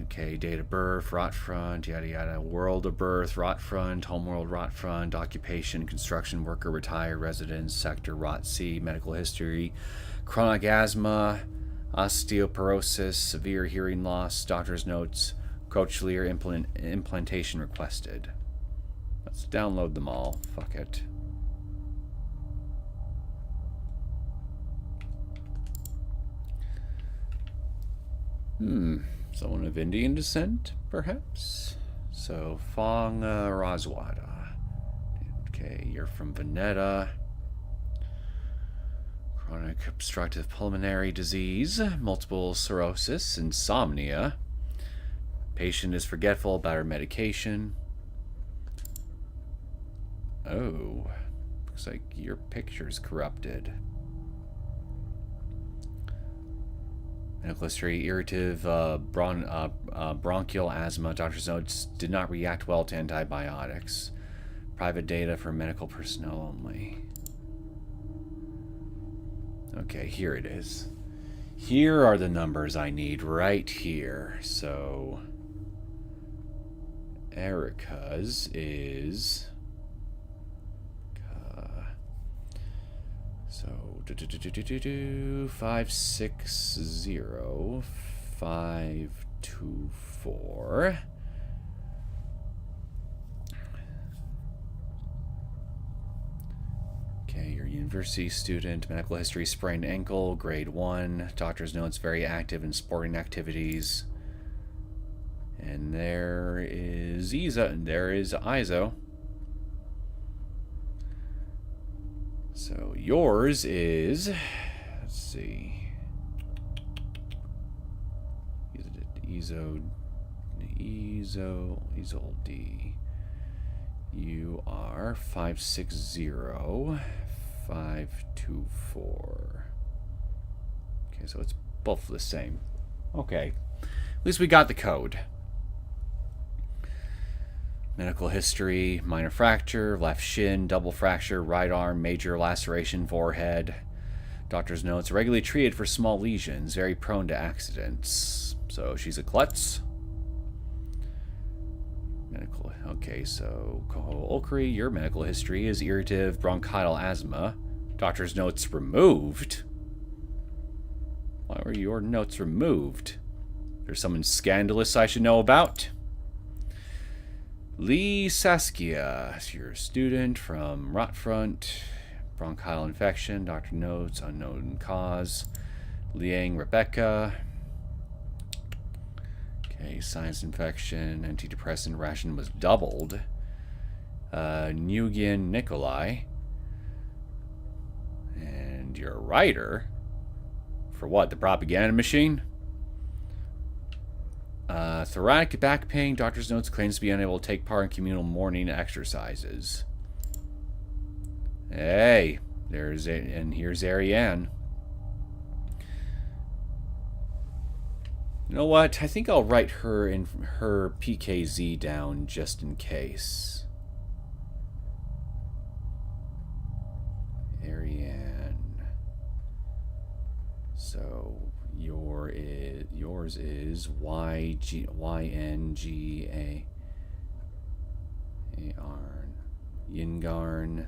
UK, date of birth, rot front, yada yada. World of birth, rot front, homeworld, rot front, occupation, construction worker, retired, residence, sector, rot C, medical history, chronic asthma, osteoporosis, severe hearing loss, doctor's notes, cochlear implantation requested. Let's download them all. Fuck it. Someone of Indian descent, perhaps? So, Fong Razwada. Okay, you're from Veneta. Chronic obstructive pulmonary disease, multiple sclerosis, insomnia. Patient is forgetful about her medication. Oh, looks like your picture's corrupted. Medical history, irritative bronchial asthma. Doctor's notes did not react well to antibiotics. Private data for medical personnel only. Okay, here it is. Here are the numbers I need right here. So, Erica's is... So, 560524. Okay, you're a university student, medical history, sprained ankle, grade 1. Doctor's notes, very active in sporting activities. And there is ISO. So yours is, let's see, ESO D. You are 560524. Okay, so it's both the same. Okay, at least we got the code. Medical history, minor fracture, left shin, double fracture, right arm, major laceration, forehead. Doctor's notes, regularly treated for small lesions, very prone to accidents. So she's a klutz. Medical, okay, so Koho Okri, your medical history is irritative bronchial asthma. Doctor's notes removed. Why were your notes removed? There's someone scandalous I should know about? Lee Saskia, you're a student from Rotfront. Bronchial infection, doctor notes, unknown cause. Liang Rebecca. Okay, sinus infection, antidepressant ration was doubled. Nguyen Nikolai. And you're a writer. For what, the propaganda machine? Thoracic back pain. Doctor's notes claims to be unable to take part in communal morning exercises. Hey, and here's Ariane. You know what? I think I'll write her in her PKZ down just in case. Ariane. So yours is YNGA Yingarn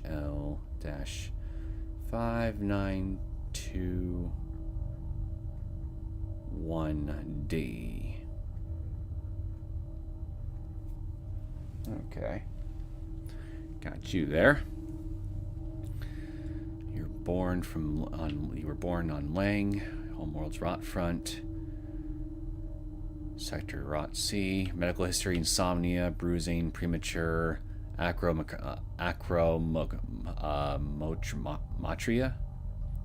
L 5921D. Okay. Got you there. You were born on Lang, Homeworld's Rotfront. Sector Rot C. Medical history: insomnia, bruising, premature acromatria.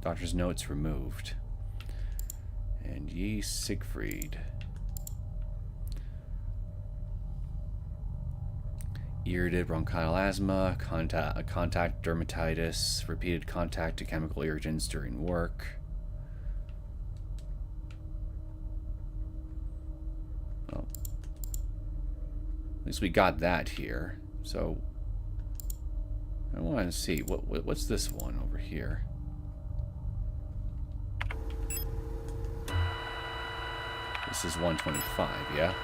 Doctor's notes removed. And ye Siegfried. Irritated bronchial asthma, contact dermatitis, repeated contact to chemical irritants during work. Well, at least we got that here. So I want to see what's this one over here. This is 125, yeah.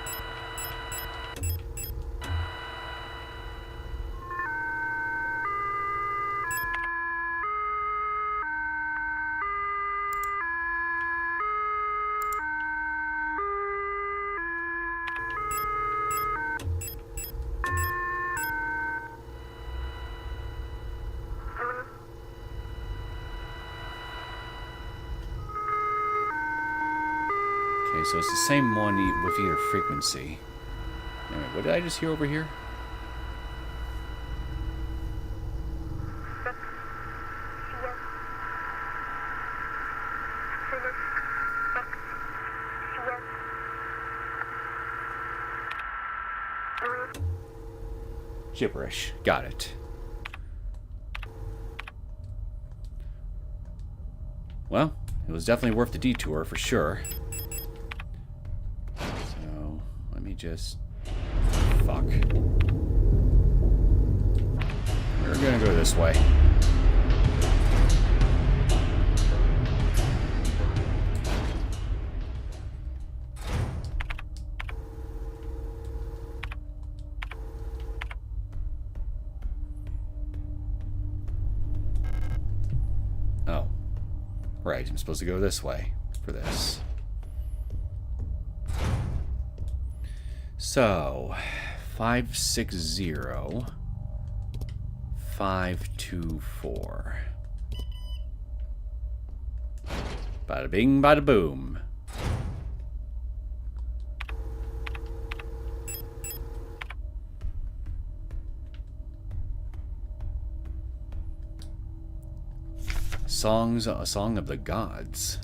So it's the same one with either frequency. Alright, what did I just hear over here? Gibberish. Got it. Well, it was definitely worth the detour for sure. Just fuck. We're gonna go this way. Oh. Right, I'm supposed to go this way for this. So, 560, 524. Bada bing, bada boom. A Song of the Gods.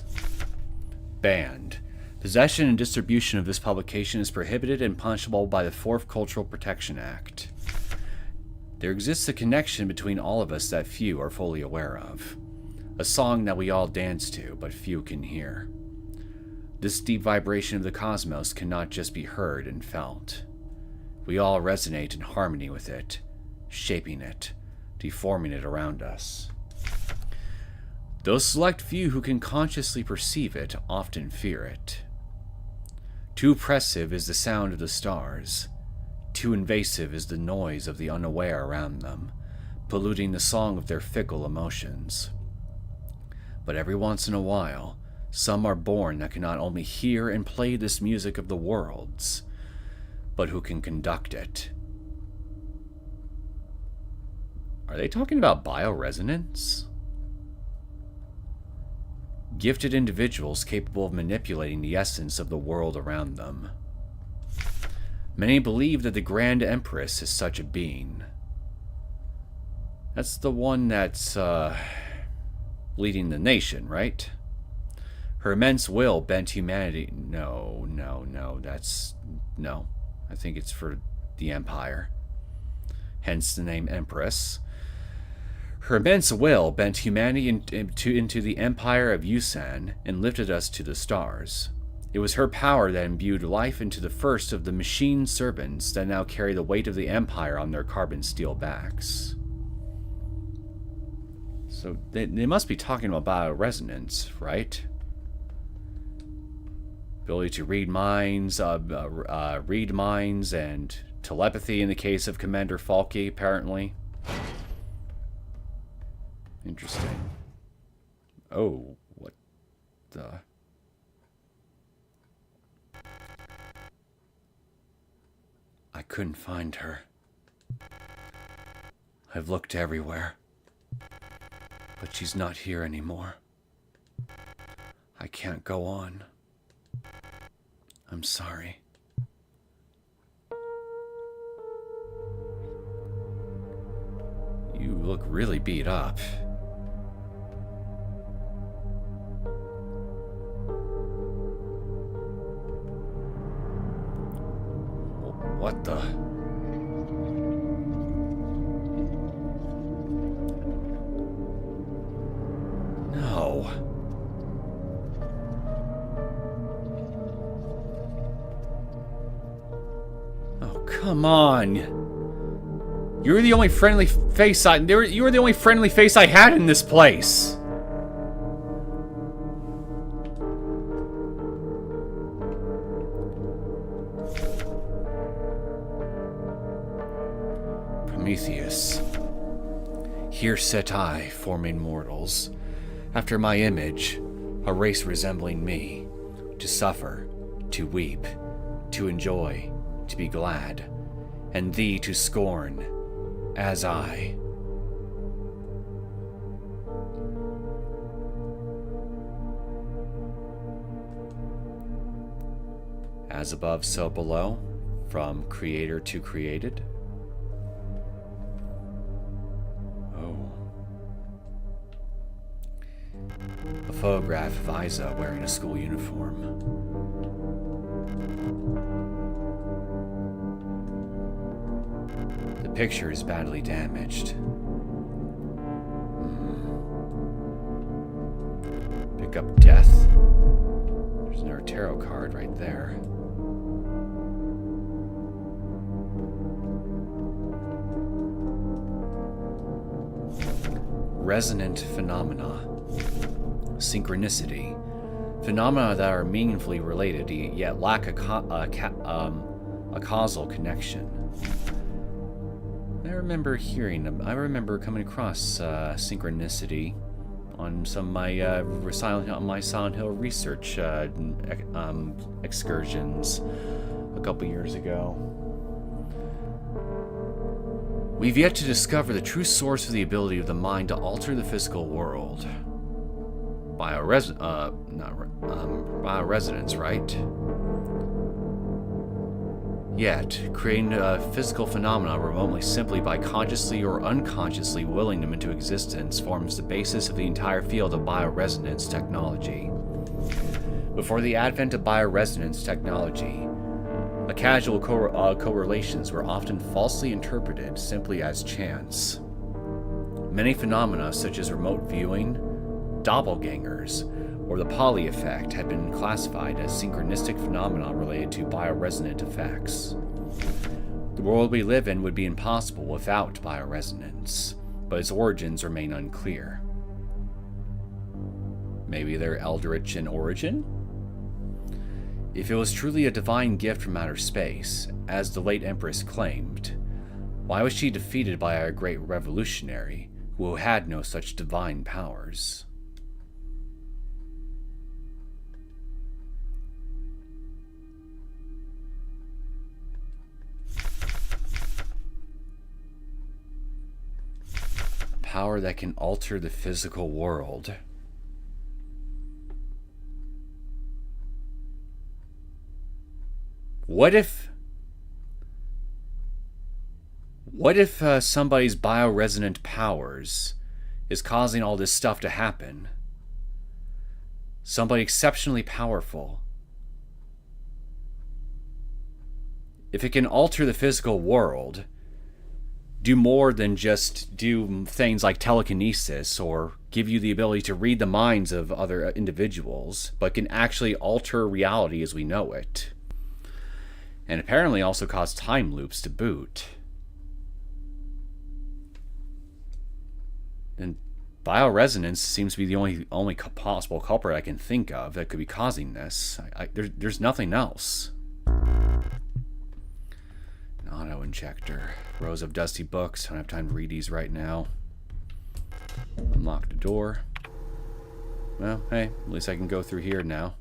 Banned. Possession and distribution of this publication is prohibited and punishable by the 4th Cultural Protection Act. There exists a connection between all of us that few are fully aware of. A song that we all dance to, but few can hear. This deep vibration of the cosmos cannot just be heard and felt. We all resonate in harmony with it, shaping it, deforming it around us. Those select few who can consciously perceive it often fear it. Too oppressive is the sound of the stars. Too invasive is the noise of the unaware around them, polluting the song of their fickle emotions. But every once in a while, some are born that can not only hear and play this music of the worlds, but who can conduct it. Are they talking about bioresonance? Gifted individuals capable of manipulating the essence of the world around them. Many believe that the Grand Empress is such a being. That's the one that's, leading the nation, right? Her immense will bent humanity... No. I think it's for the Empire. Hence the name Empress. Her immense will bent humanity into the empire of Yusan and lifted us to the stars. It was her power that imbued life into the first of the machine servants that now carry the weight of the empire on their carbon steel backs. So they must be talking about bioresonance, right? Ability to read minds and telepathy in the case of Commander Falke, apparently. Interesting. Oh, what the... I couldn't find her. I've looked everywhere. But she's not here anymore. I can't go on. I'm sorry. look really beat up. What the? No. Oh, come on. You were the only friendly face you were the only friendly face I had in this place. Prometheus. Here sit I, forming mortals, after my image, a race resembling me, to suffer, to weep, to enjoy, to be glad, and thee to scorn, as I. As above, so below, from creator to created. Oh. A photograph of Isa wearing a school uniform. The picture is badly damaged. Pick up death. There's another tarot card right there. Resonant phenomena. Synchronicity. Phenomena that are meaningfully related yet lack a causal connection. I remember coming across synchronicity on some of my Silent Hill research excursions a couple years ago. We've yet to discover the true source of the ability of the mind to alter the physical world. Bioresonance, right? Yet, creating physical phenomena remotely simply by consciously or unconsciously willing them into existence forms the basis of the entire field of bioresonance technology. Before the advent of bioresonance technology, casual correlations were often falsely interpreted simply as chance. Many phenomena, such as remote viewing, doppelgangers, or the Pauli effect, had been classified as synchronistic phenomena related to bioresonant effects. The world we live in would be impossible without bioresonance, but its origins remain unclear. Maybe they're eldritch in origin? If it was truly a divine gift from outer space, as the late Empress claimed, why was she defeated by our great revolutionary, who had no such divine powers? Power that can alter the physical world. What if somebody's bioresonant powers is causing all this stuff to happen? Somebody exceptionally powerful. If it can alter the physical world, do more than just do things like telekinesis or give you the ability to read the minds of other individuals, but can actually alter reality as we know it. And apparently also cause time loops to boot. And bioresonance seems to be the only possible culprit I can think of that could be causing this. There's nothing else. An auto-injector. Rows of dusty books. I don't have time to read these right now. Unlock the door. Well, hey, at least I can go through here now.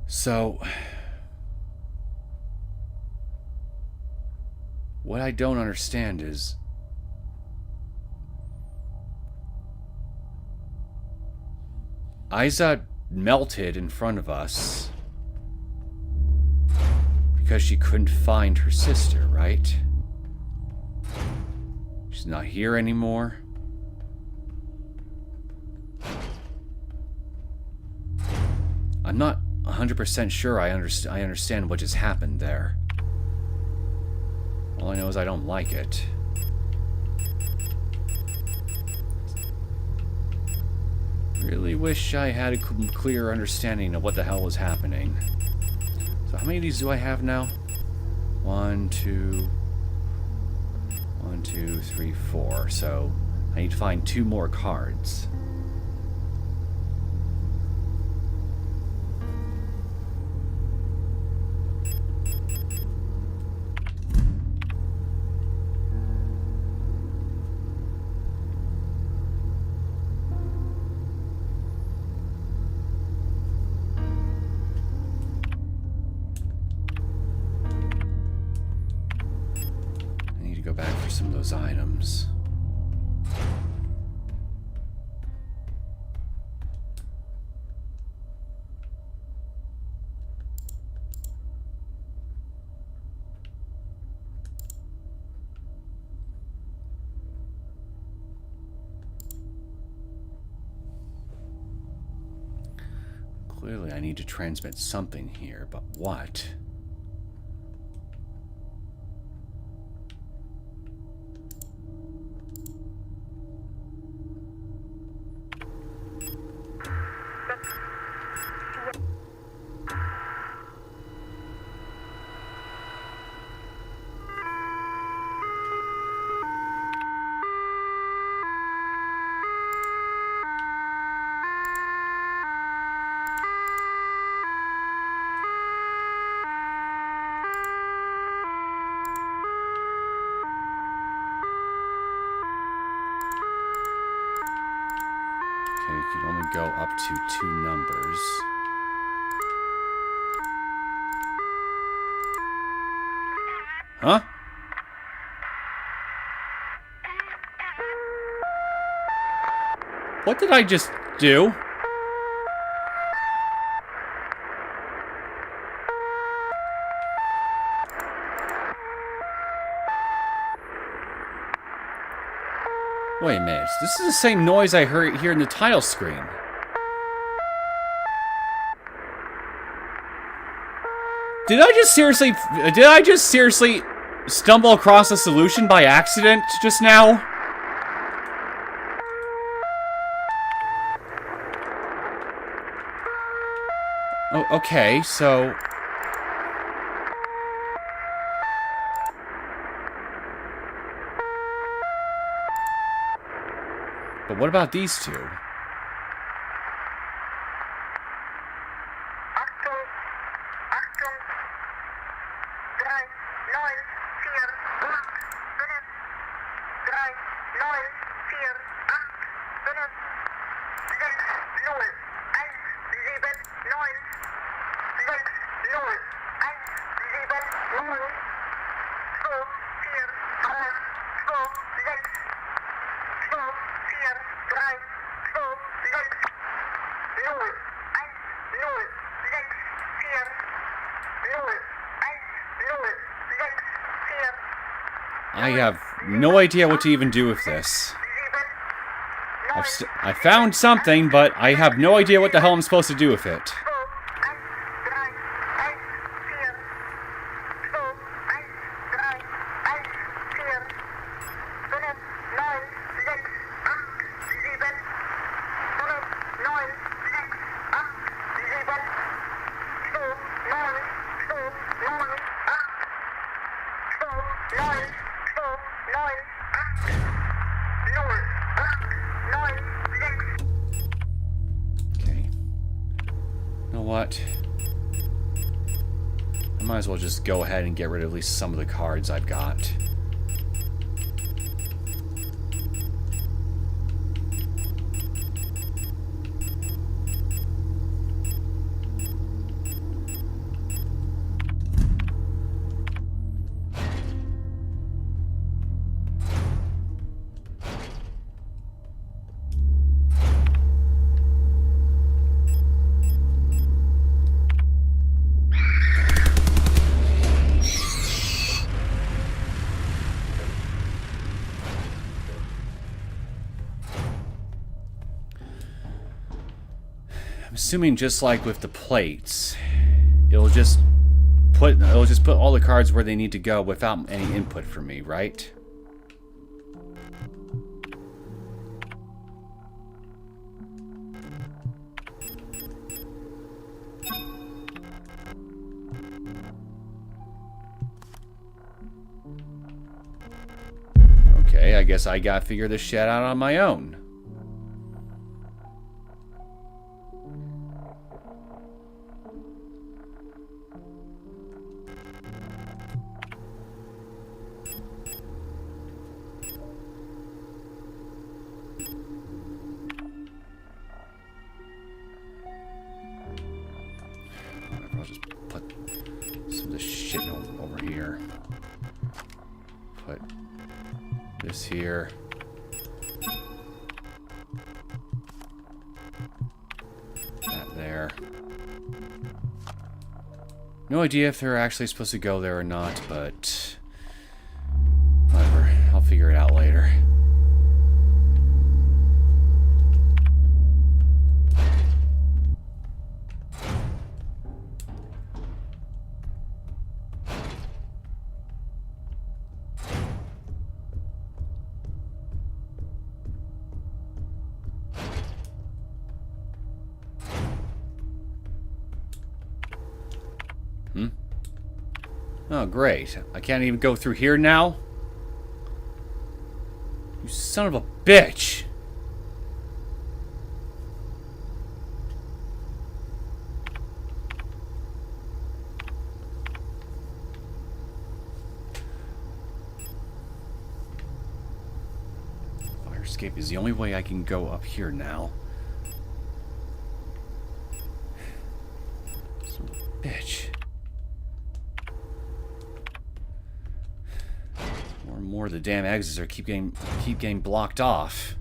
So, what I don't understand is, Isa melted in front of us because she couldn't find her sister, right? She's not here anymore. I'm not 100% sure I understand what just happened there. All I know is I don't like it. Really wish I had a clear understanding of what the hell was happening. So how many of these do I have now? 1, 2, 3, 4. So I need to find 2 more cards. Go back for some of those items. Clearly, I need to transmit something here, but what? You can only go up to 2 numbers. Huh? What did I just do? Wait a minute. This is the same noise I heard here in the title screen. Did I just seriously stumble across a solution by accident just now? Oh, okay, so... But what about these two? I have no idea what to even do with this. I found something, but I have no idea what the hell I'm supposed to do with it. What? I might as well just go ahead and get rid of at least some of the cards I've got. I'm assuming just like with the plates, it'll just put all the cards where they need to go without any input from me, right? Okay, I guess I gotta figure this shit out on my own. Whatever, I'll just put some of this shit over here. Put this here. That there. No idea if they're actually supposed to go there or not, but whatever. I'll figure it out later. Oh, great. I can't even go through here now? You son of a bitch! Fire escape is the only way I can go up here now. Son of a bitch. More of the damn exits are keep getting blocked off.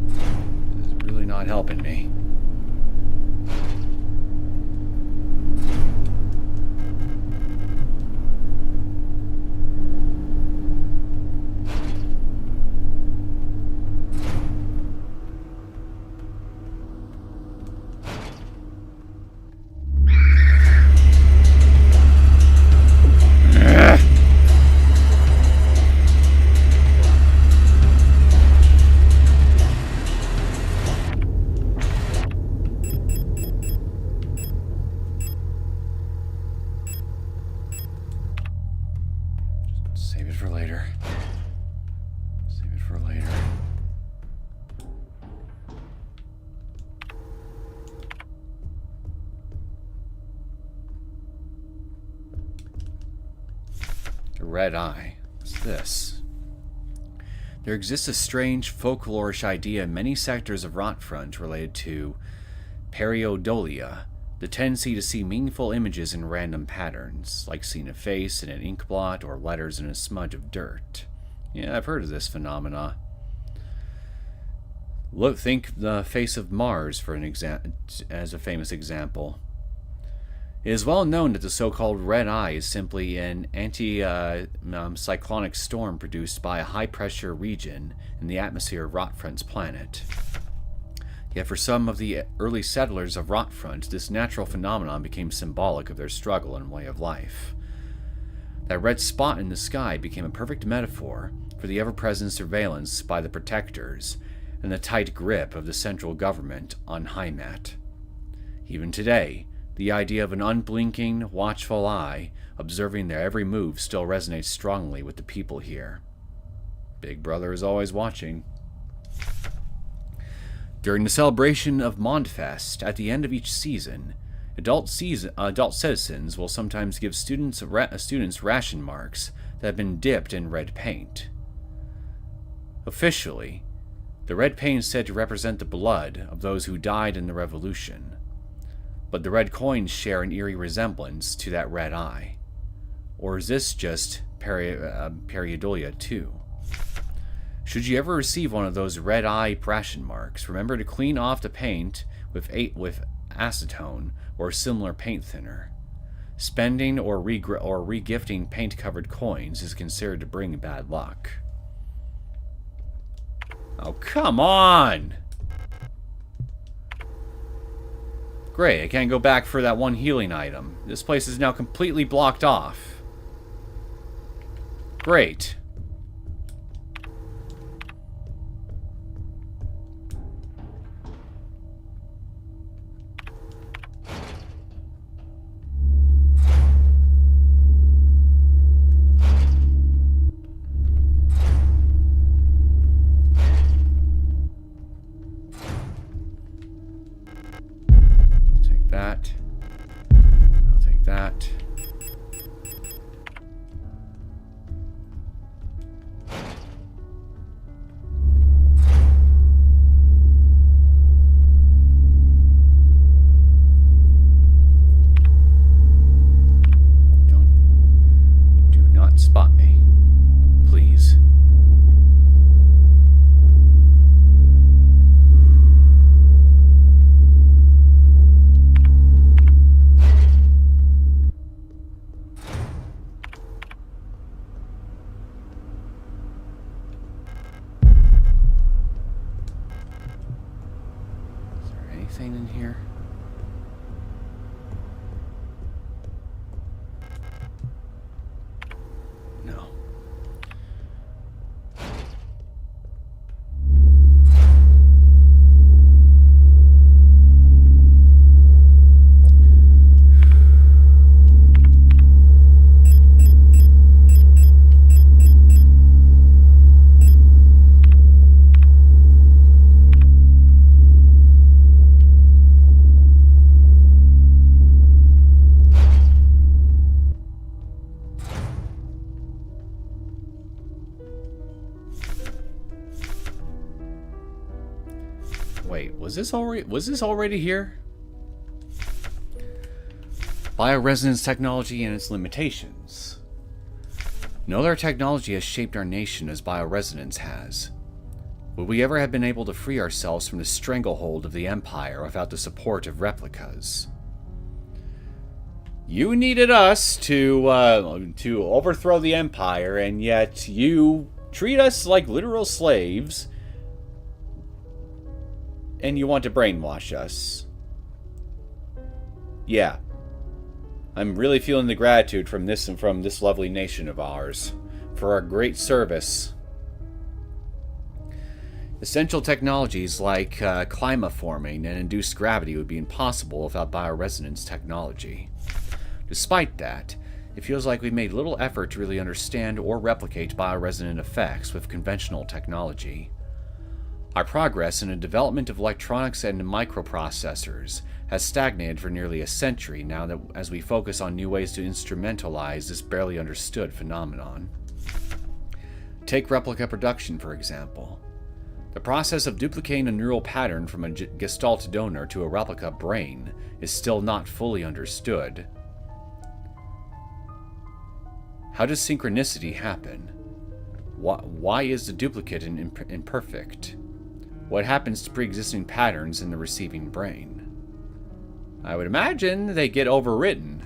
This is really not helping me. Save it for later. Save it for later. The red eye. What's this? There exists a strange folklorish idea in many sectors of Rotfront related to pareidolia, the tendency to see meaningful images in random patterns, like seeing a face in an ink blot or letters in a smudge of dirt. Yeah, I've heard of this phenomena. Think the face of Mars as a famous example. It is well known that the so-called red eye is simply an anti-cyclonic storm produced by a high-pressure region in the atmosphere of Rotfront's planet. Yet for some of the early settlers of Rotfront, this natural phenomenon became symbolic of their struggle and way of life. That red spot in the sky became a perfect metaphor for the ever-present surveillance by the protectors and the tight grip of the central government on Heimat. Even today, the idea of an unblinking, watchful eye observing their every move still resonates strongly with the people here. Big Brother is always watching. During the celebration of Mondfest, at the end of each season, adult citizens will sometimes give students ration marks that have been dipped in red paint. Officially, the red paint is said to represent the blood of those who died in the revolution, but the red coins share an eerie resemblance to that red eye. Or is this just pareidolia too? Should you ever receive one of those red eye ration marks, remember to clean off the paint with acetone or similar paint thinner. Spending or regifting paint-covered coins is considered to bring bad luck. Oh, come on! Great, I can't go back for that one healing item. This place is now completely blocked off. Great. That. I'll take that. Do not spot me, please. Anything in here? No. Wait, was this already here? Bioresonance technology and its limitations. No other technology has shaped our nation as bioresonance has. Would we ever have been able to free ourselves from the stranglehold of the Empire without the support of replicas? You needed us to overthrow the Empire, and yet you treat us like literal slaves. And you want to brainwash us. Yeah. I'm really feeling the gratitude from this lovely nation of ours for our great service. Essential technologies like climaforming and induced gravity would be impossible without bioresonance technology. Despite that, it feels like we've made little effort to really understand or replicate bioresonant effects with conventional technology. Our progress in the development of electronics and microprocessors has stagnated for nearly a century now that as we focus on new ways to instrumentalize this barely understood phenomenon. Take replica production, for example. The process of duplicating a neural pattern from a Gestalt donor to a replica brain is still not fully understood. How does synchronicity happen? Why is the duplicate imperfect? What happens to pre-existing patterns in the receiving brain? I would imagine they get overwritten.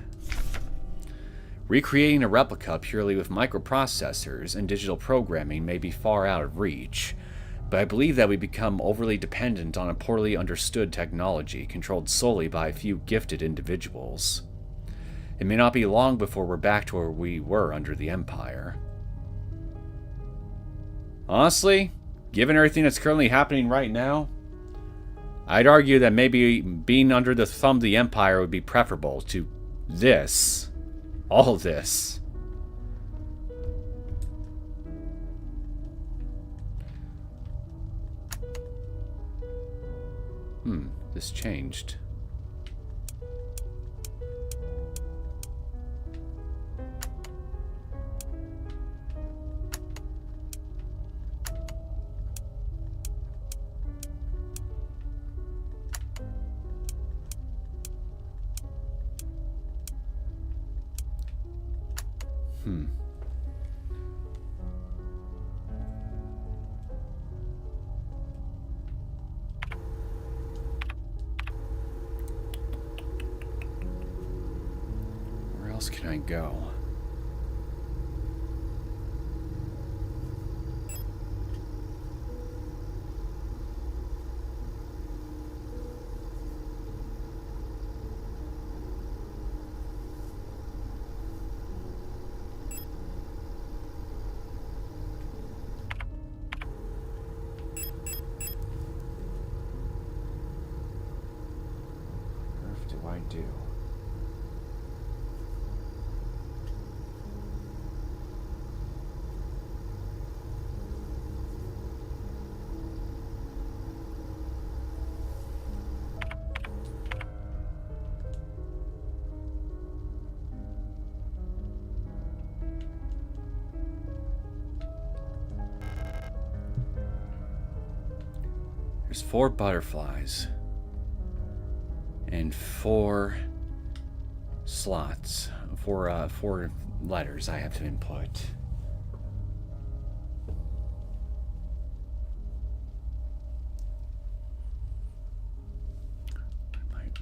Recreating a replica purely with microprocessors and digital programming may be far out of reach, but I believe that we become overly dependent on a poorly understood technology controlled solely by a few gifted individuals. It may not be long before we're back to where we were under the Empire. Honestly, given everything that's currently happening right now, I'd argue that maybe being under the thumb of the Empire would be preferable to this. All this. This changed. Where else can I go? do? There's 4 butterflies and 4 slots, 4 letters I have to input.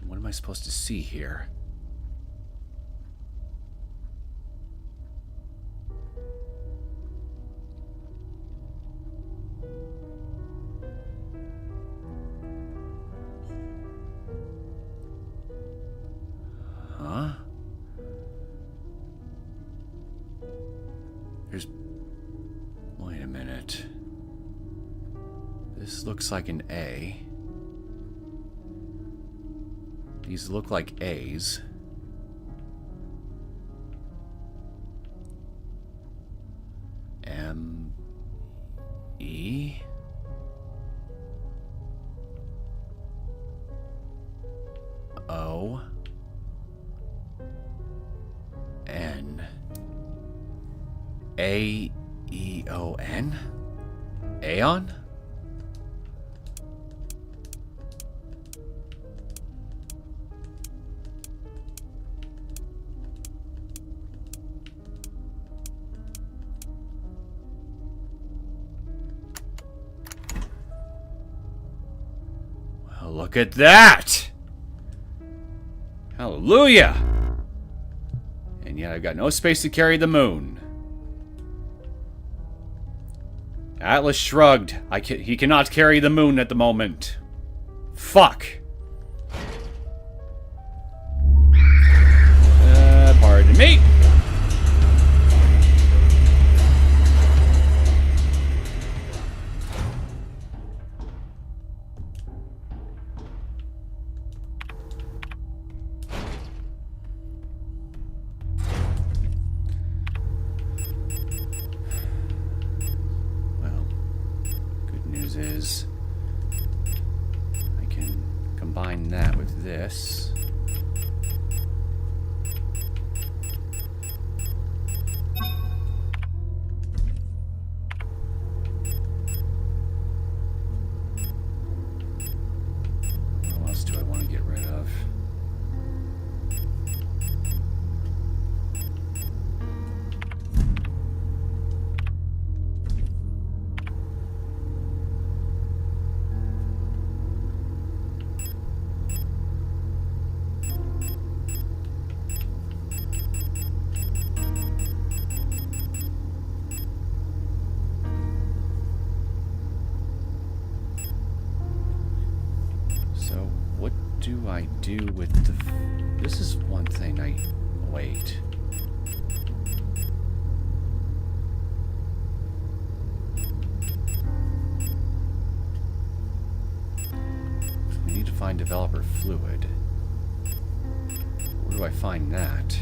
What am I supposed to see here? Huh? Wait a minute. This looks like an A. These look like A's. M. E. O. N. A. E. O. N? Aeon? Well, look at that! Hallelujah! And yet I've got no space to carry the moon. Atlas shrugged. He cannot carry the moon at the moment. Fuck. Pardon me. Is I can combine that with this. What else do I want to get rid of? Do I do with the... This is one thing I... Wait. We need to find developer fluid. Where do I find that?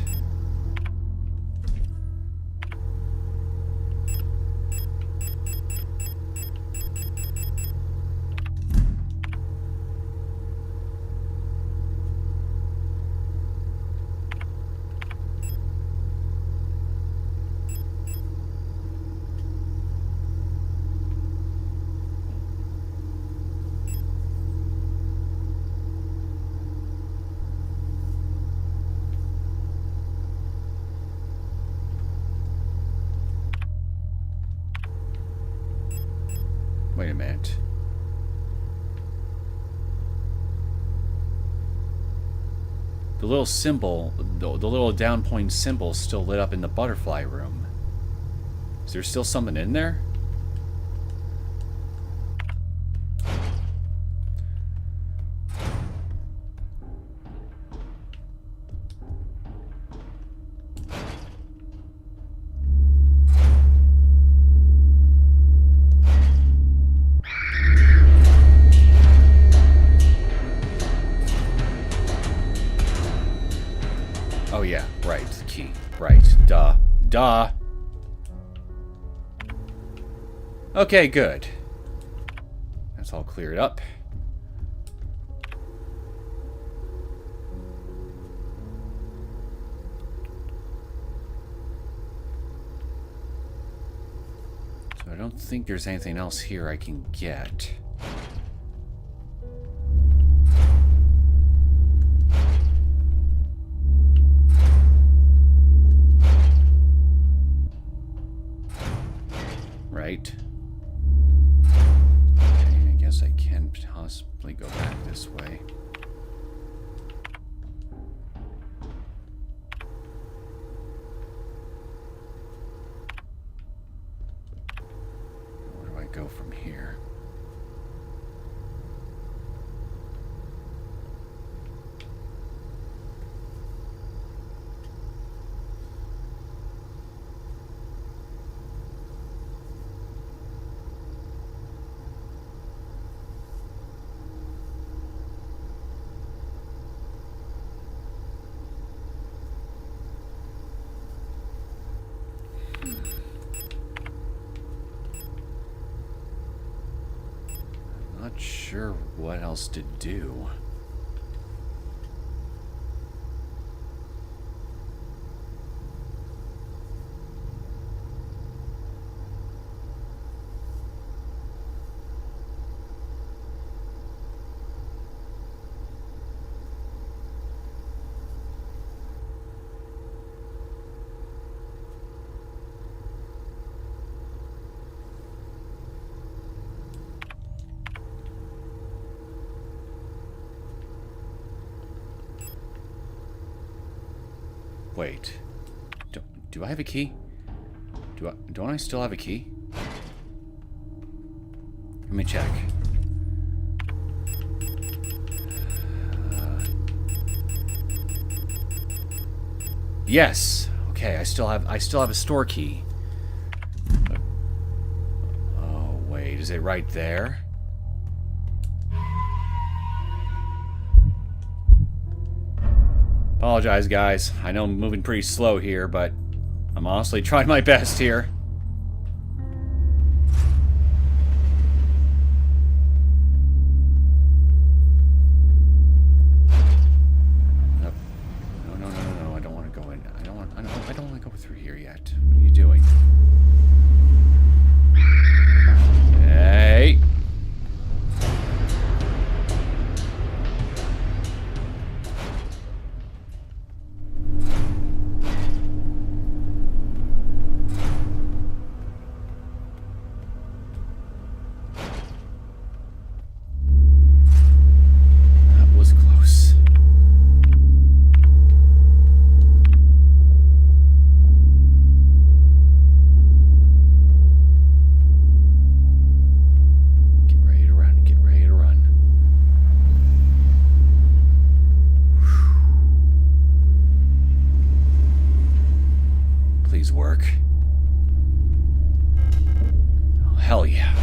Wait a minute. The little symbol, the little down point symbol still lit up in the butterfly room. Is there still something in there? Duh. Okay, good. That's all cleared up. So I don't think there's anything else here I can get. Right. Okay, I guess I can possibly go back this way. Where do I go from here? Not sure what else to do. Wait. Do I have a key? Don't I still have a key? Let me check. Yes. Okay, I still have a store key. Oh, wait, is it right there? Apologize, guys. I know I'm moving pretty slow here, but I'm honestly trying my best here. Nope. No. I don't want to go in. I don't want to go through here yet. What are you doing? Hey. Work. Oh, hell yeah.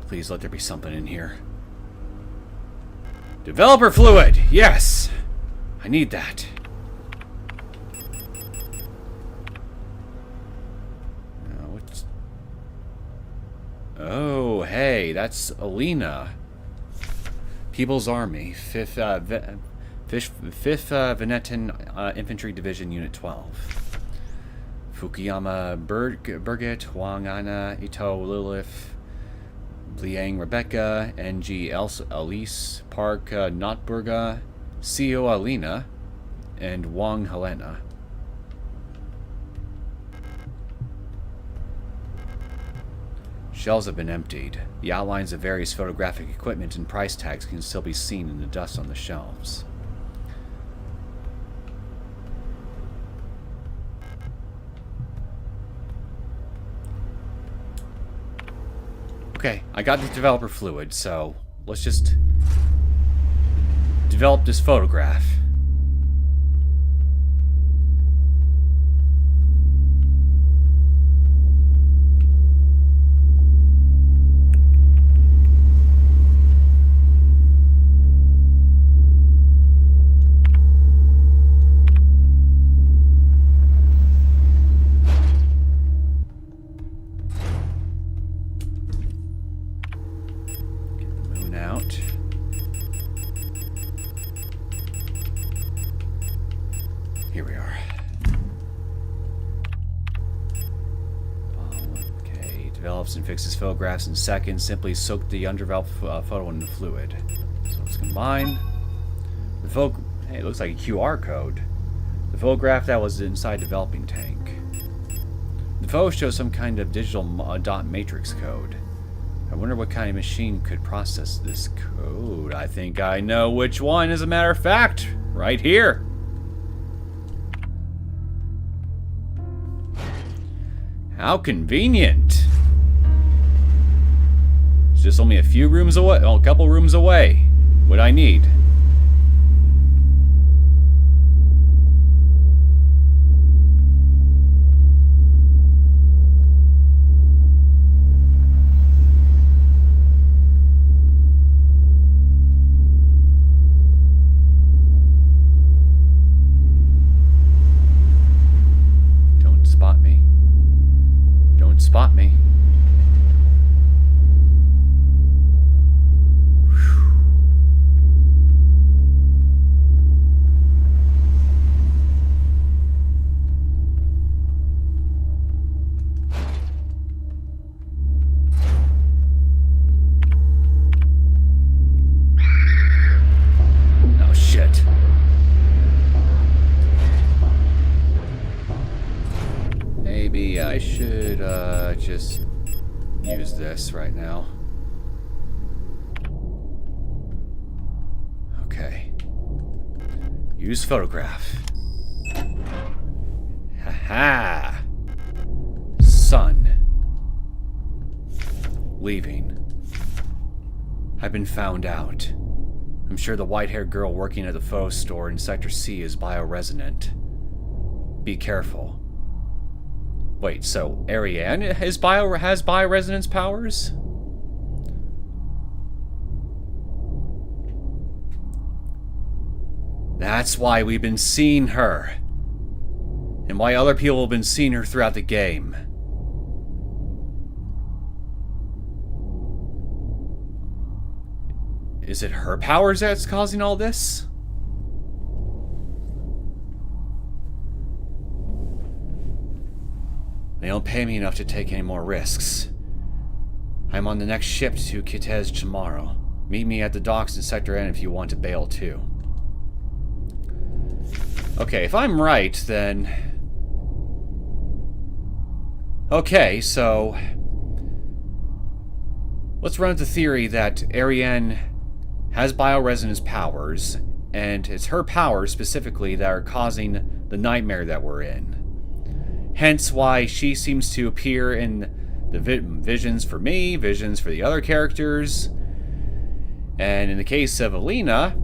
Please let there be something in here. Developer fluid! Yes! I need that. Oh, hey, that's Alina. People's Army. 5th Venetan Infantry Division, Unit 12. Fukuyama Birgit, Huang Ana, Ito Lilith, Liang Rebecca, NG Elise, Park Notburga, Seo Alina, and Wang Helena. Shelves have been emptied. The outlines of various photographic equipment and price tags can still be seen in the dust on the shelves. Okay, I got the developer fluid, so let's just develop this photograph. develops and fixes photographs in seconds. Simply soak the underdeveloped photo in the fluid. So let's combine. Hey, it looks like a QR code. The photograph that was inside developing tank. The photo shows some kind of digital dot matrix code. I wonder what kind of machine could process this code. I think I know which one, as a matter of fact. Right here. How convenient. It's just only a few rooms away. Well, a couple rooms away. What I need. Spot me. Oh shit. Maybe I should just use this right now. Okay. Use photograph. Haha. Son. Leaving. I've been found out. I'm sure the white-haired girl working at the photo store in Sector C is bioresonant. Be careful. Wait, so Ariane has bioresonance powers? That's why we've been seeing her. And why other people have been seeing her throughout the game. Is it her powers that's causing all this? They don't pay me enough to take any more risks. I'm on the next ship to Kitez tomorrow. Meet me at the docks in Sector N if you want to bail too. Okay, if I'm right, then... Okay, so... let's run with the theory that Ariane has bioresonance powers, and it's her powers specifically that are causing the nightmare that we're in. Hence why she seems to appear in the visions for me, visions for the other characters. And in the case of Alina,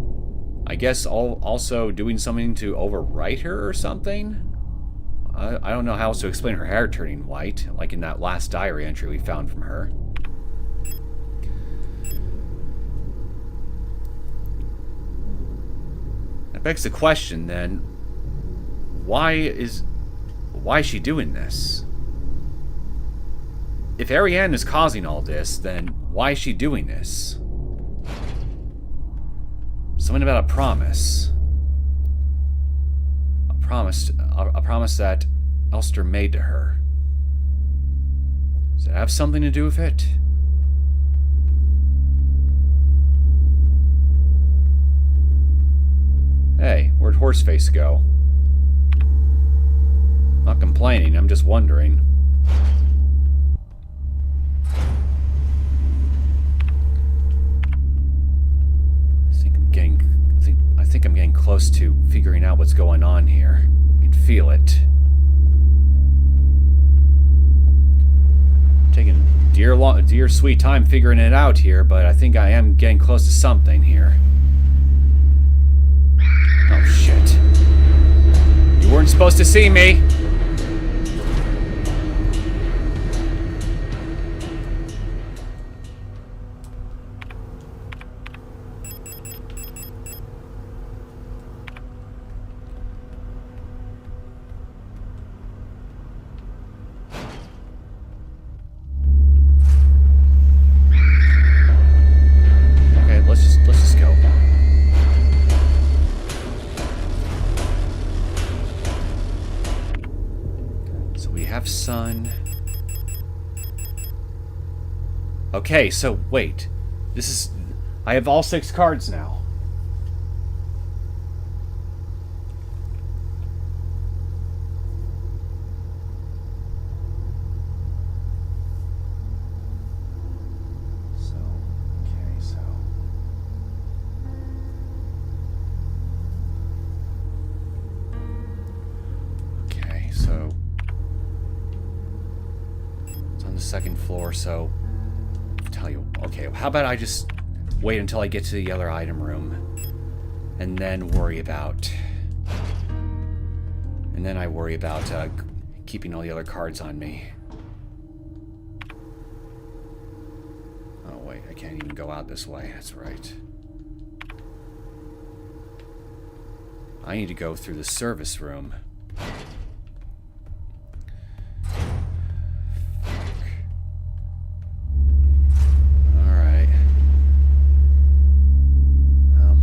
I guess also doing something to overwrite her or something? I don't know how else to explain her hair turning white, like in that last diary entry we found from her. That begs the question then, why is she doing this? If Ariane is causing all this, then why is she doing this? Something about a promise. A promise that Elster made to her. Does it have something to do with it? Hey, where'd Horseface go? Not complaining, I'm just wondering. I think I'm getting close to figuring out what's going on here. I can feel it. Taking dear sweet time figuring it out here, but I think I am getting close to something here. Oh shit. You weren't supposed to see me! Let's just go. So we have sun. Okay, so wait. This is... I have all 6 cards now. Second floor, so I'll tell you, okay, how about I just wait until I get to the other item room and then worry about keeping all the other cards on me. Oh wait, I can't even go out this way. That's right. I need to go through the service room.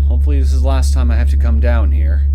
Hopefully this is the last time I have to come down here.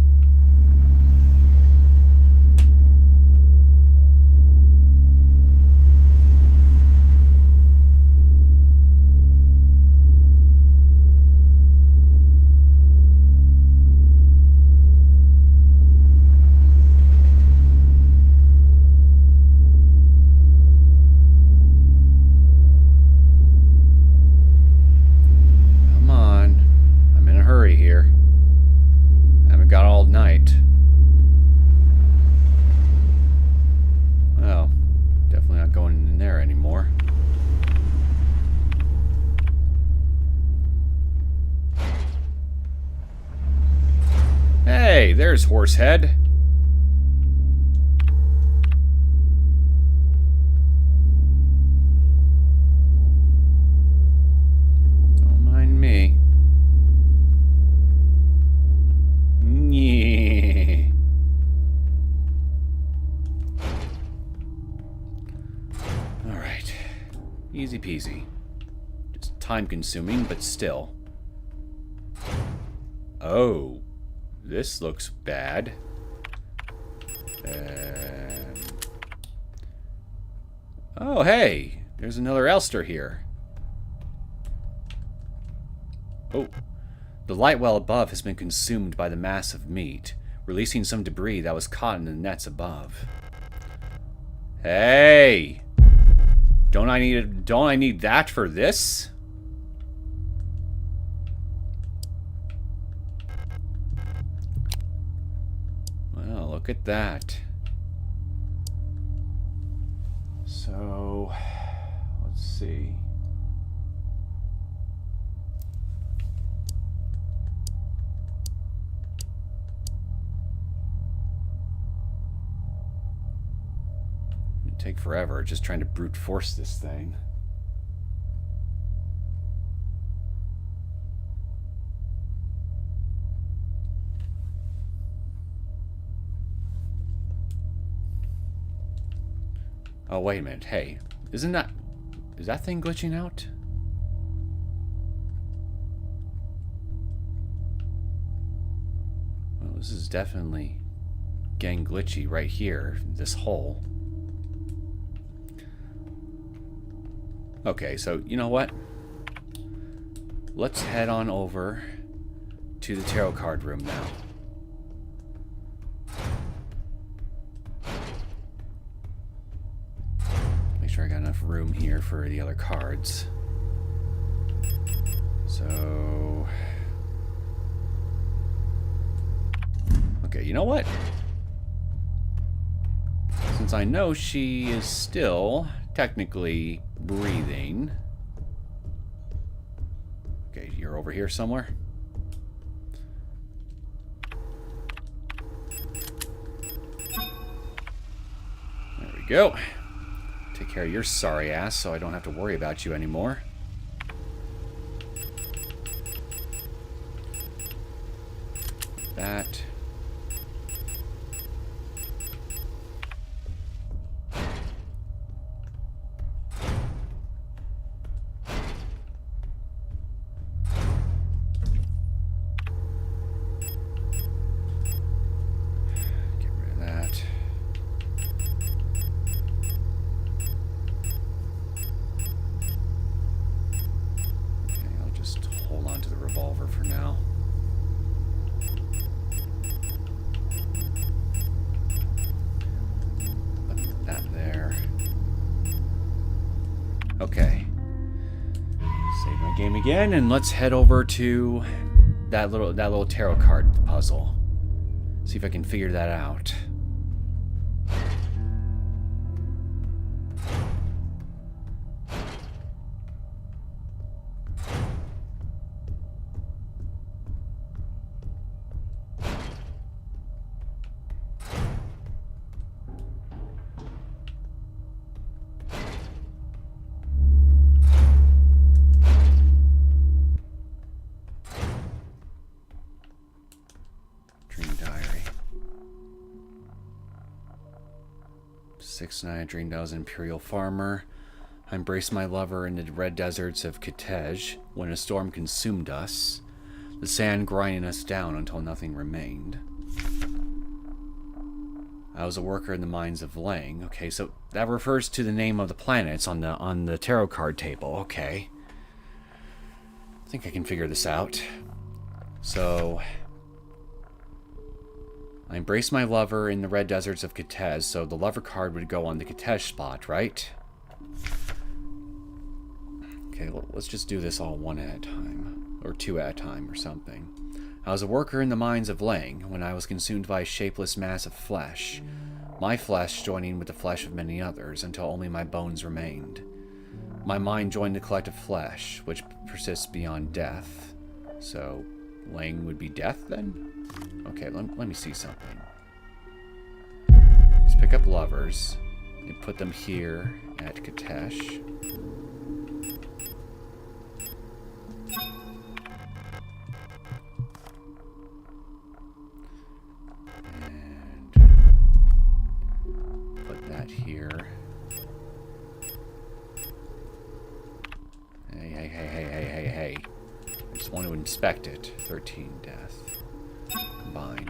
Hey, there's Horsehead. Don't mind me. Yeah. All right. Easy peasy. Just time consuming, but still. Oh. This looks bad. Oh, hey! There's another Elster here. Oh. The light well above has been consumed by the mass of meat, releasing some debris that was caught in the nets above. Hey! Don't I need that for this? Look at that. So, let's see. It'd take forever just trying to brute force this thing. Oh, wait a minute. Hey, is that thing glitching out? Well, this is definitely getting glitchy right here, this hole. Okay, so you know what? Let's head on over to the tarot card room now. I got enough room here for the other cards. So... Okay, you know what? Since I know she is still technically breathing... Okay, you're over here somewhere? There we go. Take care of your sorry ass so I don't have to worry about you anymore. That. Get rid of that. Okay. Save my game again, and let's head over to that little tarot card puzzle. See if I can figure that out. Dream diary. 6 night I dreamed I was an imperial farmer. I embraced my lover in the red deserts of Kitej when a storm consumed us, the sand grinding us down until nothing remained. I was a worker in the mines of Lang. Okay, so that refers to the name of the planets on the tarot card table. Okay. I think I can figure this out. So I embraced my lover in the red deserts of Kitej, so the lover card would go on the Kitej spot, right? Okay, well, let's just do this all one at a time. Or two at a time, or something. I was a worker in the mines of Lang when I was consumed by a shapeless mass of flesh. My flesh joining with the flesh of many others, until only my bones remained. My mind joined the collective flesh, which persists beyond death. So, Lang would be death, then? Okay, let me see something. Let's pick up lovers and put them here at Kitej. And put that here. Hey. I just want to inspect it. 13 death. Combine.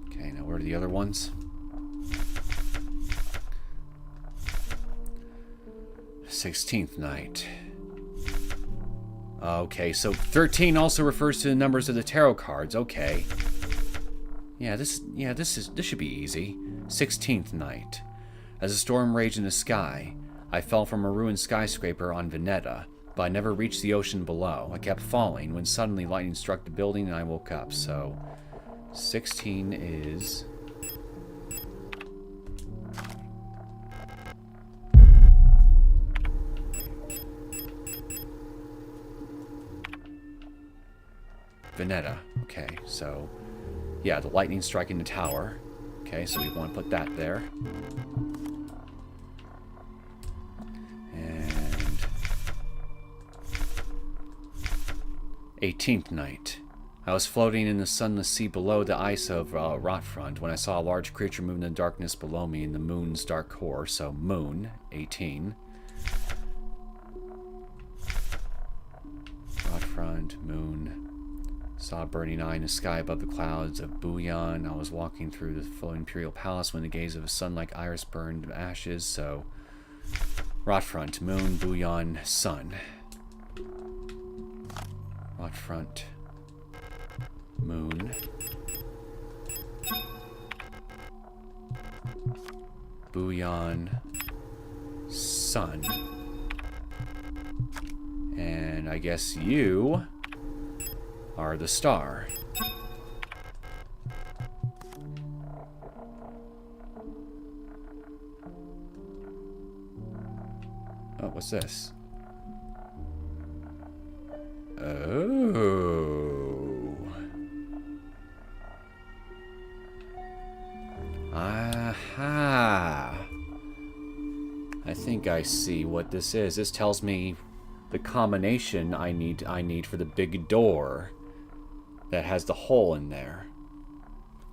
Okay, now where are the other ones? 16th night. Okay, so 13 also refers to the numbers of the tarot cards. Okay. This should be easy. 16th night. As a storm raged in the sky, I fell from a ruined skyscraper on Veneta, but I never reached the ocean below. I kept falling when suddenly lightning struck the building and I woke up. So 16 is Veneta. Okay, so yeah, the lightning striking the tower. Okay, so we want to put that there. And 18th night. I was floating in the sunless sea below the ice of Rotfront when I saw a large creature move in the darkness below me in the moon's dark core. So moon, 18. Rotfront, moon. Saw a burning eye in the sky above the clouds of Buyan. I was walking through the flowing imperial palace when the gaze of a sun like iris burned to ashes. So Rotfront, moon, Buyan, sun. Rotfront, moon, Buyan, sun. And I guess you are the star. Oh, what's this? Oh. Aha. I think I see what this is. This tells me the combination I need for the big door that has the hole in there.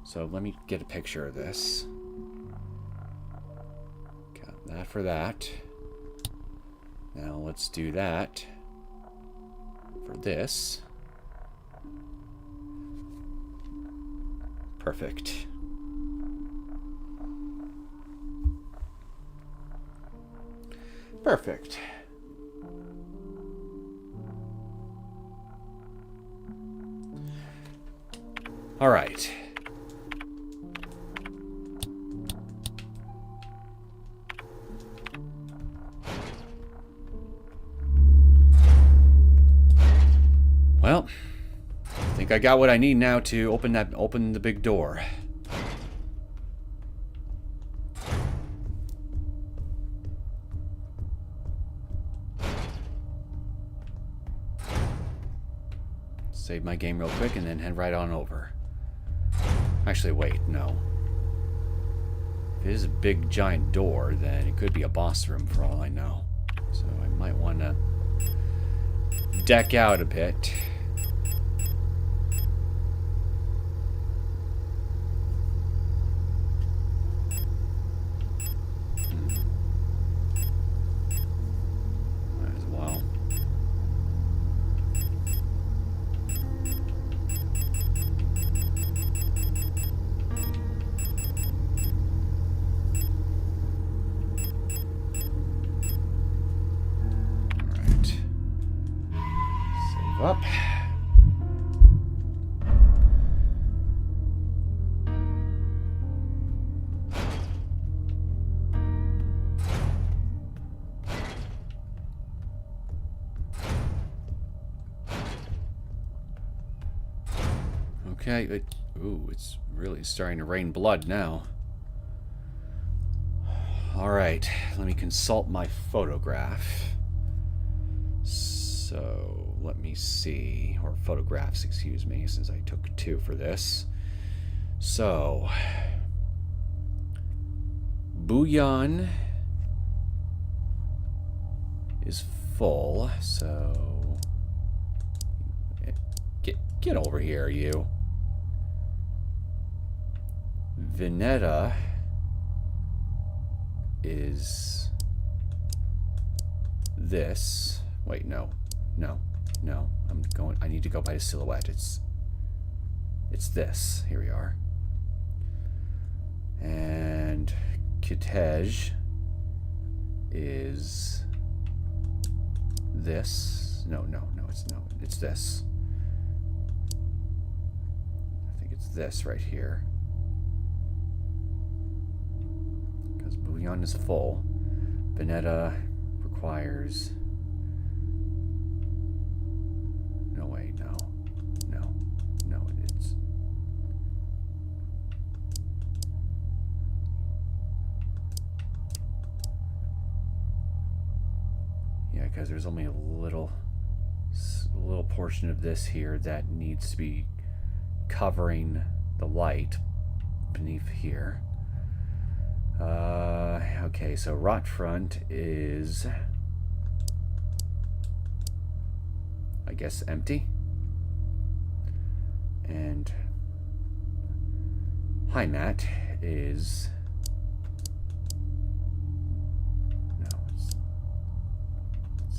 So let me get a picture of this. Got that for that. Now let's do that for this. Perfect. Perfect. All right. think I got what I need now to open the big door. Save my game real quick and then head right on over. Actually, wait, no. If it is a big giant door, then it could be a boss room for all I know. So I might want to deck out a bit. Might as well. Up. Okay, ooh, it's really starting to rain blood now. Alright, let me consult my photograph. So, let me see, or photographs, excuse me, since I took 2 for this. So, Bouillon is full, so get over here, you. Vinetta is this. Wait, no. No. I need to go by the silhouette. It's this. Here we are. And Kitej is this. No, it's this. I think it's this right here. Because Bouillon is full. Vinetta requires... because there's only a little portion of this here that needs to be covering the light beneath here. Okay, so rot front is, I guess, empty. And high mat is...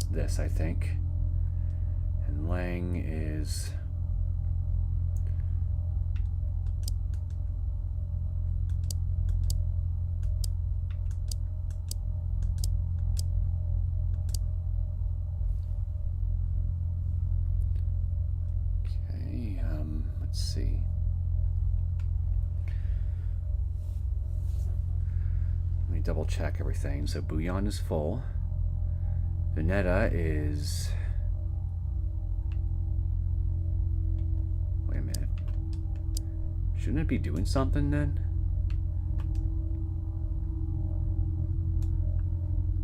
this, I think. And Lang is... okay, let's see. Let me double check everything. So Bouillon is full. Vinetta is... wait a minute. Shouldn't it be doing something then?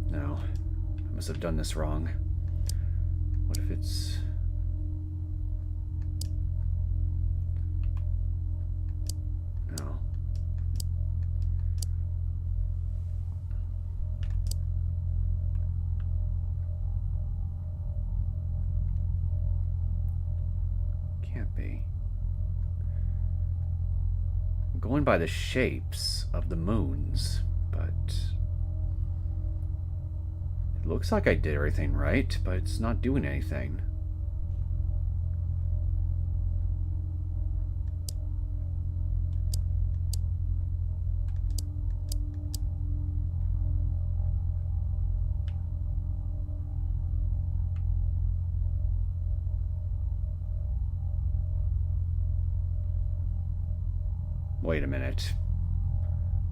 No. I must have done this wrong. What if it's... no. Be. I'm going by the shapes of the moons, but it looks like I did everything right, but it's not doing anything. Wait a minute.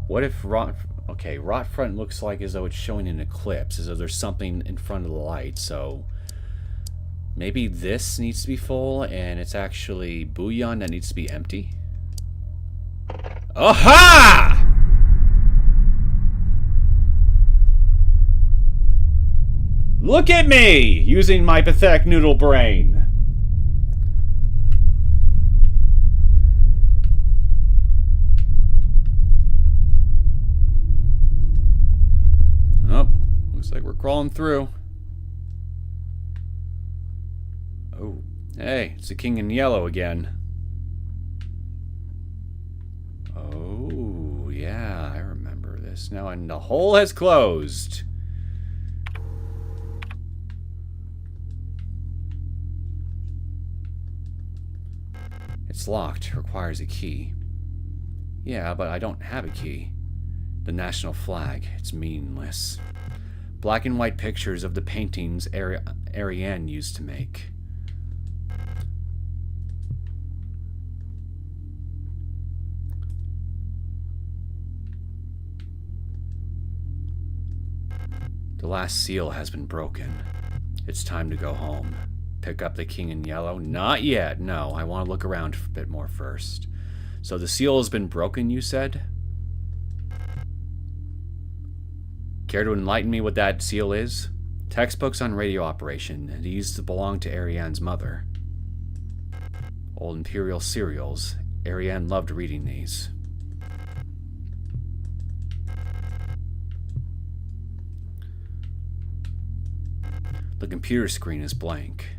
What if rot... okay, rot front looks like as though it's showing an eclipse, as though there's something in front of the light, so Maybe this needs to be full, and it's actually bouillon that needs to be empty. Aha! Look at me! Using my pathetic noodle brain. Oh, looks like we're crawling through. Oh, hey, it's the king in yellow again. Oh, yeah, I remember this now, and the hole has closed. It's locked, requires a key. Yeah, but I don't have a key. The national flag, it's meaningless. Black and white pictures of the paintings Ariane used to make. The last seal has been broken. It's time to go home. Pick up the king in yellow? Not yet, no. I want to look around a bit more first. So the seal has been broken, you said? Care to enlighten me what that seal is? Textbooks on radio operation. These belong to Ariane's mother. Old imperial serials. Ariane loved reading these. The computer screen is blank.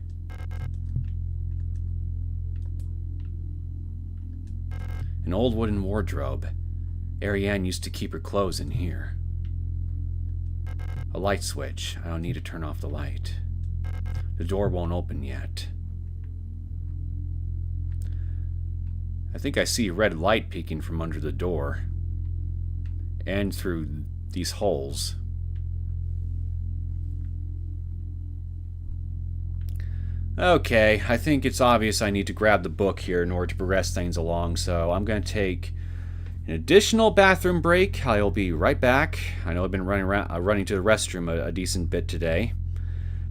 An old wooden wardrobe. Ariane used to keep her clothes in here. A light switch. I don't need to turn off the light. The door won't open yet. I think I see red light peeking from under the door. And through these holes. Okay, I think it's obvious I need to grab the book here in order to progress things along, so I'm going to take an additional bathroom break. I'll be right back. I know I've been running to the restroom a decent bit today,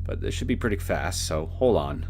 but this should be pretty fast, so hold on.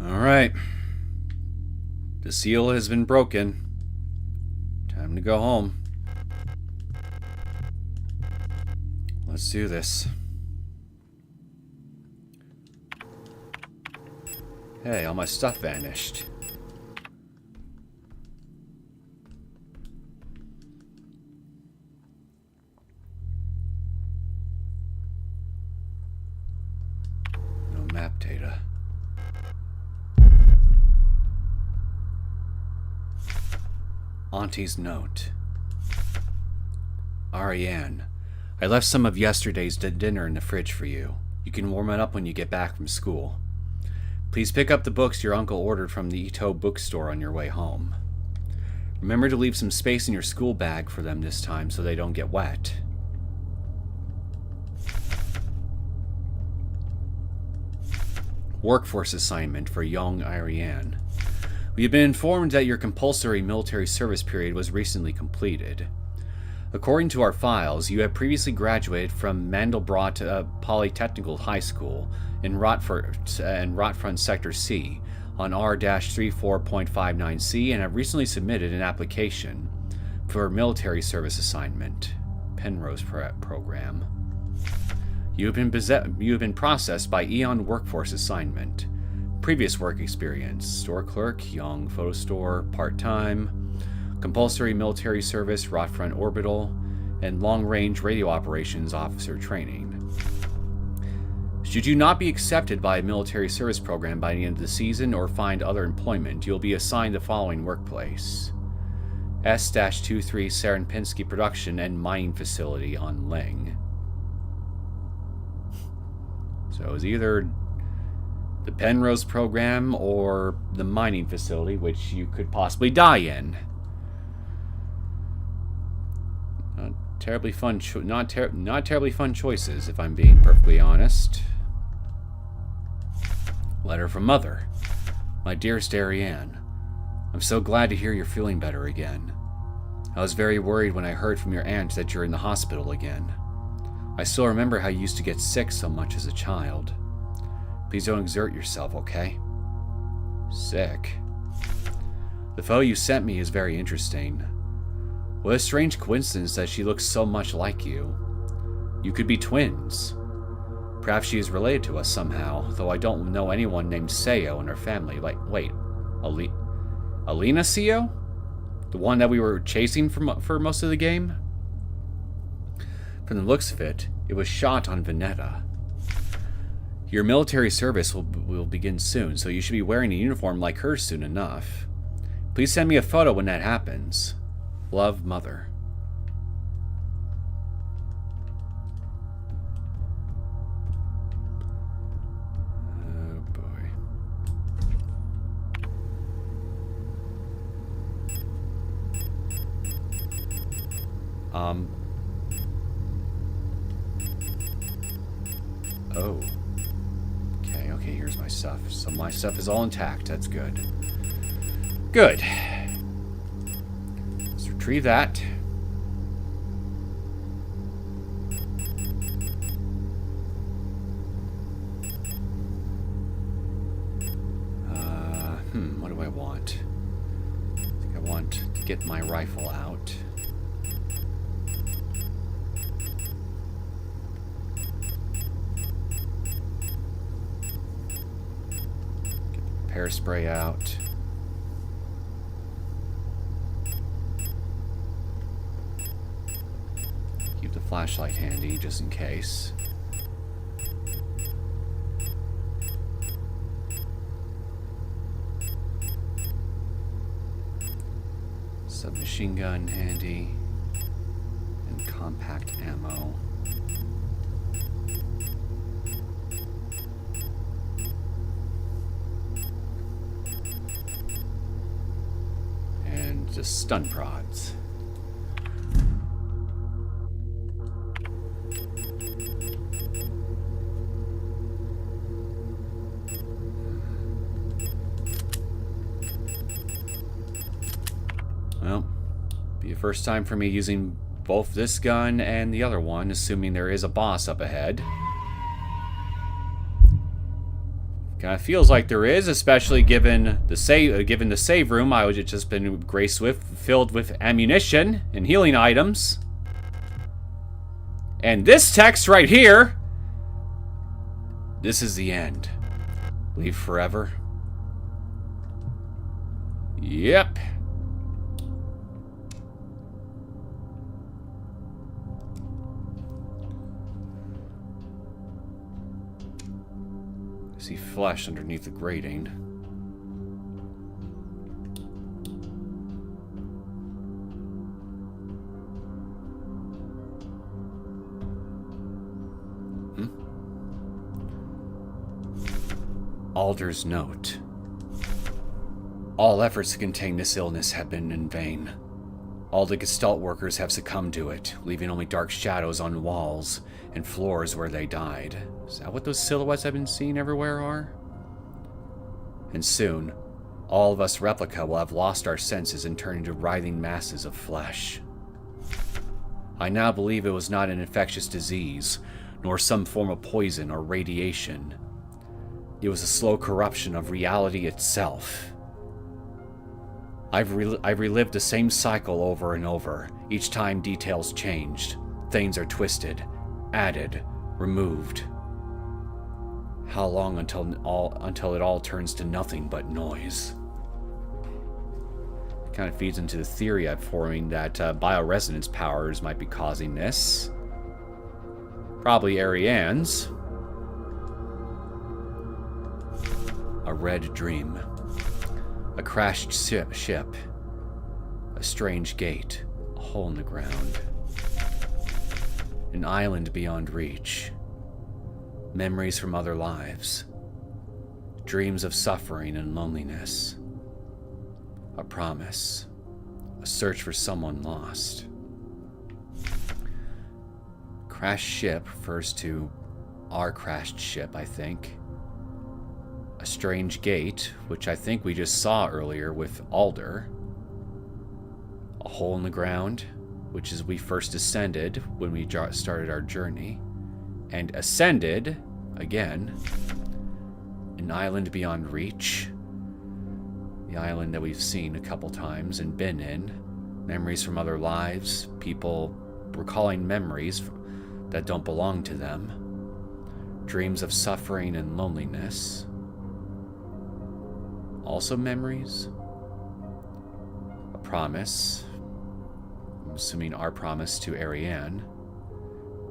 Alright. The seal has been broken. Time to go home. Let's do this. Hey, all my stuff vanished. No map data. Auntie's note. Ariane, I left some of yesterday's dinner in the fridge for you. You can warm it up when you get back from school. Please pick up the books your uncle ordered from the Ito bookstore on your way home. Remember to leave some space in your school bag for them this time so they don't get wet. Workforce assignment for young Ariane. We have been informed that your compulsory military service period was recently completed. According to our files, you have previously graduated from Mandelbrot Polytechnical High School in Rotfront Sector C on R-34.59C and have recently submitted an application for a military service assignment, Penrose Program. You have been processed by Eon Workforce Assignment. Previous work experience: store clerk, young photo store, part-time, compulsory military service, Rotfront Orbital, and long-range radio operations officer training. Should you not be accepted by a military service program by the end of the season or find other employment, you'll be assigned the following workplace: S-23 Serendipity Production and Mining Facility on Ling. So it's either the Penrose program or the mining facility, which you could possibly die in. Not terribly fun choices, if I'm being perfectly honest. Letter from Mother. My dearest Ariane, I'm so glad to hear you're feeling better again. I was very worried when I heard from your aunt that you're in the hospital again. I still remember how you used to get sick so much as a child. Please don't exert yourself, okay? Sick. The photo you sent me is very interesting. What a strange coincidence that she looks so much like you. You could be twins. Perhaps she is related to us somehow, though I don't know anyone named Seo in her family. Like, wait, Alina Seo? The one that we were chasing for most of the game? From the looks of it, it was shot on Veneta. Your military service will begin soon, so you should be wearing a uniform like hers soon enough. Please send me a photo when that happens. Love, Mother. Oh boy. Oh. Okay, here's my stuff. So my stuff is all intact. That's good. Good. Let's retrieve that. What do I want? I think I want to get my rifle out. Hair spray out. Keep the flashlight handy just in case. Submachine gun handy. And compact ammo. Just stun prods. Well, be the first time for me using both this gun and the other one, assuming there is a boss up ahead. Kind of feels like there is, especially given the save room I would have just been graced with, filled with ammunition and healing items. And this text right here. This is the end. Leave forever. Yep. See flesh underneath the grating. Alder's note. All efforts to contain this illness have been in vain. All the Gestalt workers have succumbed to it, leaving only dark shadows on walls and floors where they died. Is that what those silhouettes I've been seeing everywhere are? And soon, all of us replica will have lost our senses and turned into writhing masses of flesh. I now believe it was not an infectious disease, nor some form of poison or radiation. It was a slow corruption of reality itself. I've relived the same cycle over and over. Each time details changed. Things are twisted, added, removed. How long until it all turns to nothing but noise? Kind of feeds into the theory I'm forming that bioresonance powers might be causing this. Probably Ariane's. A red dream. A crashed ship. A strange gate. A hole in the ground. An island beyond reach. Memories from other lives. Dreams of suffering and loneliness. A promise. A search for someone lost. Crashed ship refers to our crashed ship, I think. A strange gate, which I think we just saw earlier with Alder. A hole in the ground, which is we first descended when we started our journey. And ascended, again. An island beyond reach. The island that we've seen a couple times and been in. Memories from other lives. People recalling memories that don't belong to them. Dreams of suffering and loneliness. Also memories. A promise. I'm assuming our promise to Ariane.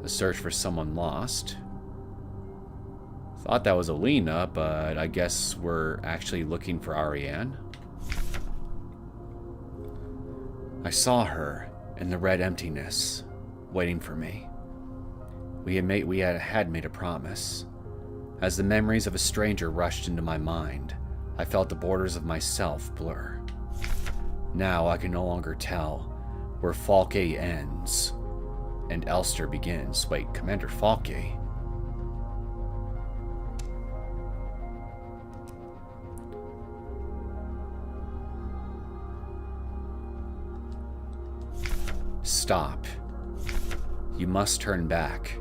A search for someone lost. Thought that was Alina, but I guess we're actually looking for Ariane. I saw her in the red emptiness, waiting for me. We had made a promise. As the memories of a stranger rushed into my mind, I felt the borders of myself blur. Now I can no longer tell where Falke ends and Elster begins. Wait, Commander Falke? Stop. You must turn back.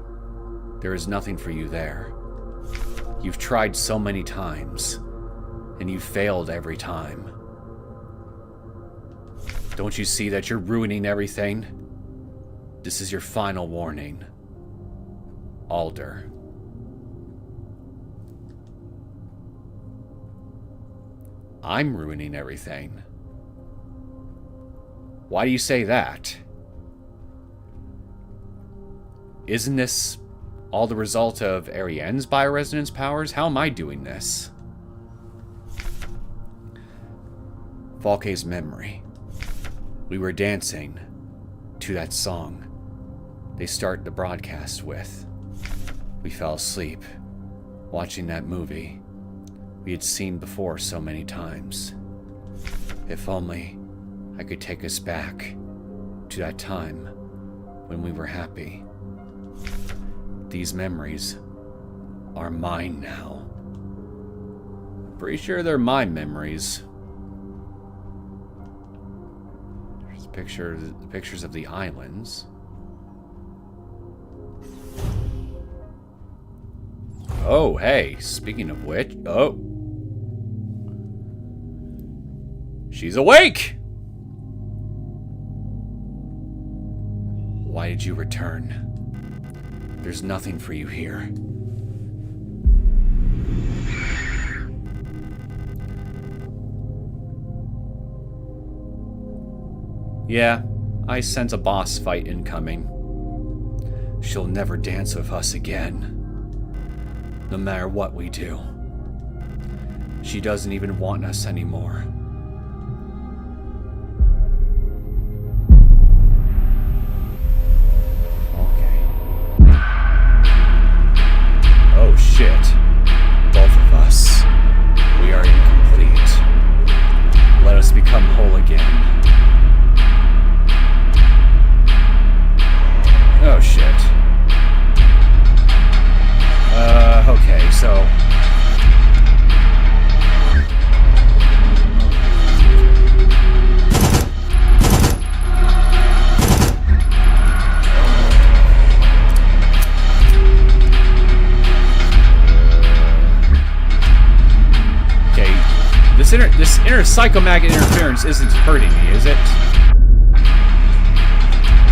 There is nothing for you there. You've tried so many times, and you've failed every time. Don't you see that you're ruining everything? This is your final warning. Alder. I'm ruining everything. Why do you say that? Isn't this all the result of Ariane's bioresonance powers? How am I doing this? Falke's memory. We were dancing to that song they start the broadcast with. We fell asleep watching that movie we had seen before so many times. If only I could take us back to that time when we were happy. These memories are mine now. Pretty sure they're my memories. There's pictures of the islands. Oh, hey, speaking of which, oh. She's awake! Why did you return? There's nothing for you here. Yeah, I sense a boss fight incoming. She'll never dance with us again. No matter what we do. She doesn't even want us anymore. Shit. Both of us. We are incomplete. This inner psychomagnet interference isn't hurting me, is it?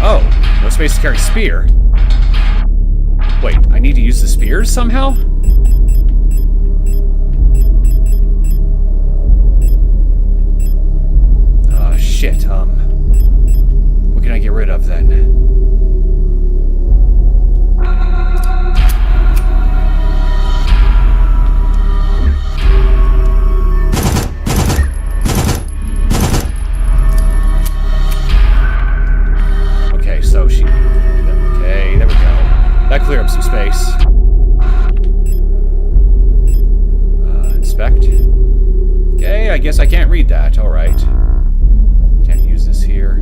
Oh, no space to carry spear. Wait, I need to use the spears somehow? Shit, what can I get rid of then? Okay, there we go. That cleared up some space. Inspect. Okay, I guess I can't read that. Alright. Can't use this here.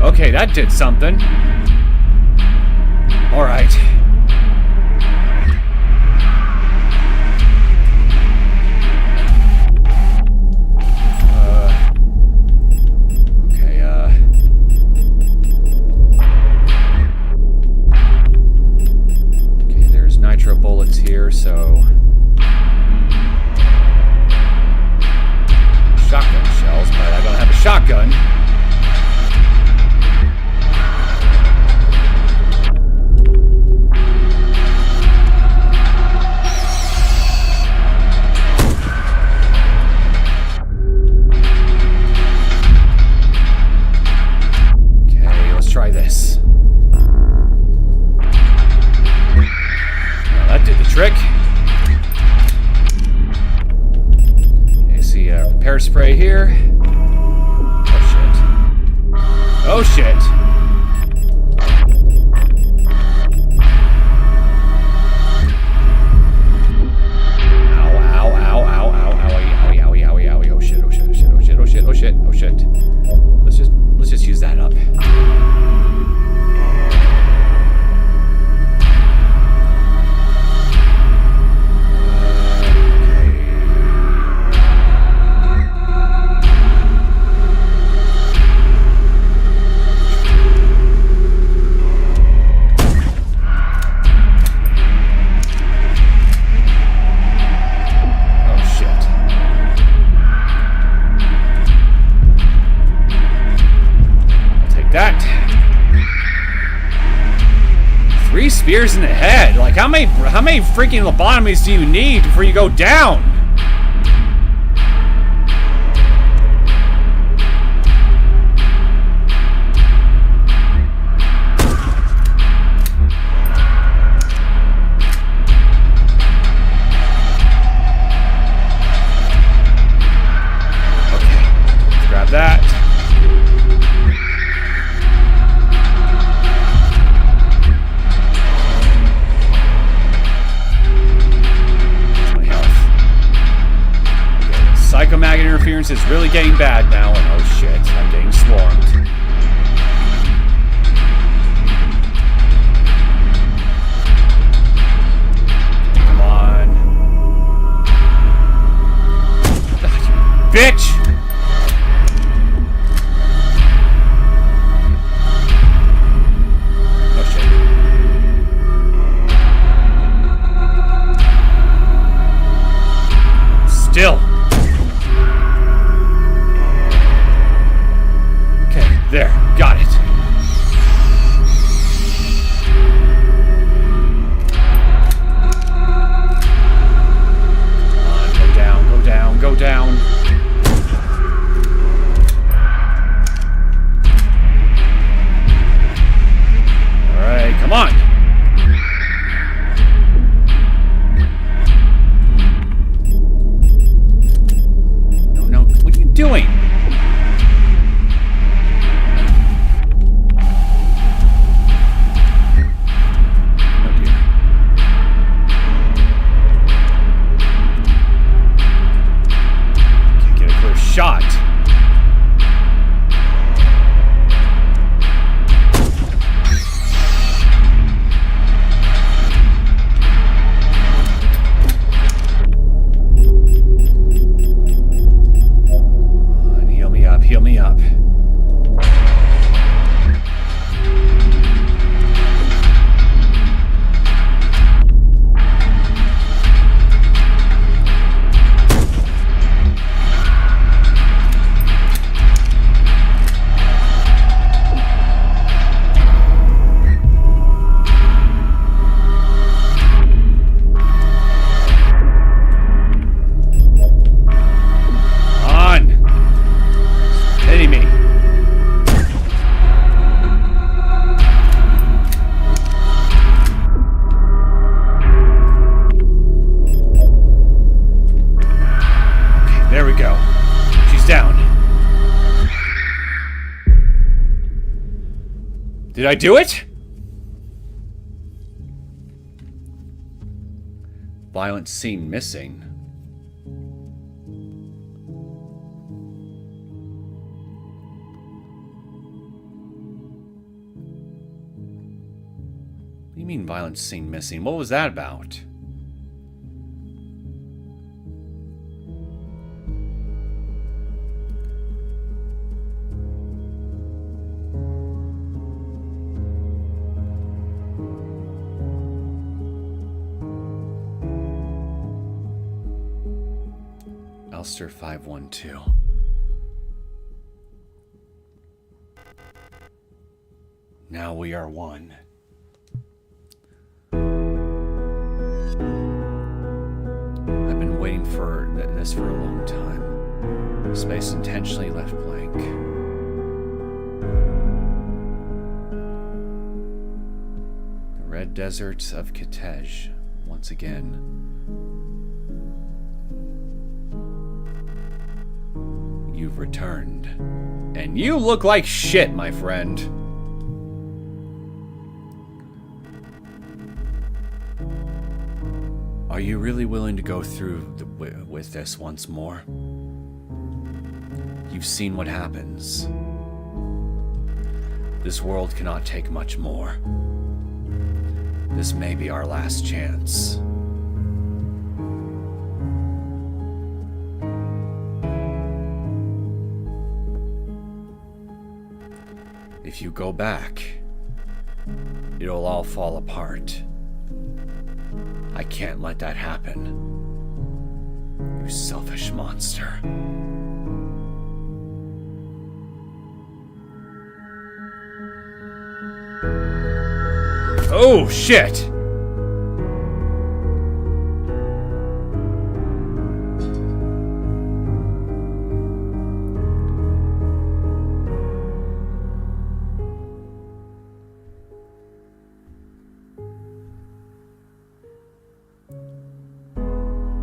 Okay, that did something. Alright. Bullets here, so shotgun shells, but I don't have a shotgun. Okay, let's try this. Did the trick. Okay, see repair spray here. Oh shit. Ow, ow, ow, ow, ow, owie, owie, owie, owie, oh shit, oh shit, oh shit, oh shit, oh shit, oh shit, oh shit. Let's just use that up. That 3 spears in the head. Like how many freaking lobotomies do you need before you go down? Okay, let's grab that. Psychomagnet interference is really getting bad now, and oh shit, I'm getting swarmed. Come on. Bitch! Oh shit. Still. There, got it. Come on, go down, go down, go down. All right, come on. No, what are you doing? Shot. Heal me up, heal me up. Did I do it? Violent scene missing. What do you mean violent scene missing? What was that about? Elster 512. Now we are one. I've been waiting for this for a long time. Space intentionally left blank. The red deserts of Kitej, once again. You've returned. And you look like shit, my friend. Are you really willing to go through with this once more? You've seen what happens. This world cannot take much more. This may be our last chance. If you go back, it'll all fall apart. I can't let that happen. You selfish monster. Oh, shit!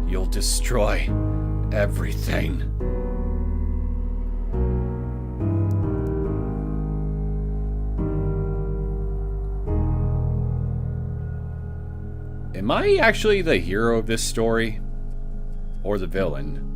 You'll destroy everything. Am I actually the hero of this story? Or the villain?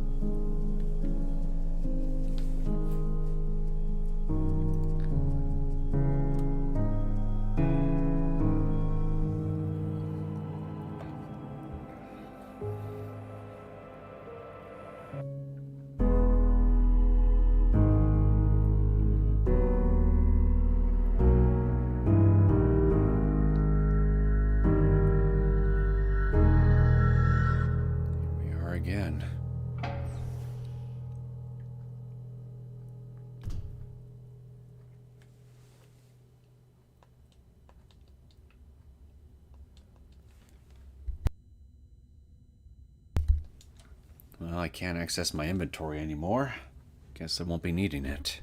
Again. Well, I can't access my inventory anymore. Guess I won't be needing it.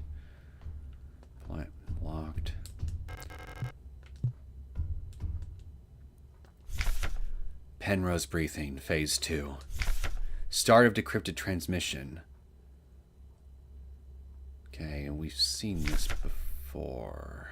Locked. Penrose breathing, phase 2. Start of decrypted transmission. Okay, and we've seen this before.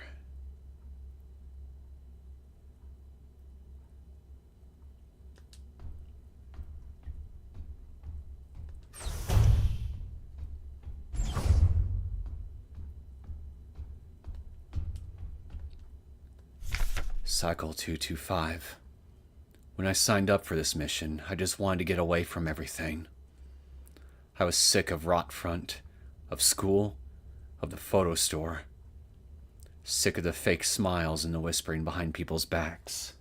Cycle 225. When I signed up for this mission, I just wanted to get away from everything. I was sick of Rotfront, of school, of the photo store. Sick of the fake smiles and the whispering behind people's backs.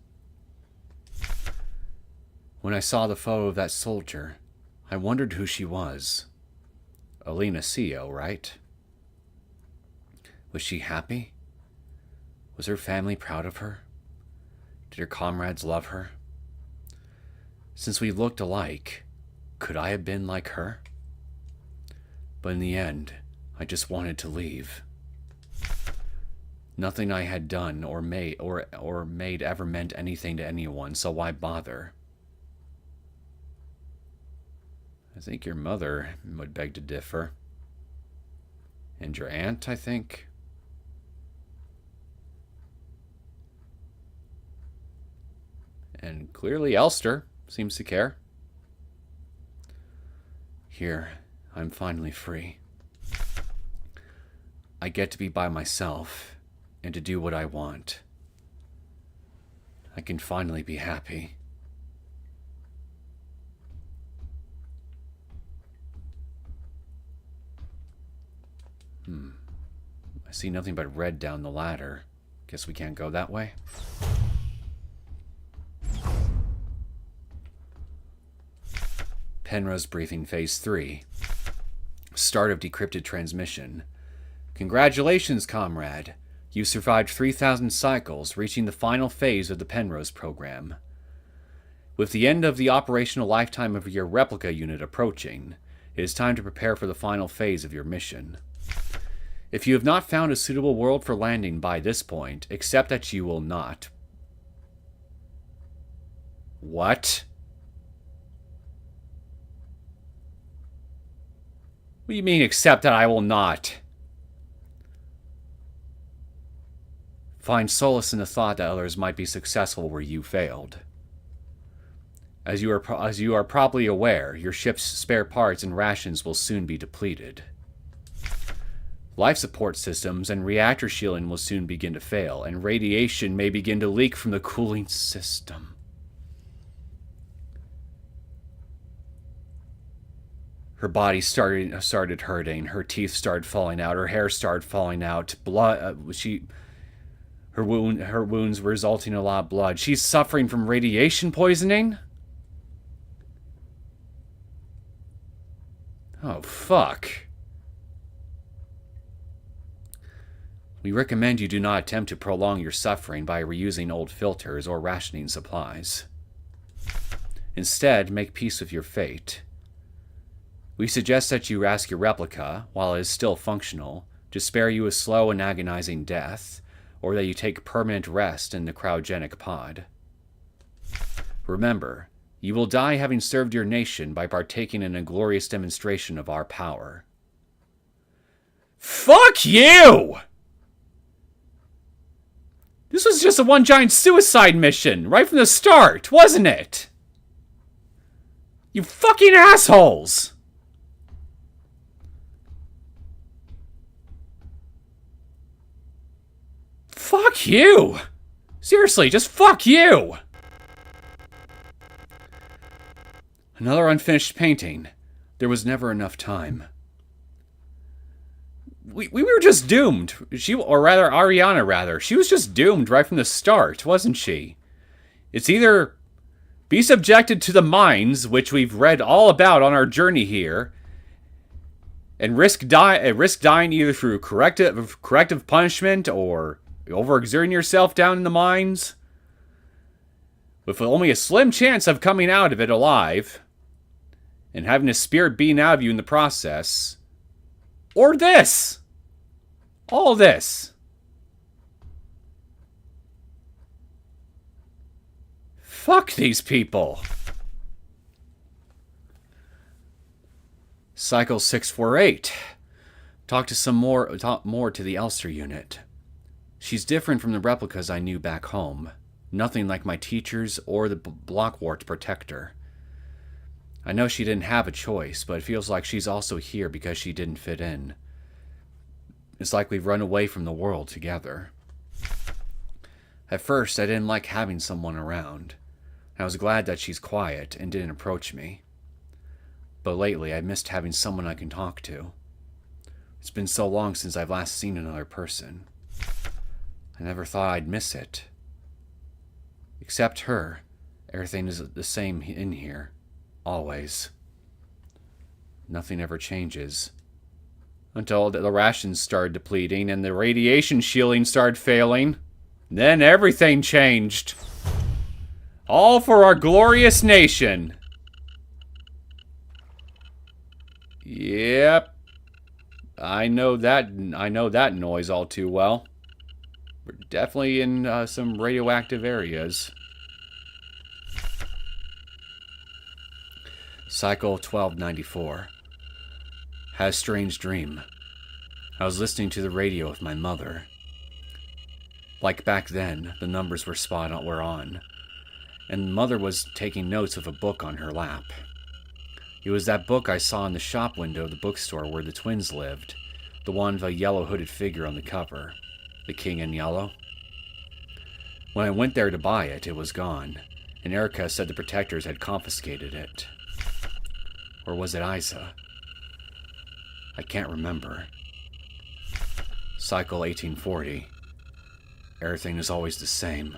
When I saw the photo of that soldier, I wondered who she was. Alina CEO, right? Was she happy? Was her family proud of her? Did her comrades love her? Since we looked alike, could I have been like her? But in the end, I just wanted to leave. Nothing I had done or made ever meant anything to anyone, so why bother? I think your mother would beg to differ. And your aunt, I think. And clearly Elster seems to care. Here, I'm finally free. I get to be by myself and to do what I want. I can finally be happy. I see nothing but red down the ladder. Guess we can't go that way. Penrose briefing phase 3. Start of decrypted transmission. Congratulations, comrade. You survived 3,000 cycles, reaching the final phase of the Penrose program. With the end of the operational lifetime of your replica unit approaching, it is time to prepare for the final phase of your mission. If you have not found a suitable world for landing by this point, accept that you will not. What? What do you mean, accept that I will not? Find solace in the thought that others might be successful where you failed. As you are probably aware, your ship's spare parts and rations will soon be depleted. Life support systems and reactor shielding will soon begin to fail, and radiation may begin to leak from the cooling system. Her body started hurting, her teeth started falling out, her hair started falling out, her wounds were resulting in a lot of blood. She's suffering from radiation poisoning? Oh, fuck. We recommend you do not attempt to prolong your suffering by reusing old filters or rationing supplies. Instead, make peace with your fate. We suggest that you ask your replica, while it is still functional, to spare you a slow and agonizing death, or that you take permanent rest in the cryogenic pod. Remember, you will die having served your nation by partaking in a glorious demonstration of our power. Fuck you! This was just a one giant suicide mission, right from the start, wasn't it? You fucking assholes! Fuck you! Seriously, just fuck you! Another unfinished painting. There was never enough time. We were just doomed. Ariana, she was just doomed right from the start, wasn't she? It's either be subjected to the mines, which we've read all about on our journey here, and risk dying either through corrective punishment or overexerting yourself down in the mines, with only a slim chance of coming out of it alive, and having a spirit beaten out of you in the process. Or this! All this. Fuck these people. Cycle 648. Talk more to the Elster unit. She's different from the replicas I knew back home. Nothing like my teachers or the Blockwart protector. I know she didn't have a choice, but it feels like she's also here because she didn't fit in. It's like we've run away from the world together. At first, I didn't like having someone around. I was glad that she's quiet and didn't approach me. But lately, I missed having someone I can talk to. It's been so long since I've last seen another person. I never thought I'd miss it. Except her, everything is the same in here. Always. Nothing ever changes. Until the rations started depleting and the radiation shielding started failing. Then everything changed. All for our glorious nation. Yep. I know that noise all too well. We're definitely in some radioactive areas. Cycle 1294. Had a strange dream. I was listening to the radio with my mother. Like back then, the numbers were on, and Mother was taking notes with a book on her lap. It was that book I saw in the shop window of the bookstore where the twins lived, the one with a yellow hooded figure on the cover, the King in Yellow. When I went there to buy it, it was gone, and Erica said the protectors had confiscated it. Or was it Isa? I can't remember. Cycle 1840. Everything is always the same.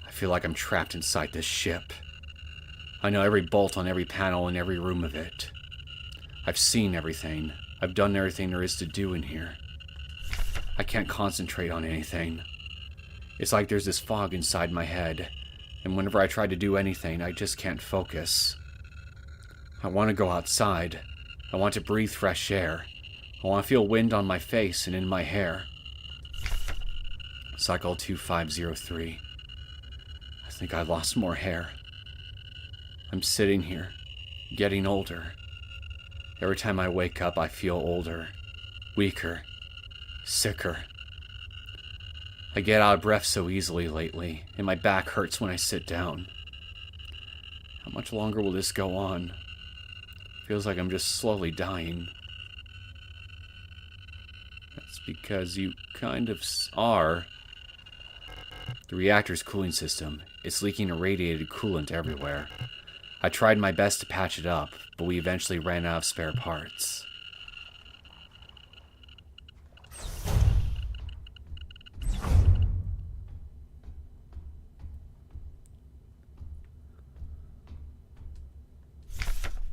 I feel like I'm trapped inside this ship. I know every bolt on every panel in every room of it. I've seen everything. I've done everything there is to do in here. I can't concentrate on anything. It's like there's this fog inside my head, and whenever I try to do anything, I just can't focus. I want to go outside. I want to breathe fresh air. I want to feel wind on my face and in my hair. Cycle 2503. I think I lost more hair. I'm sitting here, getting older. Every time I wake up, I feel older, weaker, sicker. I get out of breath so easily lately, and my back hurts when I sit down. How much longer will this go on? Feels like I'm just slowly dying. That's because you kind of are. The reactor's cooling system. It's leaking irradiated coolant everywhere. I tried my best to patch it up, but we eventually ran out of spare parts.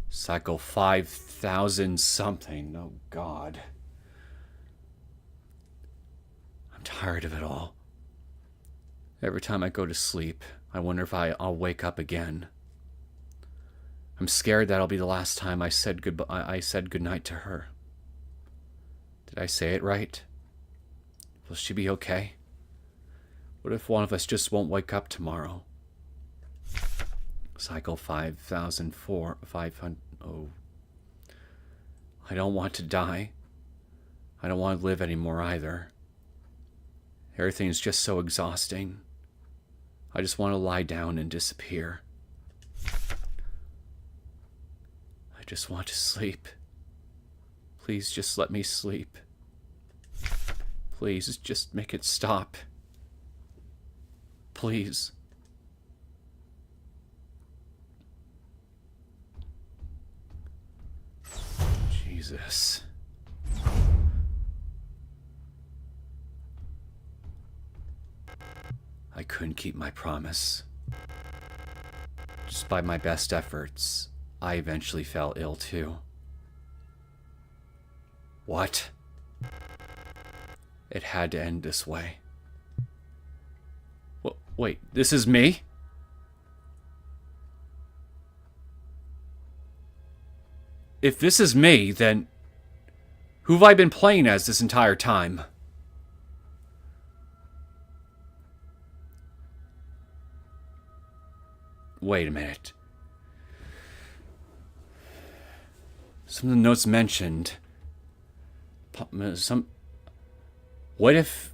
Cycle 5,000 something. Oh, God. I'm tired of it all. Every time I go to sleep, I wonder if I'll wake up again. I'm scared that'll be the last time I said goodnight to her. Did I say it right? Will she be okay? What if one of us just won't wake up tomorrow? Cycle 5,004, 500. Oh. I don't want to die. I don't want to live anymore either. Everything's just so exhausting. I just want to lie down and disappear. I just want to sleep. Please just let me sleep. Please just make it stop. Please. Jesus. I couldn't keep my promise. Despite my best efforts, I eventually fell ill too. What? It had to end this way. Wait, this is me? If this is me, then who have I been playing as this entire time? Wait a minute. Some of the notes mentioned... What if...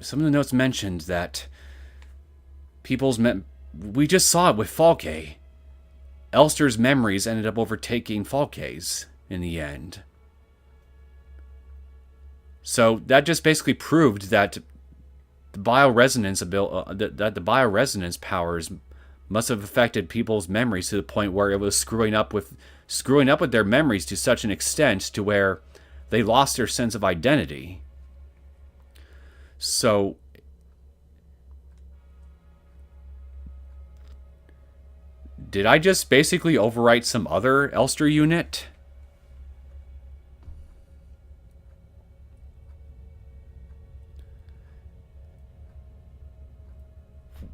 Some of the notes mentioned that... We just saw it with Falke. Elster's memories ended up overtaking Falke's in the end. So that just basically proved that the bioresonance powers must have affected people's memories to the point where it was screwing up with their memories to such an extent to where they lost their sense of identity. So did I just basically overwrite some other Elster unit?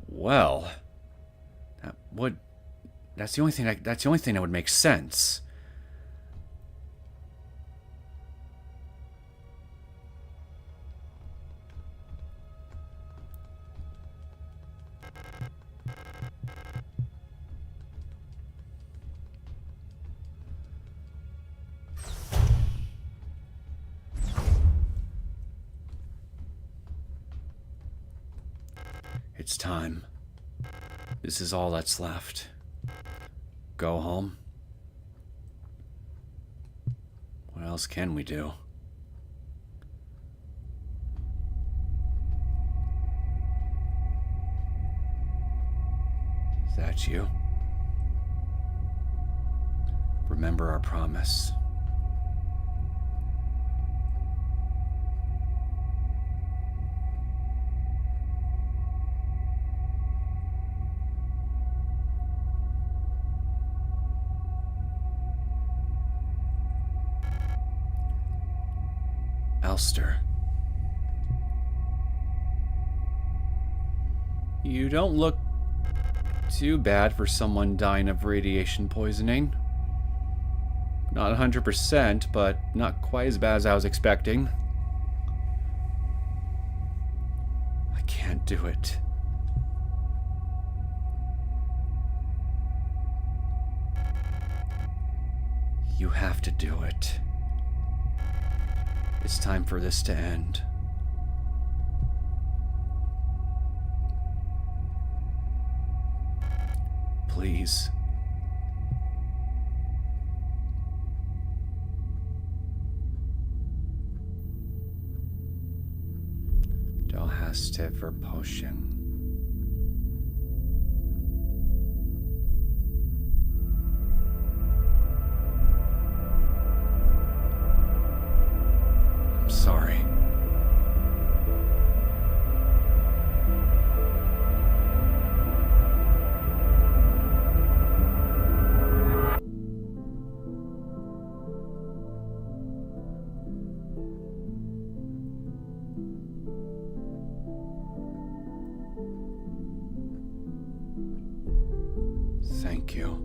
Well, that's the only thing that would make sense. It's time. This is all that's left. Go home. What else can we do? Is that you? Remember our promise. Elster. You don't look too bad for someone dying of radiation poisoning. Not 100%, but not quite as bad as I was expecting. I can't do it. You have to do it. It's time for this to end. Please. Dolhaste for potion. I'm sorry. Thank you.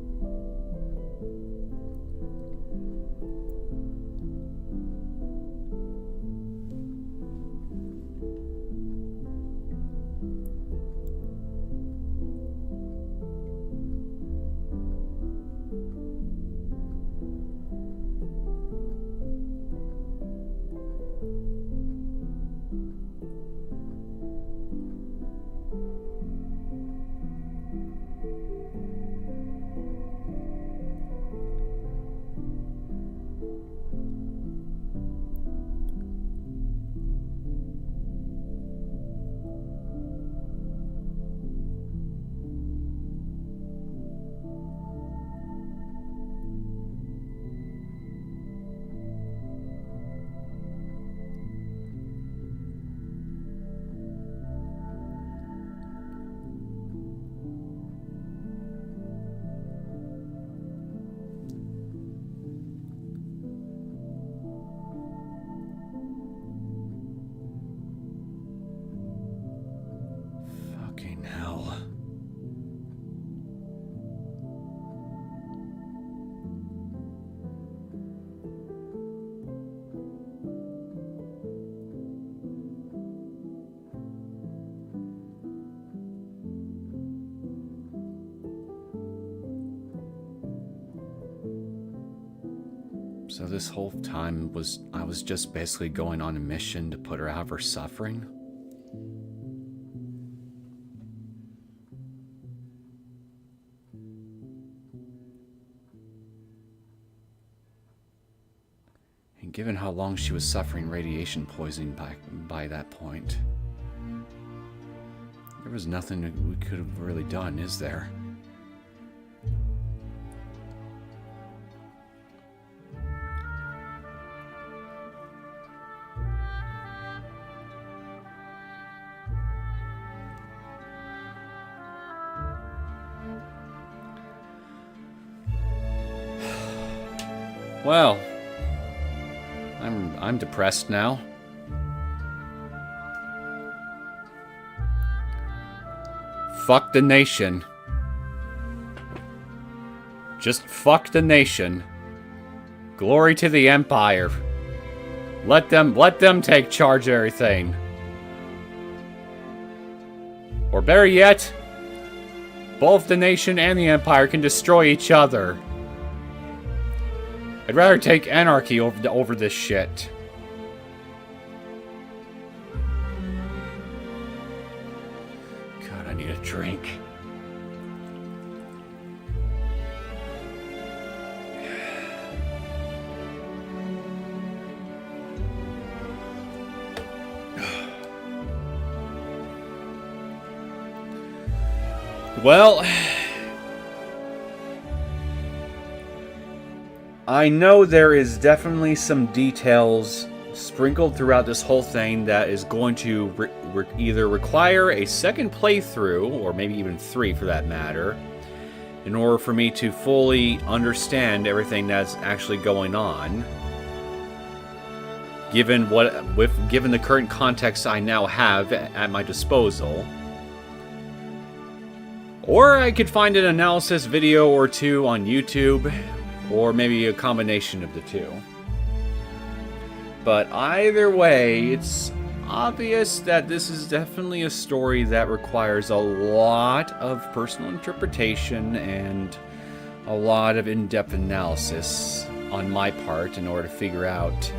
Fucking hell. So this whole time I was just basically going on a mission to put her out of her suffering? And given how long she was suffering radiation poisoning by that point, there was nothing that we could have really done, is there? Well, I'm depressed now. Fuck the nation. Just fuck the nation. Glory to the Empire. Let them take charge of everything. Or better yet, both the nation and the Empire can destroy each other. I'd rather take anarchy over this shit. God, I need a drink. Well, I know there is definitely some details sprinkled throughout this whole thing that is going to either require a second playthrough, or maybe even 3 for that matter, in order for me to fully understand everything that's actually going on. Given the current context I now have at my disposal. Or I could find an analysis video or 2 on YouTube, or maybe a combination of the 2. But either way, it's obvious that this is definitely a story that requires a lot of personal interpretation and a lot of in-depth analysis on my part in order to figure out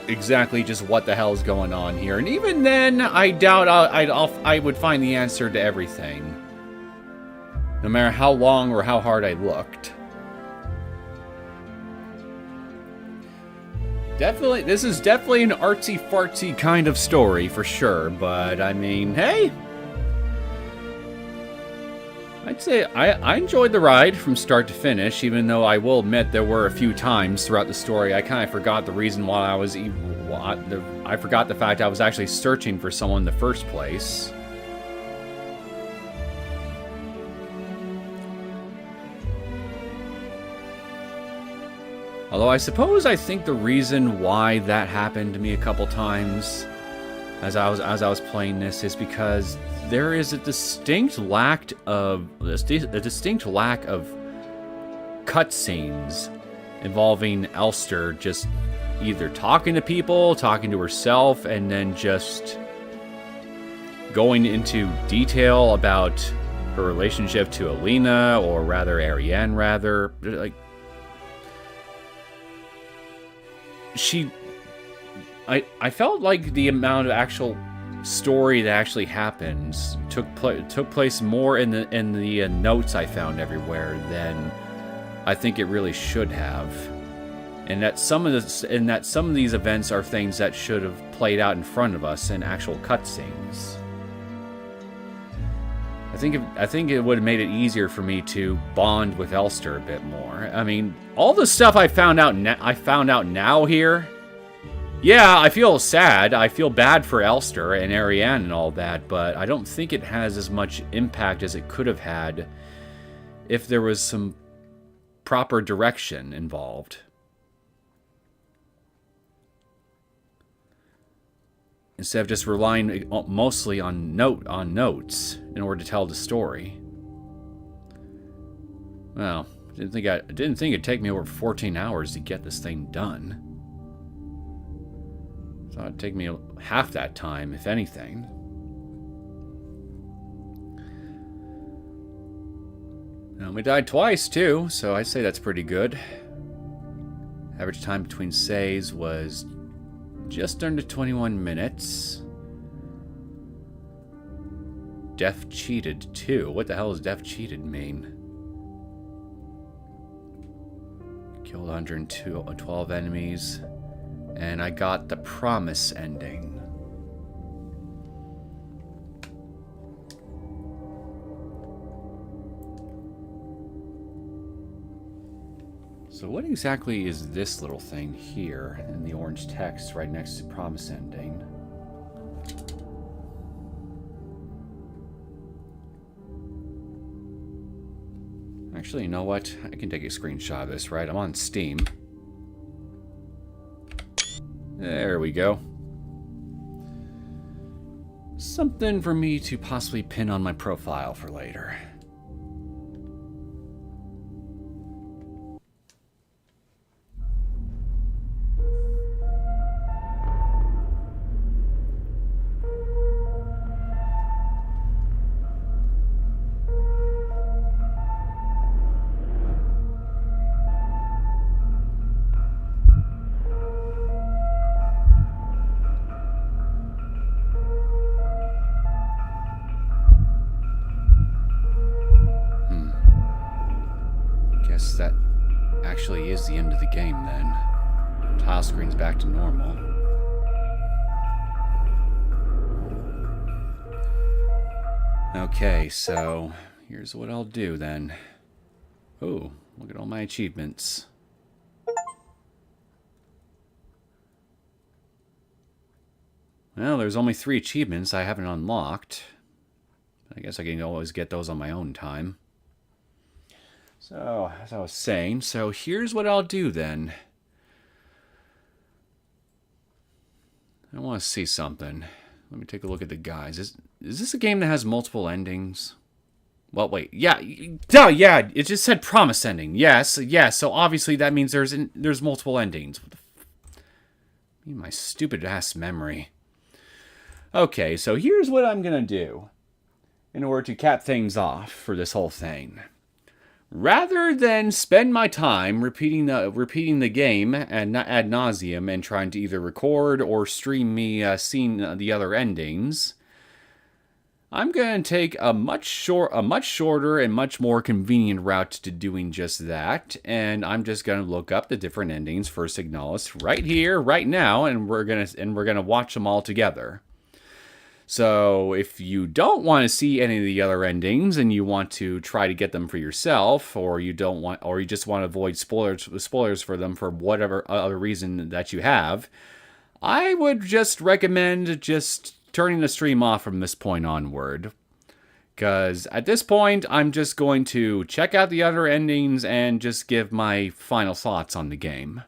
exactly just what the hell is going on here. And even then, I doubt I would find the answer to everything, no matter how long or how hard I looked. Definitely, this is definitely an artsy-fartsy kind of story, for sure, but, I mean, hey! I'd say I enjoyed the ride from start to finish, even though I will admit there were a few times throughout the story I kind of forgot the reason why I was I forgot the fact I was actually searching for someone in the first place. Although I suppose I think the reason why that happened to me a couple times as I was playing this is because there is a distinct lack of cutscenes involving Elster just either talking to people, talking to herself, and then just going into detail about her relationship to Alina, or rather Ariane, rather. Like, I felt like the amount of actual story that actually happens took place more in the notes I found everywhere than I think it really should have, and that some of these events are things that should have played out in front of us in actual cutscenes. I think it would have made it easier for me to bond with Elster a bit more. I mean, all the stuff I found out now here. Yeah, I feel sad. I feel bad for Elster and Ariane and all that, but I don't think it has as much impact as it could have had if there was some proper direction involved. Instead of just relying mostly on notes in order to tell the story. Well, I didn't think it'd take me over 14 hours to get this thing done. Thought it'd take me half that time, if anything. And we died twice too, so I'd say that's pretty good. Average time between saves was just under 21 minutes. Death cheated too. What the hell does death cheated mean? Killed 112 enemies. And I got the promise ending. So what exactly is this little thing here in the orange text right next to promise ending? Actually, you know what? I can take a screenshot of this, right? I'm on Steam. There we go. Something for me to possibly pin on my profile for later. That actually is the end of the game then. Tile screen's back to normal. Okay, so here's what I'll do then. Oh, look at all my achievements. Well, there's only 3 achievements I haven't unlocked. I guess I can always get those on my own time. So, as I was saying, so here's what I'll do then. I want to see something. Let me take a look at the guys. Is this a game that has multiple endings? Well, wait. Yeah. Duh, yeah. It just said promise ending. Yes. Yes. So obviously that means there's multiple endings. What the my stupid ass memory. Okay. So here's what I'm gonna do in order to cap things off for this whole thing. Rather than spend my time repeating the game and ad nauseum and trying to either record or stream me seeing the other endings, I'm going to take a much shorter and much more convenient route to doing just that, and I'm just going to look up the different endings for Signalis right here, right now, and we're gonna watch them all together. So if you don't want to see any of the other endings and you want to try to get them for yourself, or you just want to avoid spoilers for them for whatever other reason that you have, I would just recommend just turning the stream off from this point onward. Because at this point, I'm just going to check out the other endings and just give my final thoughts on the game.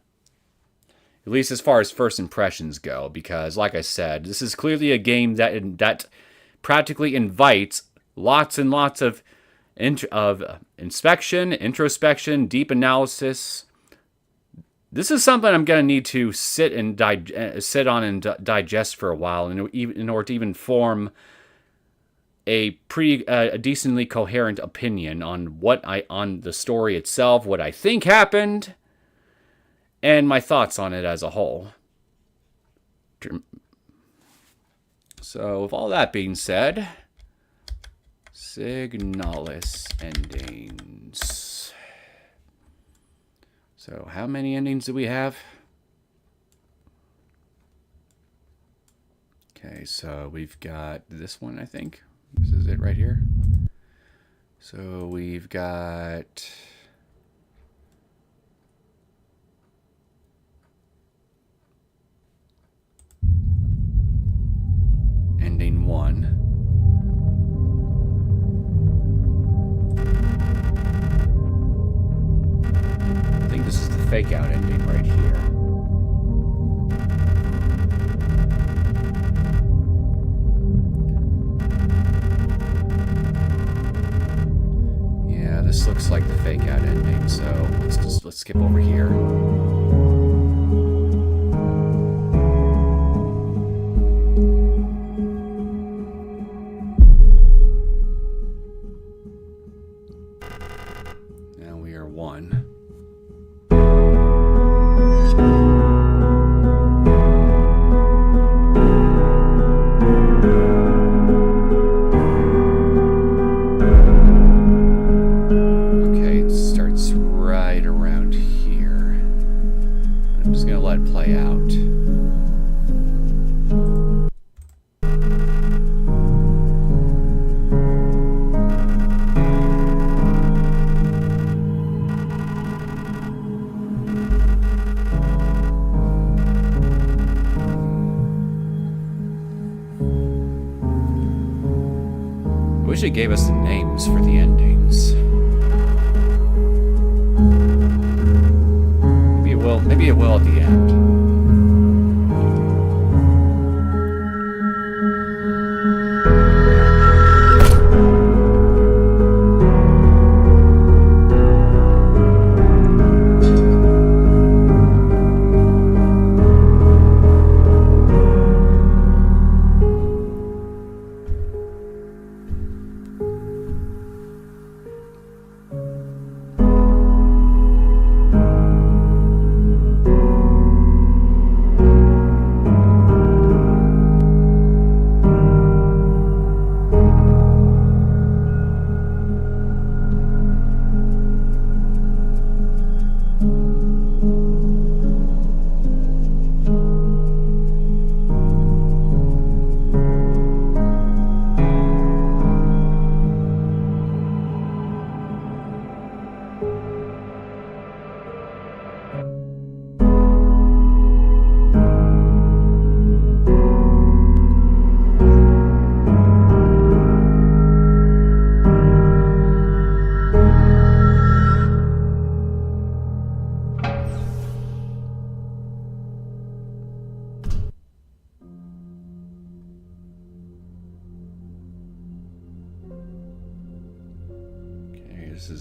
At least as far as first impressions go, because like I said, this is clearly a game that practically invites lots and lots of inspection, introspection, deep analysis. This is something I'm going to need to sit on and digest for a while in order to even form a decently coherent opinion on on the story itself, what I think happened, and my thoughts on it as a whole. So, with all that being said, Signalis endings. So, how many endings do we have? Okay, so we've got this one, I think. This is it right here. So, we've got ending 1. I think this is the fake out ending right here. Yeah, this looks like the fake out ending, so let's skip over here. I wish it gave us the names for the endings. Maybe it will at the end.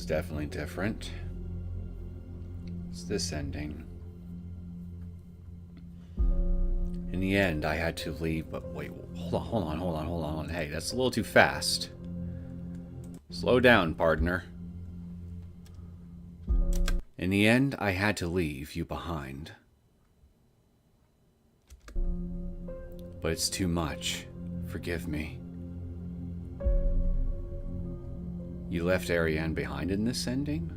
is definitely different. It's this ending. In the end, I had to leave, but wait, hold on. Hey, that's a little too fast. Slow down, partner. In the end, I had to leave you behind. But it's too much. Forgive me. You left Ariane behind in this ending?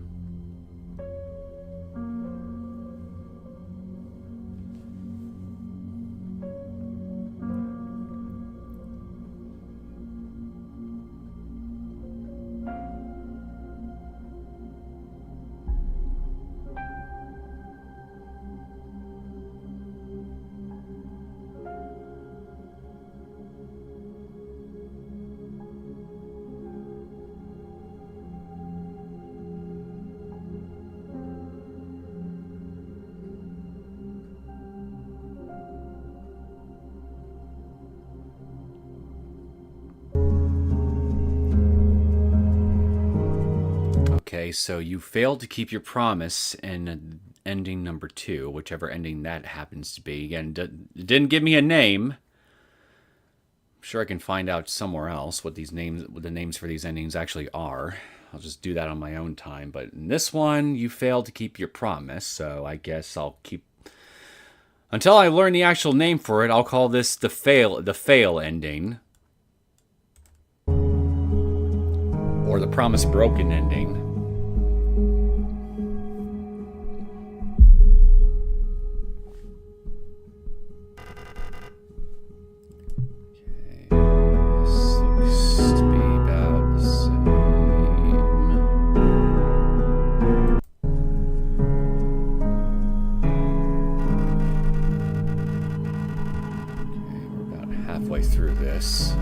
Okay, so you failed to keep your promise in ending number 2, whichever ending that happens to be. Again, it didn't give me a name. I'm sure I can find out somewhere else what the names for these endings actually are. I'll just do that on my own time. But in this one, you failed to keep your promise, so I guess I'll keep... Until I learn the actual name for it, I'll call this the fail ending. Or the promise broken ending. Through this.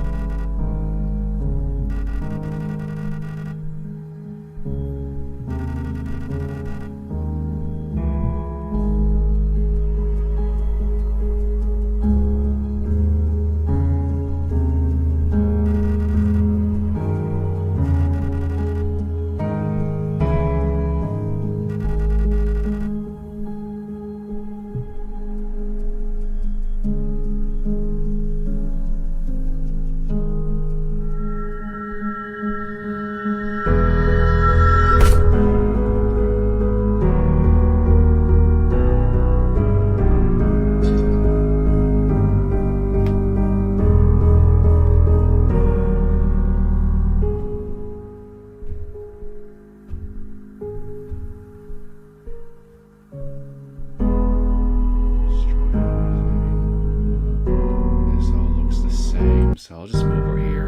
So I'll just move over here.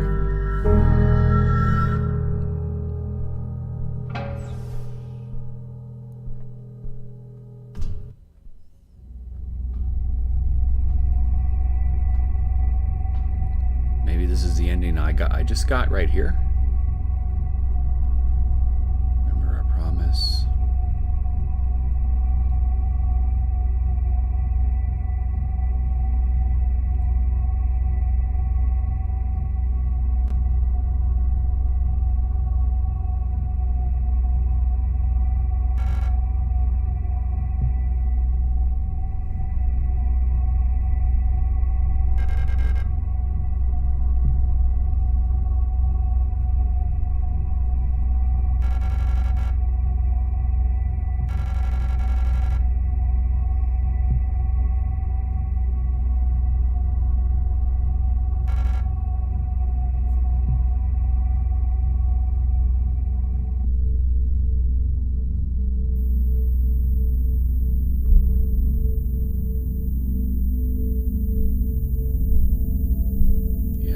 Maybe this is the ending I just got right here. Remember our promise.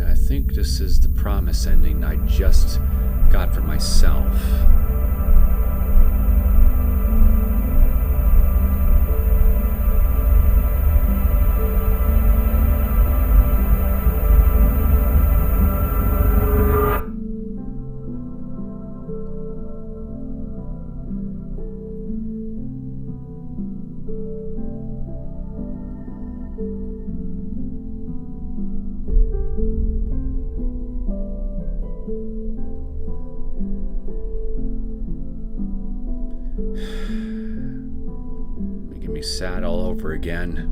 I think this is the promise ending I just got for myself. Making me sad all over again.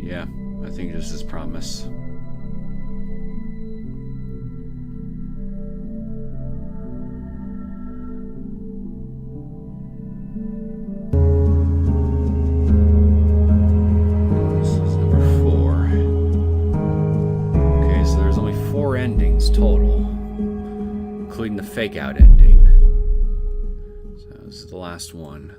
Yeah, I think this is promise. This is number 4. Okay, so there's only 4 endings total, including the fake out ending. So this is the last one.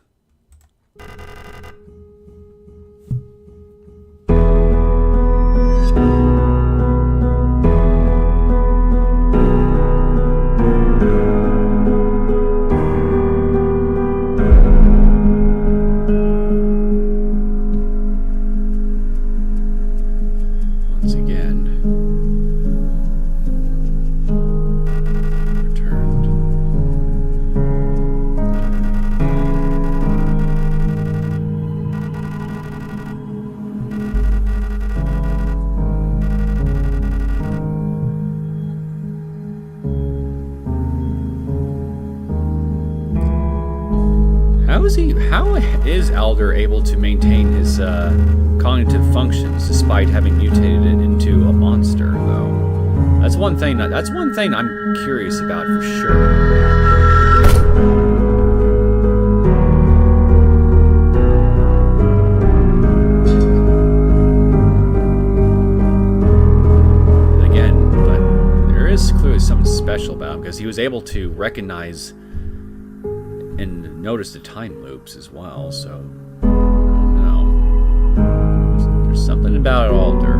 How is Elder able to maintain his cognitive functions despite having mutated it into a monster, though? That's one thing I'm curious about for sure. Special about him because he was able to recognize and notice the time loops as well, so I don't know. There's something about Alder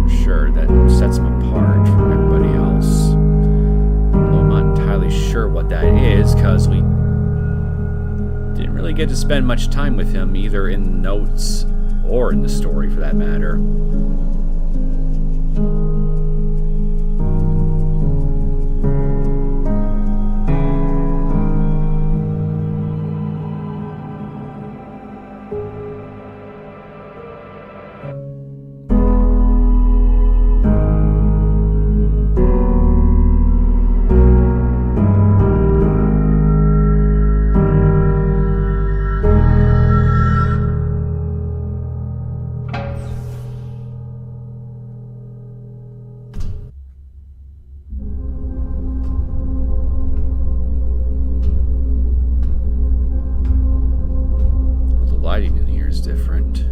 for sure that sets him apart from everybody else. Although I'm not entirely sure what that is because we didn't really get to spend much time with him either in the notes or in the story for that matter. Different.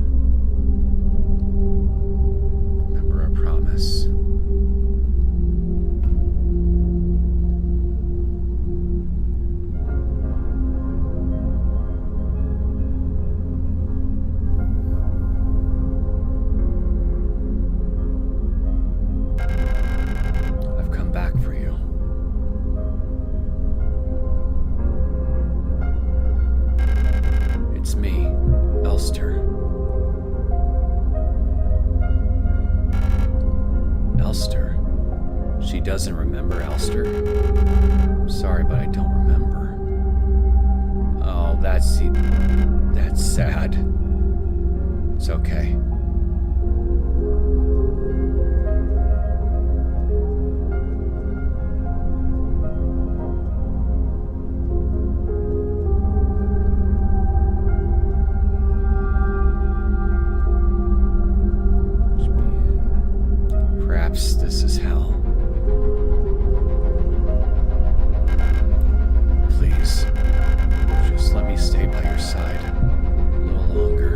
Remember our promise. I've come back for you. It's me, Elster. Elster? She doesn't remember Elster? I'm sorry, but I don't remember. Oh, that's sad. It's okay. Perhaps this is hell. Please, just let me stay by your side a little longer.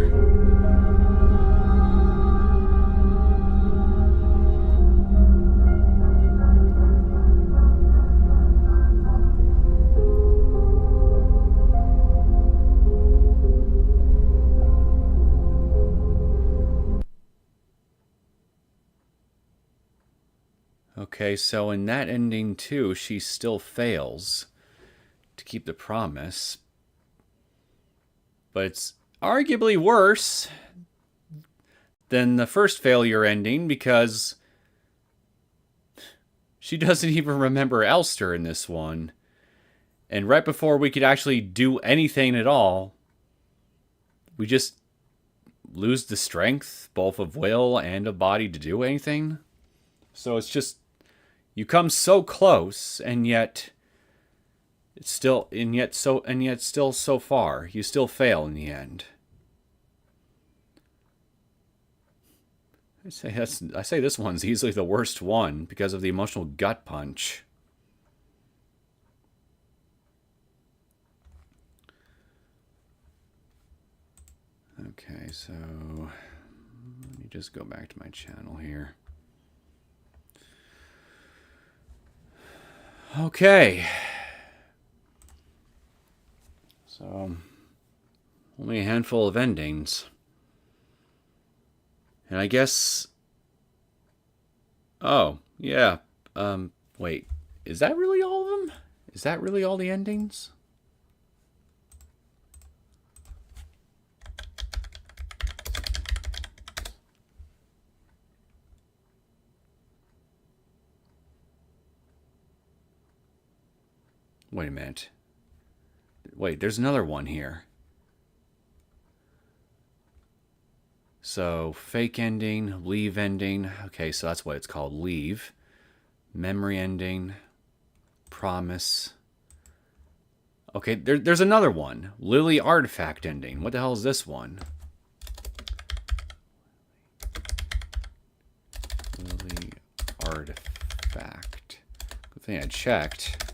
Okay, so in that ending too, she still fails to keep the promise. But it's arguably worse than the first failure ending because she doesn't even remember Elster in this one. And right before we could actually do anything at all, we just lose the strength, both of will and of body, to do anything. So it's just, you come so close, and yet it's still, and yet still so far. You still fail in the end. I say this one's easily the worst one because of the emotional gut punch. Okay, so let me just go back to my channel here. Okay. So, only a handful of endings. And I guess... Oh, yeah. Wait. Is that really all of them? Is that really all the endings? Wait a minute. Wait, there's another one here. So, fake ending, leave ending. Okay, so that's what it's called, leave. Memory ending, promise. Okay, there's another one. Lily artifact ending. What the hell is this one? Lily artifact. Good thing I checked.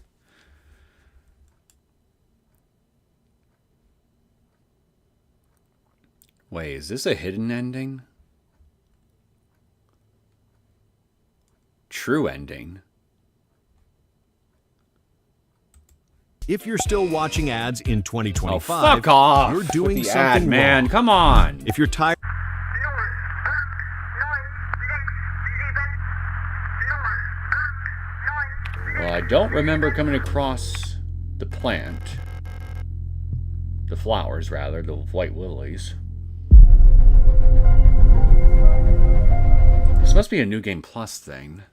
Wait, is this a hidden ending? True ending. If you're still watching ads in 2025, oh, fuck off. You're doing with the something ad, man. wrong. Come on. If you're tired... Well, I don't remember coming across the plant. The flowers, rather. The white lilies. This must be a New Game Plus thing.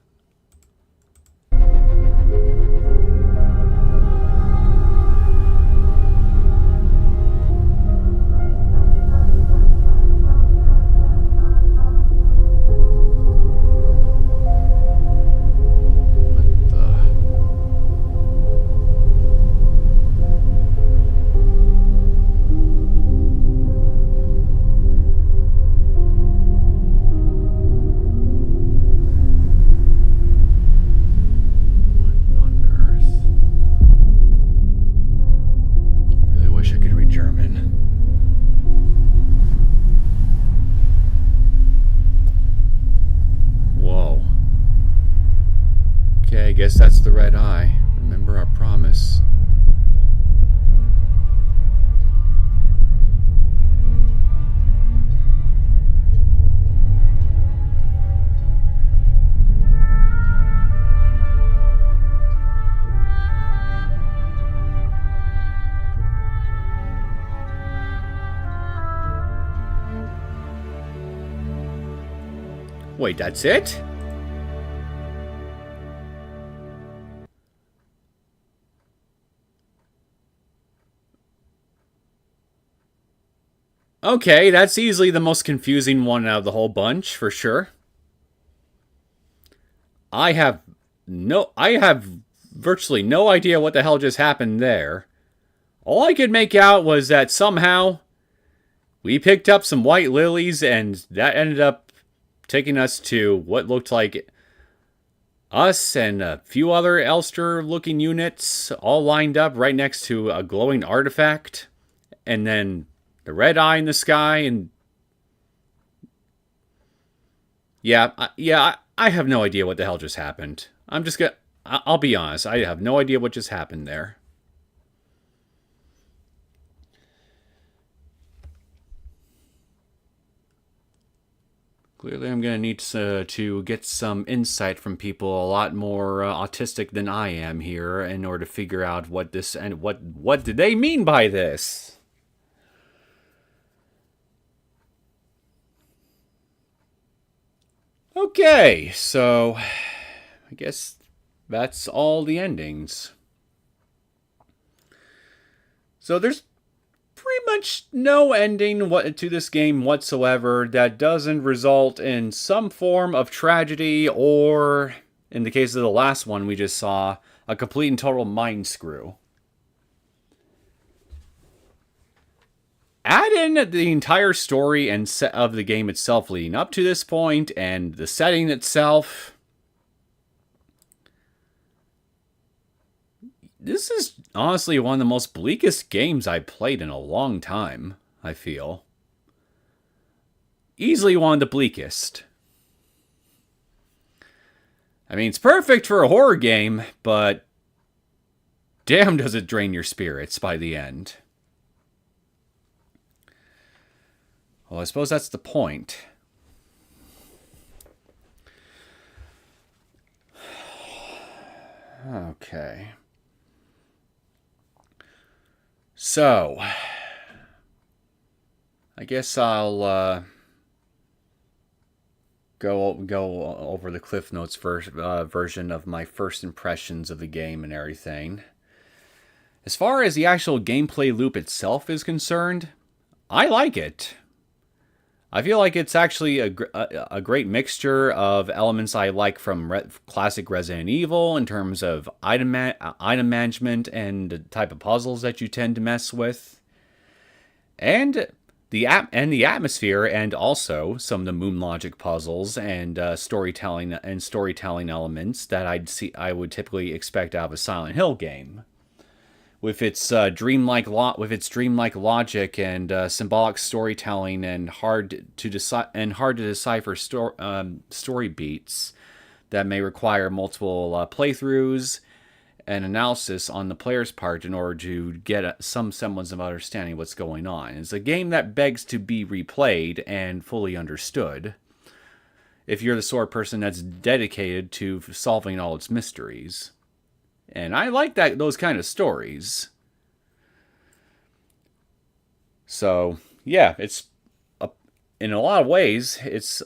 I guess that's the red eye. Remember our promise. Wait, that's it? Okay, that's easily the most confusing one out of the whole bunch, for sure. I have virtually no idea what the hell just happened there. All I could make out was that somehow we picked up some white lilies and that ended up taking us to what looked like us and a few other Elster-looking units all lined up right next to a glowing artifact. And then the red eye in the sky, and I have no idea what the hell just happened. I'll be honest, I have no idea what just happened there. Clearly, I'm going to need to get some insight from people a lot more autistic than I am here in order to figure out what this and what did they mean by this. Okay, so I guess that's all the endings. So there's pretty much no ending to this game whatsoever that doesn't result in some form of tragedy or, in the case of the last one we just saw, a complete and total mind screw. Add in the entire story and set of the game itself leading up to this point and the setting itself. This is honestly one of the most bleakest games I've played in a long time, I feel. Easily one of the bleakest. I mean, it's perfect for a horror game, but damn does it drain your spirits by the end. Well, I suppose that's the point. Okay. So, I guess I'll go over the Cliff Notes version of my first impressions of the game and everything. As far as the actual gameplay loop itself is concerned, I like it. I feel like it's actually a great mixture of elements I like from classic Resident Evil in terms of item management and the type of puzzles that you tend to mess with, and the atmosphere, and also some of the moon logic puzzles and storytelling elements that I would typically expect out of a Silent Hill game. With its dreamlike logic and symbolic storytelling and hard to decipher story beats that may require multiple playthroughs and analysis on the player's part in order to get some semblance of understanding what's going on. It's a game that begs to be replayed and fully understood if you're the sort of person that's dedicated to solving all its mysteries. And I like those kind of stories. So, yeah, in a lot of ways, it's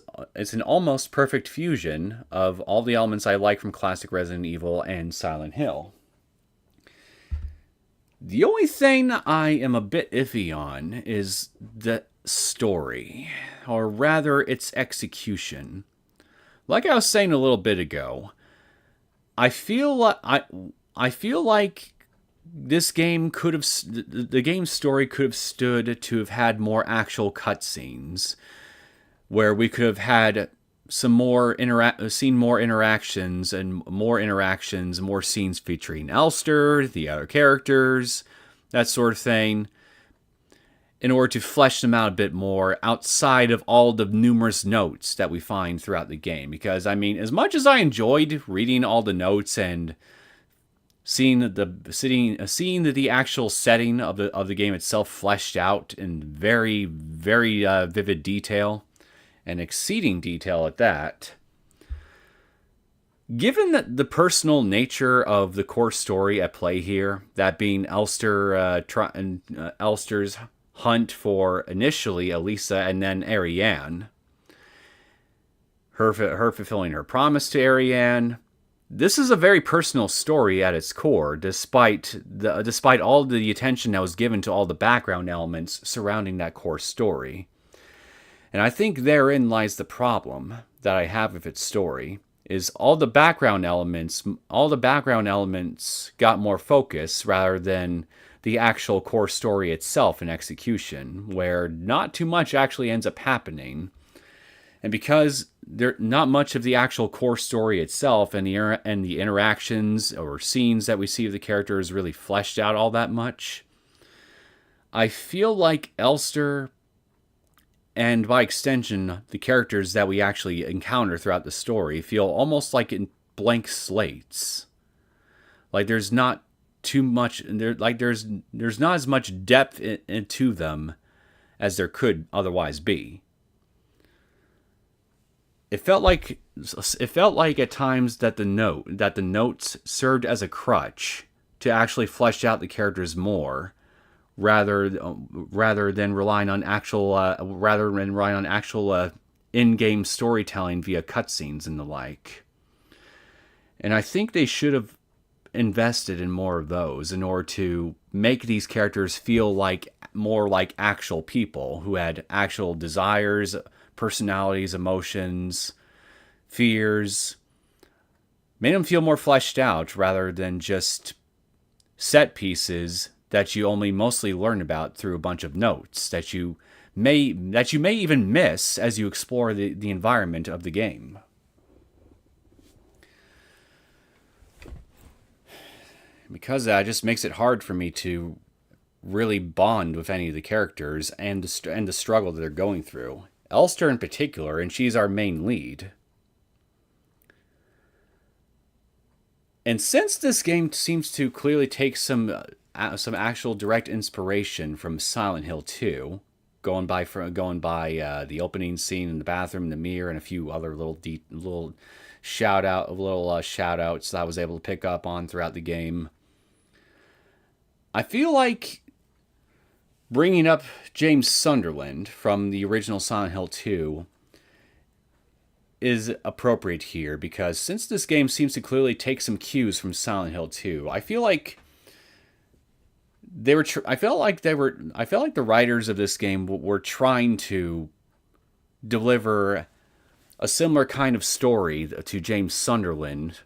an almost perfect fusion of all the elements I like from classic Resident Evil and Silent Hill. The only thing I am a bit iffy on is the story, or rather its execution. Like I was saying a little bit ago, I feel like this game the game's story could have stood to have had more actual cutscenes, where we could have had seen more interactions, more scenes featuring Elster, the other characters, that sort of thing, in order to flesh them out a bit more outside of all the numerous notes that we find throughout the game. Because, I mean, as much as I enjoyed reading all the notes and seeing the actual setting of the game itself fleshed out in very, very vivid detail, and exceeding detail at that, given that the personal nature of the core story at play here, that being Elster's hunt for initially Elisa and then Ariane, her fulfilling her promise to Ariane, this is a very personal story at its core, despite all the attention that was given to all the background elements surrounding that core story. And I think therein lies the problem that I have with its story, is all the background elements got more focus rather than the actual core story itself in execution, where not too much actually ends up happening. And because not much of the actual core story itself and the interactions or scenes that we see of the characters really fleshed out all that much, I feel like Elster, and by extension, the characters that we actually encounter throughout the story, feel almost like in blank slates. Like there's not too much, there's not as much depth into them as there could otherwise be. it felt like at times that the notes served as a crutch to actually flesh out the characters more, rather than relying on actual in-game storytelling via cutscenes and the like. And I think they should have invested in more of those in order to make these characters feel more like actual people who had actual desires, personalities, emotions, fears. Made them feel more fleshed out rather than just set pieces that you only mostly learn about through a bunch of notes that you may even miss as you explore the environment of the game. Because that just makes it hard for me to really bond with any of the characters and the struggle that they're going through. Elster in particular, and she's our main lead. And since this game seems to clearly take some actual direct inspiration from Silent Hill 2, going by the opening scene in the bathroom, the mirror, and a few other little shout outs that I was able to pick up on throughout the game. I feel like bringing up James Sunderland from the original Silent Hill 2 is appropriate here, because since this game seems to clearly take some cues from Silent Hill 2, I feel like the writers of this game were trying to deliver a similar kind of story to James Sunderland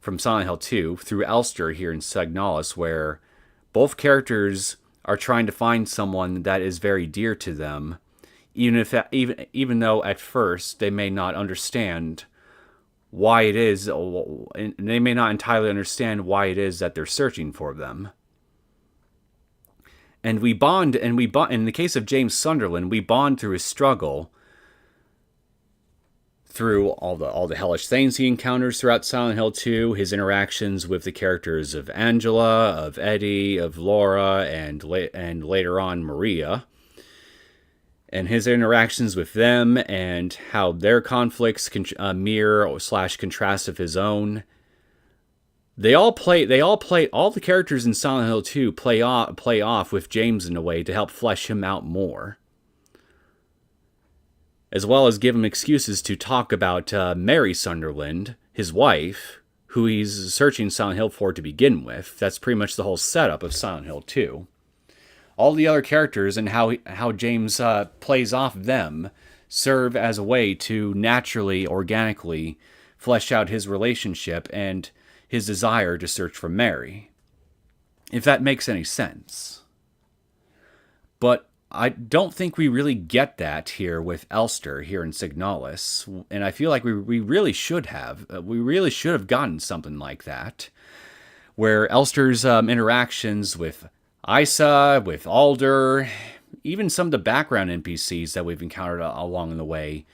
from Silent Hill 2 through Elster here in Signalis, where both characters are trying to find someone that is very dear to them, even though at first they may not understand why it is, and they may not entirely understand why it is that they're searching for them. And we bond, in the case of James Sunderland, we bond through his struggle, through all the hellish things he encounters throughout Silent Hill 2, his interactions with the characters of Angela, of Eddie, of Laura, and later on Maria, and his interactions with them and how their conflicts mirror/contrast of his own. All the characters in Silent Hill 2 play off with James in a way to help flesh him out more, as well as give him excuses to talk about Mary Sunderland, his wife, who he's searching Silent Hill for to begin with. That's pretty much the whole setup of Silent Hill 2. All the other characters and how James plays off them serve as a way to naturally, organically flesh out his relationship and his desire to search for Mary, if that makes any sense. But I don't think we really get that here with Elster here in Signalis, and I feel like we really should have. We really should have gotten something like that, where Elster's interactions with Isa, with Alder, even some of the background NPCs that we've encountered along the way,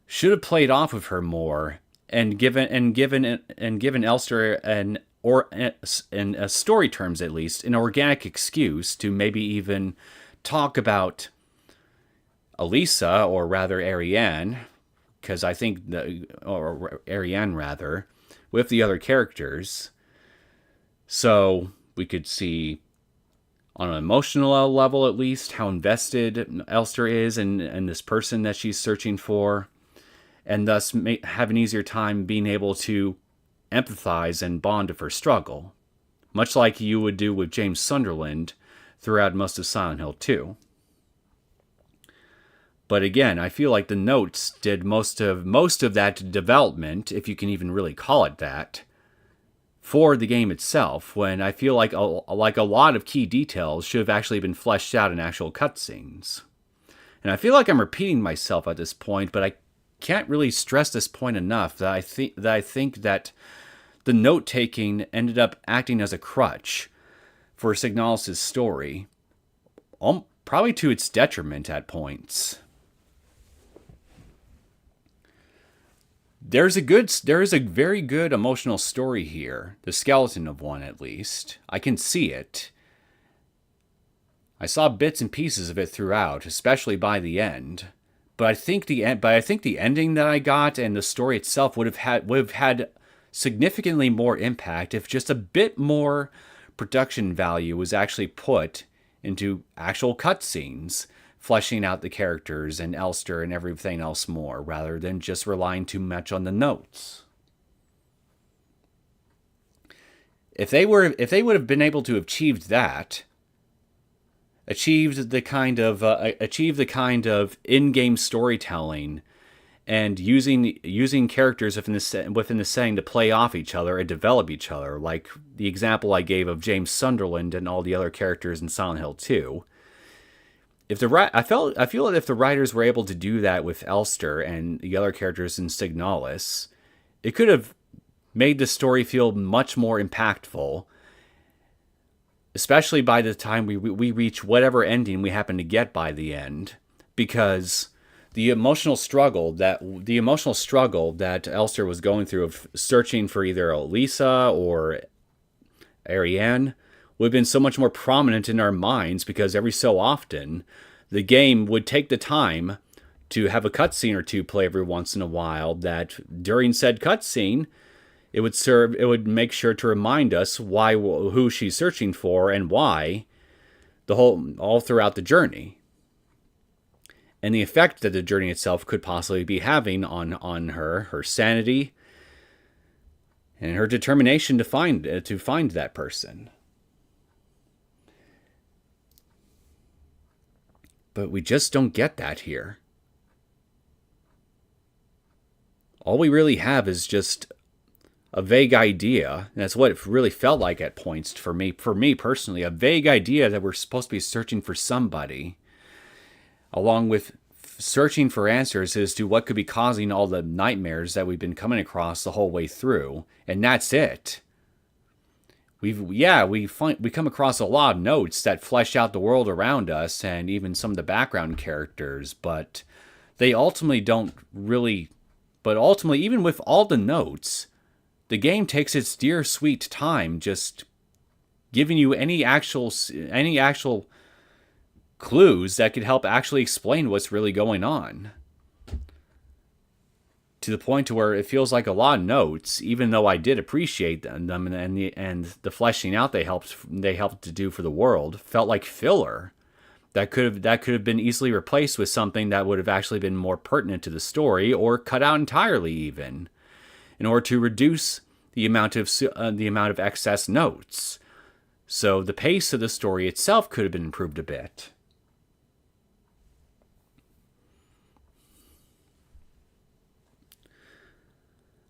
should have played off of her more and given Elster in story terms at least, an organic excuse to maybe even talk about Elisa, or rather Ariane, because I think or Ariane rather, with the other characters, so we could see on an emotional level at least how invested Elster is in this person that she's searching for, and thus have an easier time being able to empathize and bond with her struggle, much like you would do with James Sunderland throughout most of Silent Hill 2. But again, I feel like the notes did most of that development, if you can even really call it that, for the game itself, when I feel like a lot of key details should have actually been fleshed out in actual cutscenes. And I feel like I'm repeating myself at this point, but I can't really stress this point enough, that I think that the note-taking ended up acting as a crutch for Signalis' story, probably to its detriment at points. There is a very good emotional story here, the skeleton of one at least. I can see it. I saw bits and pieces of it throughout, especially by the end. But I think the ending that I got and the story itself would have had significantly more impact if just a bit more production value was actually put into actual cutscenes, fleshing out the characters and Elster and everything else more, rather than just relying too much on the notes. If they would have been able to achieve that, achieved the kind of in-game storytelling and using characters within the setting to play off each other and develop each other, like the example I gave of James Sunderland and all the other characters in Silent Hill 2. I feel that if the writers were able to do that with Elster and the other characters in Signalis, it could have made the story feel much more impactful, especially by the time we reach whatever ending we happen to get by the end, because the emotional struggle that Elster was going through of searching for either Lisa or Ariane would have been so much more prominent in our minds, because every so often the game would take the time to have a cutscene or two play every once in a while, that during said cutscene it would make sure to remind us who she's searching for and why, all throughout the journey, and the effect that the journey itself could possibly be having on her sanity, and her determination to find that person. But we just don't get that here. All we really have is just a vague idea. And that's what it really felt like at points for me personally, a vague idea that we're supposed to be searching for somebody, along with searching for answers as to what could be causing all the nightmares that we've been coming across the whole way through. And that's it. We come across a lot of notes that flesh out the world around us and even some of the background characters, but they ultimately don't really. But ultimately, even with all the notes, the game takes its dear sweet time just giving you any actual clues that could help actually explain what's really going on. To the point to where it feels like a lot of notes, even though I did appreciate them and the fleshing out they helped to do for the world, felt like filler that could have been easily replaced with something that would have actually been more pertinent to the story, or cut out entirely, even in order to reduce the amount of excess notes. So the pace of the story itself could have been improved a bit.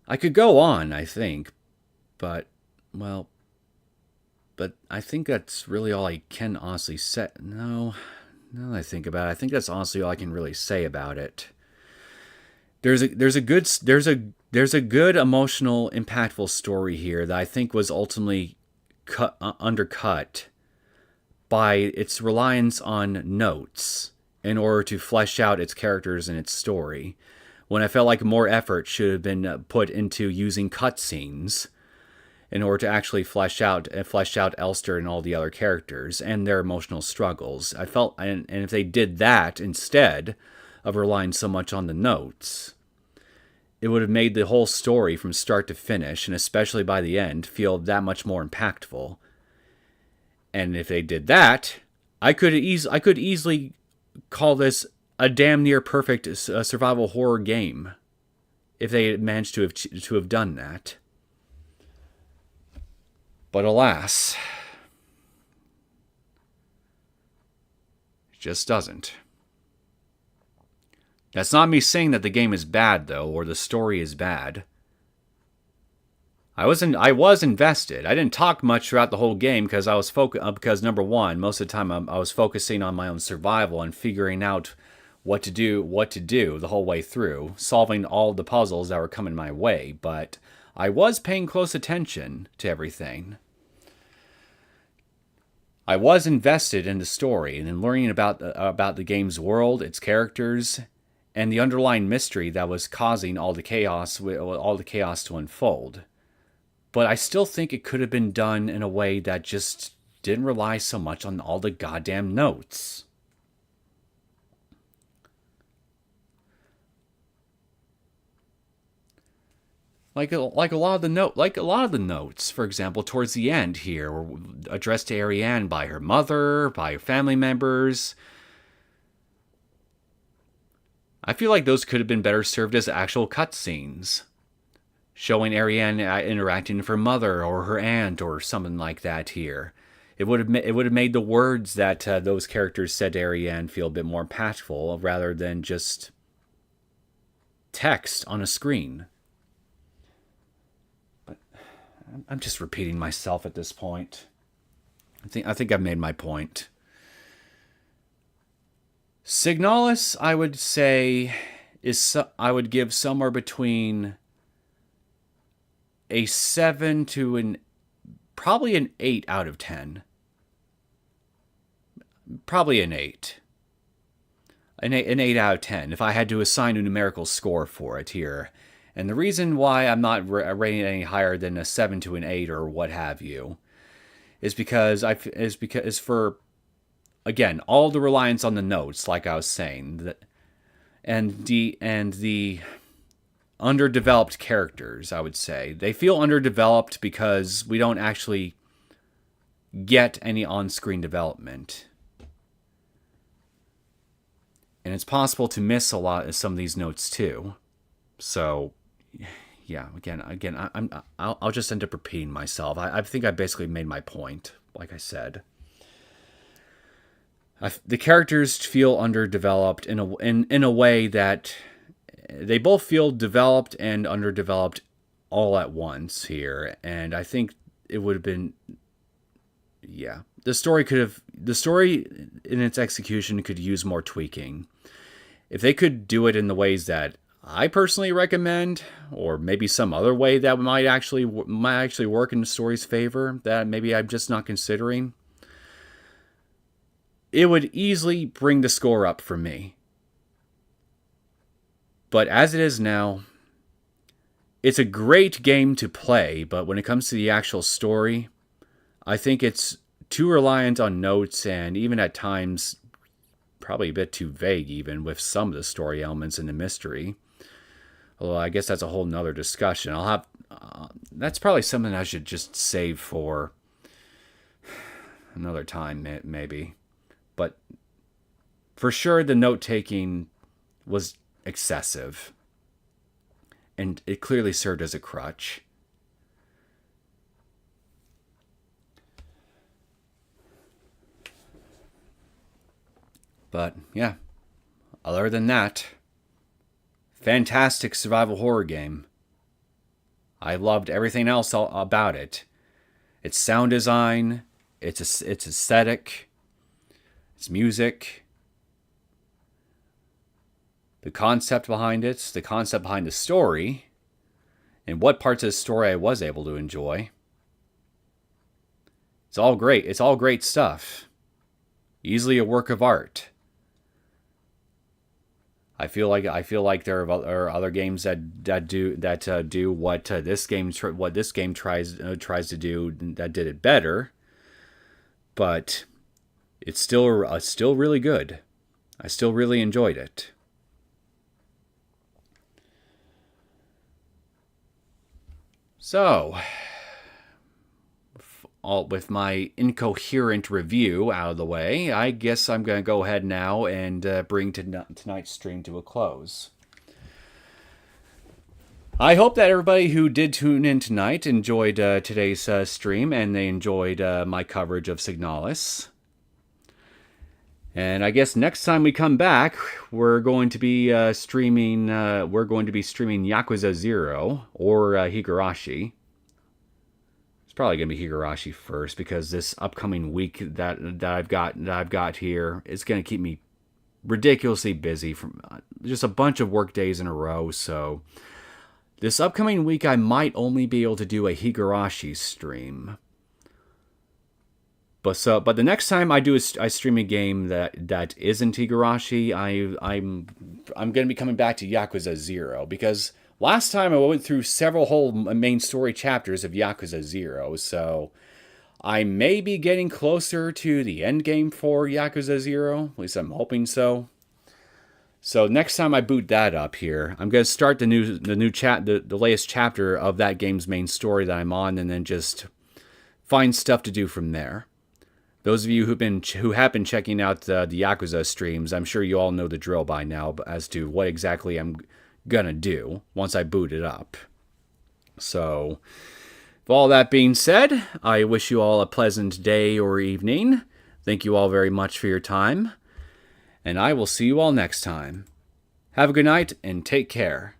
I could go on, I think, but I think that's really all I can honestly say. No, now that I think about it, I think that's honestly all I can really say about it. There's a good emotional, impactful story here that I think was ultimately undercut by its reliance on notes in order to flesh out its characters and its story, when I felt like more effort should have been put into using cutscenes in order to actually flesh out Elster and all the other characters and their emotional struggles. I felt, and if they did that instead of relying so much on the notes, it would have made the whole story from start to finish, and especially by the end, feel that much more impactful. And if they did that, I could easily call this a damn near perfect survival horror game, if they had managed to have done that. But alas, it just doesn't. That's not me saying that the game is bad, though, or the story is bad. I was invested. I didn't talk much throughout the whole game because number one, most of the time I was focusing on my own survival and figuring out what to do the whole way through, solving all the puzzles that were coming my way. But I was paying close attention to everything. I was invested in the story and in learning about the game's world, its characters, and the underlying mystery that was causing all the chaos to unfold. But I still think it could have been done in a way that just didn't rely so much on all the goddamn notes. Like a lot of the notes, for example, towards the end here, were addressed to Ariane by her mother, by her family members. I feel like those could have been better served as actual cutscenes, showing Ariane interacting with her mother or her aunt or something like that here. It would have made the words that those characters said to Ariane feel a bit more impactful rather than just text on a screen. But I'm just repeating myself at this point. I think I've made my point. Signalis, I would say, I would give somewhere between a 7 to probably an 8 out of 10. Probably an 8. An 8 out of 10, if I had to assign a numerical score for it here. And the reason why I'm not rating it any higher than a 7 to an 8 or what have you is because for, again, all the reliance on the notes, like I was saying, and the underdeveloped characters, I would say. They feel underdeveloped because we don't actually get any on-screen development. And it's possible to miss a lot of some of these notes too. So, yeah, again, I'll just end up repeating myself. I think I basically made my point, like I said. The characters feel underdeveloped in a way that they both feel developed and underdeveloped all at once here, and I think it would have been, yeah, the story in its execution could use more tweaking. If they could do it in the ways that I personally recommend, or maybe some other way that might actually work in the story's favor that maybe I'm just not considering, it would easily bring the score up for me. But as it is now, it's a great game to play, but when it comes to the actual story, I think it's too reliant on notes and even at times probably a bit too vague even with some of the story elements and the mystery. Although I guess that's a whole nother discussion. That's probably something I should just save for another time maybe. But for sure the note-taking was excessive. And it clearly served as a crutch. But, yeah. Other than that, fantastic survival horror game. I loved everything else about it. Its sound design, its aesthetic, its music, the concept behind it, the concept behind the story, and what parts of the story I was able to enjoy. It's all great. It's all great stuff. Easily a work of art. I feel like there are other games that do what this game tries to do that did it better, but it's still really good. I still really enjoyed it. So, with my incoherent review out of the way, I guess I'm going to go ahead now and bring tonight's stream to a close. I hope that everybody who did tune in tonight enjoyed today's stream and they enjoyed my coverage of Signalis. And I guess next time we come back, we're going to be streaming Yakuza 0 or Higurashi. It's probably going to be Higurashi first because this upcoming week that I've got here is going to keep me ridiculously busy from just a bunch of work days in a row. So this upcoming week I might only be able to do a Higurashi stream. But the next time I stream a game that isn't Higurashi, I'm going to be coming back to Yakuza 0 because last time I went through several whole main story chapters of Yakuza 0, so I may be getting closer to the end game for Yakuza 0. At least I'm hoping so. So next time I boot that up here, I'm going to start the latest chapter of that game's main story that I'm on, and then just find stuff to do from there. Those of you who have been checking out the Yakuza streams, I'm sure you all know the drill by now as to what exactly I'm gonna do once I boot it up. So, with all that being said, I wish you all a pleasant day or evening. Thank you all very much for your time, and I will see you all next time. Have a good night and take care.